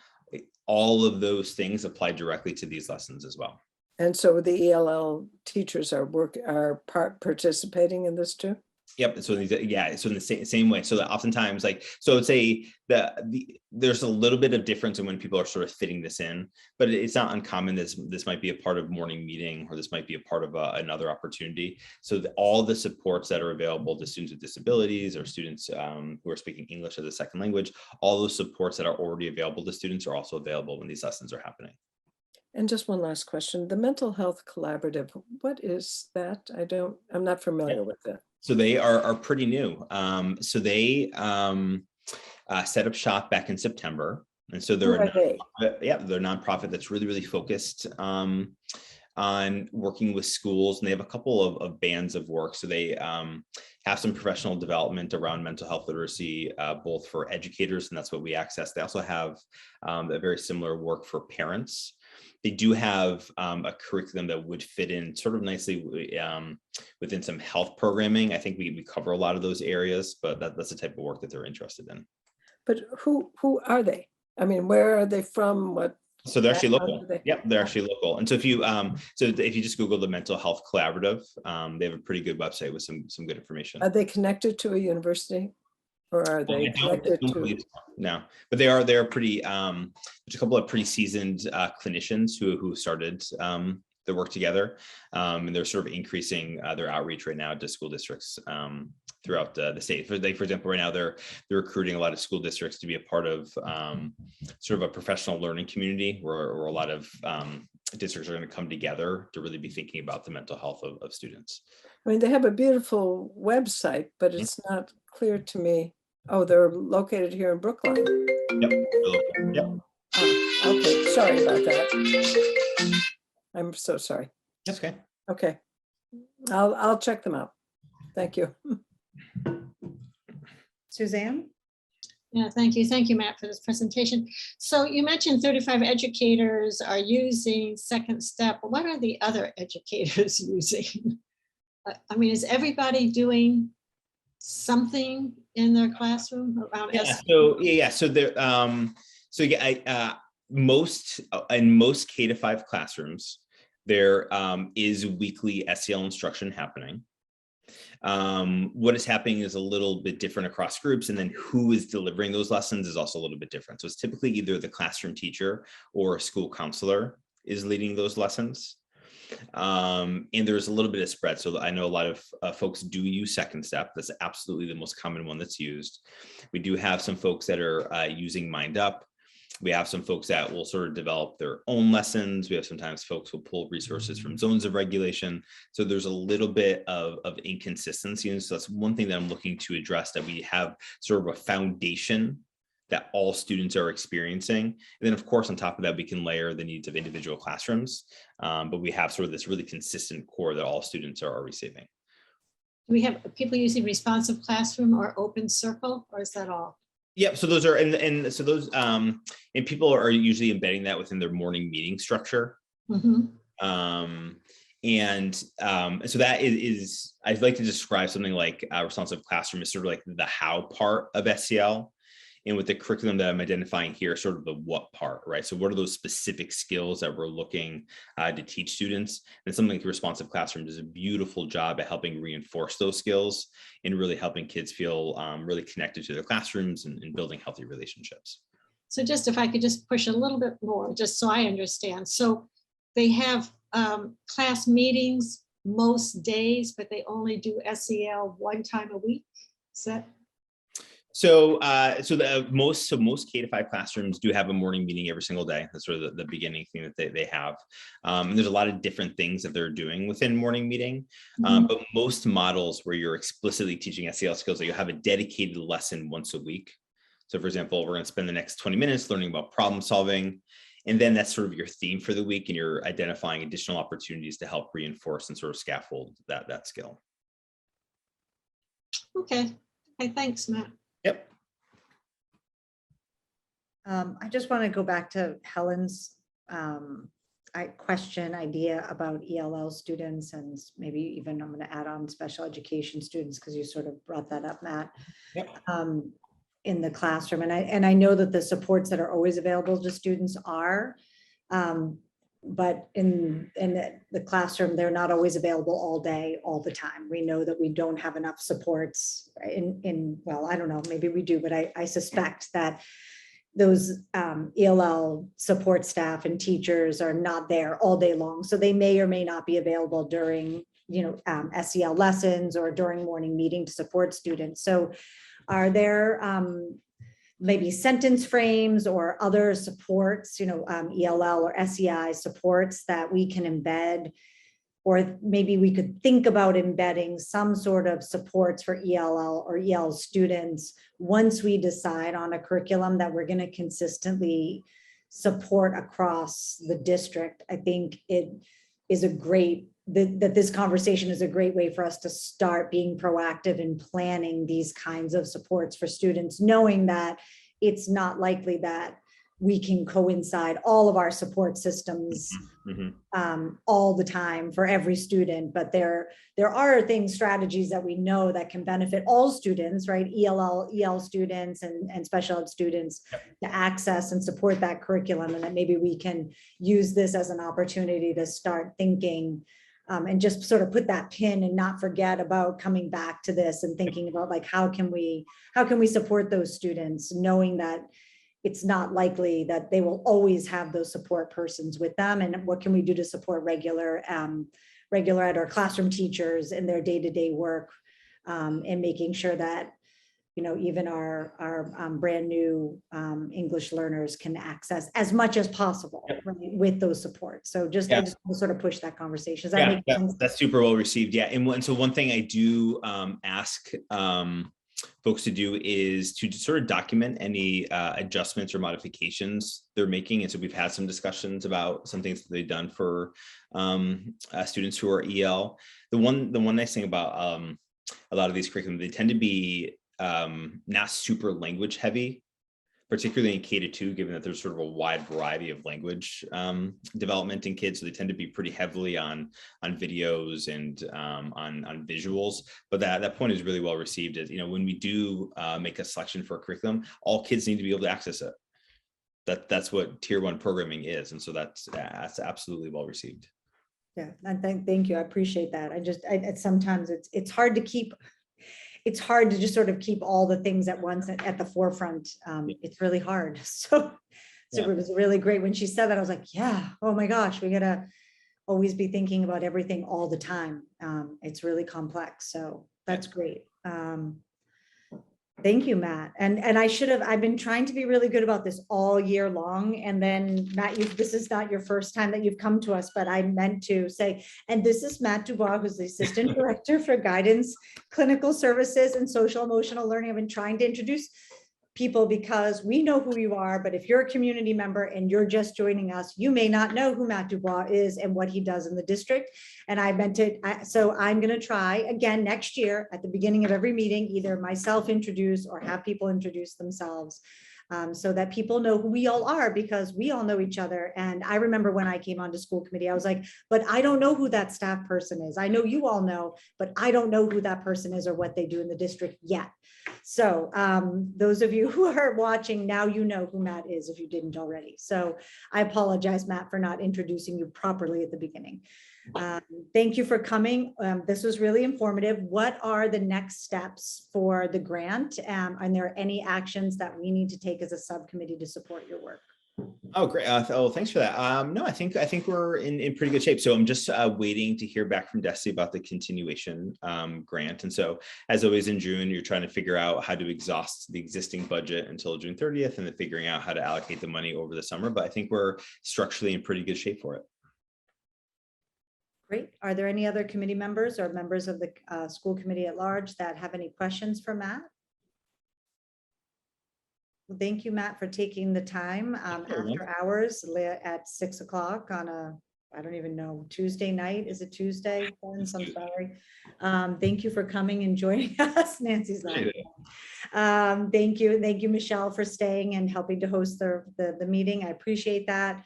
all of those things apply directly to these lessons as well. And so the ELL teachers are participating in this too? Yep. So yeah. So in the same way. So that oftentimes, like, so I would say there's a little bit of difference in when people are sort of fitting this in, but it's not uncommon. This might be a part of morning meeting, or this might be a part of another opportunity. So all the supports that are available to students with disabilities or students who are speaking English as a second language, all those supports that are already available to students are also available when these lessons are happening. And just one last question, the Mental Health Collaborative, what is that? I'm not familiar with it. So they are pretty new. So they set up shop back in September. And so they're they're a nonprofit that's really, really focused on working with schools. And they have a couple of bands of work. So they have some professional development around mental health literacy, both for educators, and that's what we access. They also have a very similar work for parents. They do have a curriculum that would fit in sort of nicely within some health programming. I think we cover a lot of those areas, but that's the type of work that they're interested in. But who are they? I mean, where are they from? What? So they're actually local. Yep, they're actually local. And so if you just Google the Mental Health Collaborative, they have a pretty good website with some good information. Are they connected to a university? Or are they connected to? No, but they're pretty, there's a couple of pretty seasoned clinicians who started the work together. And they're sort of increasing their outreach right now to school districts throughout the state. For example, right now they're recruiting a lot of school districts to be a part of sort of a professional learning community where a lot of districts are going to come together to really be thinking about the mental health of students. I mean, they have a beautiful website, but it's not clear to me. Oh, they're located here in Brookline. Yep. Yep. Okay, sorry about that. I'm so sorry. That's okay. Okay, I'll check them out. Thank you. Suzanne? Yeah, thank you. Thank you, Matt, for this presentation. So you mentioned 35 educators are using Second Step. What are the other educators using? I mean, is everybody doing something in their classroom around? So there, most in most K-5 classrooms, there is weekly SEL instruction happening. What is happening is a little bit different across groups, and then who is delivering those lessons is also a little bit different. So it's typically either the classroom teacher or a school counselor is leading those lessons. And there's a little bit of spread. So I know a lot of folks do use Second Step. That's absolutely the most common one that's used. We do have some folks that are using Mind Up. We have some folks that will sort of develop their own lessons. We have sometimes folks will pull resources from zones of regulation. So there's a little bit of inconsistency. And so that's one thing that I'm looking to address, that we have sort of a foundation that all students are experiencing. And then of course, on top of that, we can layer the needs of individual classrooms. But we have sort of this really consistent core that all students are receiving. Do we have people using responsive classroom or open circle, or is that all? Yep. So those are, and so those, and people are usually embedding that within their morning meeting structure. Mhm. And so that is, I'd like to describe something like a responsive classroom is sort of like the how part of SEL. And with the curriculum that I'm identifying here, sort of the what part, right? So what are those specific skills that we're looking to teach students? And something like responsive classroom does a beautiful job at helping reinforce those skills and really helping kids feel really connected to their classrooms and building healthy relationships. So just if I could just push a little bit more, just so I understand. So they have class meetings most days, but they only do SEL one time a week. Is that? So most K-5 classrooms do have a morning meeting every single day. That's sort of the beginning thing that they have. And there's a lot of different things that they're doing within morning meeting. But most models where you're explicitly teaching SEL skills, that you have a dedicated lesson once a week. So for example, we're going to spend the next 20 minutes learning about problem solving. And then that's sort of your theme for the week. And you're identifying additional opportunities to help reinforce and sort of scaffold that skill. Okay, thanks, Matt. Yep. I just want to go back to Helen's question idea about ELL students, and maybe even I'm going to add on special education students, because you sort of brought that up, Matt. Yep. In the classroom. And I know that the supports that are always available to students are, but in the classroom, they're not always available all day, all the time. We know that we don't have enough supports well, I don't know, maybe we do, but I suspect that those ELL support staff and teachers are not there all day long. So they may or may not be available during, SEL lessons or during morning meeting to support students. So are there maybe sentence frames or other supports, ELL or SEI supports that we can embed, or maybe we could think about embedding some sort of supports for ELL or EL students once we decide on a curriculum that we're going to consistently support across the district? I think it is that this conversation is a great way for us to start being proactive in planning these kinds of supports for students, knowing that it's not likely that we can coincide all of our support systems all the time for every student, but there are strategies that we know that can benefit all students, right? EL students and special ed students to access and support that curriculum, and that maybe we can use this as an opportunity to start thinking and just sort of put that pin and not forget about coming back to this and thinking about like, how can we support those students, knowing that it's not likely that they will always have those support persons with them, and what can we do to support regular ed or classroom teachers in their day-to-day work, and making sure that even our brand new English learners can access as much as possible, right, with those supports. So I just want to sort of push that conversation. Does that make sense? That's super well received. Yeah. And so one thing I do ask folks to do is to sort of document any adjustments or modifications they're making. And so we've had some discussions about some things that they've done for students who are EL. The one nice thing about a lot of these curriculum, they tend to be not super language heavy, particularly in K-2, given that there's sort of a wide variety of language development in kids. So they tend to be pretty heavily on videos and on visuals. But that point is really well received. As when we do make a selection for a curriculum, all kids need to be able to access it. That's what Tier 1 programming is. And so that's absolutely well received. Yeah, and thank you. I appreciate that. Sometimes it's hard to keep. It's hard to just sort of keep all the things at once at the forefront. It's really hard. So it was really great when she said that. I was like, yeah, oh my gosh, we gotta always be thinking about everything all the time. It's really complex. So that's great. Thank you, Matt. And I've been trying to be really good about this all year long. And then Matt, this is not your first time that you've come to us, but I meant to say, and this is Matt Dubois, who's the Assistant Director for Guidance, Clinical Services and Social Emotional Learning. I've been trying to introduce people because we know who you are, but if you're a community member and you're just joining us, you may not know who Matt Dubois is and what he does in the district. And I meant to, so I'm going to try again next year at the beginning of every meeting, either myself introduce or have people introduce themselves. So that people know who we all are, because we all know each other. And I remember when I came onto school committee, I was like, but I don't know who that staff person is. I know you all know, but I don't know who that person is or what they do in the district yet. So those of you who are watching now, you know who Matt is if you didn't already. So I apologize, Matt, for not introducing you properly at the beginning. Thank you for coming. This was really informative. What are the next steps for the grant? And there any actions that we need to take as a subcommittee to support your work? Oh, great. Oh, thanks for that. No, I think we're in pretty good shape. So I'm just waiting to hear back from Desi about the continuation grant. And so as always in June, you're trying to figure out how to exhaust the existing budget until June 30th, and then figuring out how to allocate the money over the summer. But I think we're structurally in pretty good shape for it. Great. Are there any other committee members or members of the school committee at large that have any questions for Matt? Well, thank you, Matt, for taking the time after hours at 6 o'clock on a, I don't even know, Tuesday night. Is it Tuesday? I'm sorry. Thank you for coming and joining us. Nancy's laughing. Thank you. Thank you, Michelle, for staying and helping to host the meeting. I appreciate that.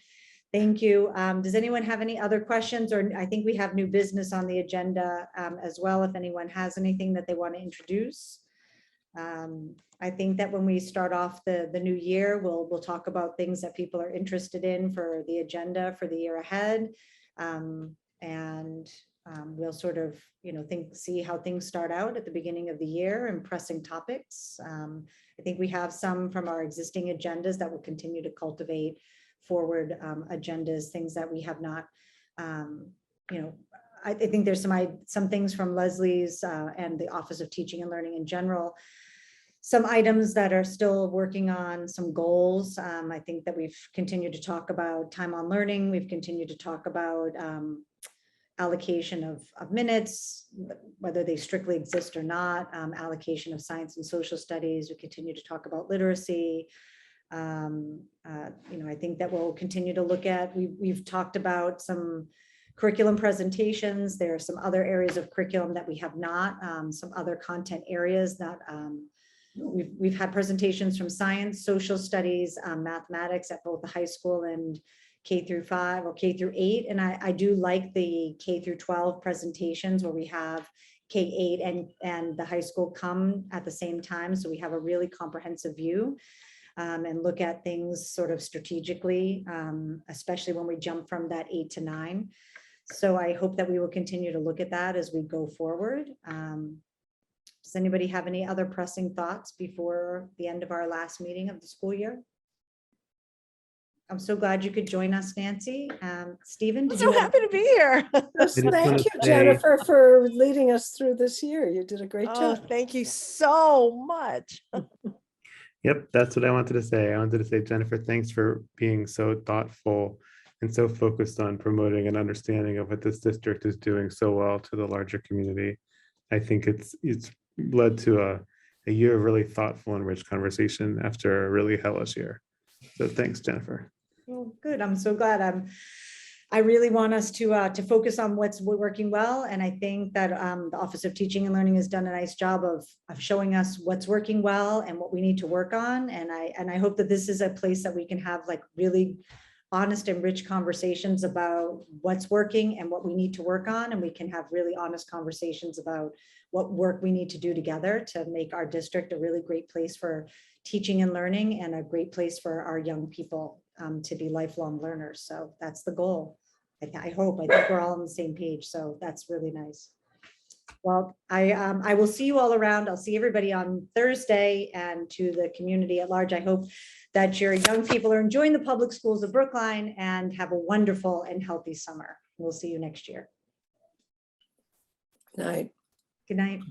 Thank you. Does anyone have any other questions? Or I think we have new business on the agenda as well, if anyone has anything that they want to introduce. I think that when we start off the new year, we'll talk about things that people are interested in for the agenda for the year ahead. We'll sort of, see how things start out at the beginning of the year and pressing topics. I think we have some from our existing agendas that will continue to cultivate forward agendas, things that we have not, I think there's some things from Leslie's and the Office of Teaching and Learning in general, some items that are still working on some goals. I think that we've continued to talk about time on learning. We've continued to talk about allocation of minutes, whether they strictly exist or not, allocation of science and social studies. We continue to talk about literacy. I think that we'll continue to look at, we've talked about some curriculum presentations. There are some other areas of curriculum that we have not, some other content areas that we've had presentations from science, social studies, mathematics at both the high school and K-5 or K-8. And I do like the K-12 presentations where we have K-8 and the high school come at the same time. So we have a really comprehensive view. And look at things sort of strategically, especially when we jump from that 8 to 9. So I hope that we will continue to look at that as we go forward. Does anybody have any other pressing thoughts before the end of our last meeting of the school year? I'm so glad you could join us, Nancy. Stephen, I'm so happy to be here. Thank you, Jennifer, for leading us through this year. You did a great job. Thank you so much. Yep, that's what I wanted to say. I wanted to say, Jennifer, thanks for being so thoughtful and so focused on promoting an understanding of what this district is doing so well to the larger community. I think it's led to a year of really thoughtful and rich conversation after a really hellish year. So thanks, Jennifer. Well, good. I'm so glad. I really want us to focus on what's working well. And I think that the Office of Teaching and Learning has done a nice job of showing us what's working well and what we need to work on. And I hope that this is a place that we can have like really honest and rich conversations about what's working and what we need to work on. And we can have really honest conversations about what work we need to do together to make our district a really great place for teaching and learning and a great place for our young people to be lifelong learners. So that's the goal. I hope. I think we're all on the same page. So that's really nice. Well, I will see you all around. I'll see everybody on Thursday, and to the community at large. I hope that your young people are enjoying the public schools of Brookline and have a wonderful and healthy summer. We'll see you next year. Good night. Good night.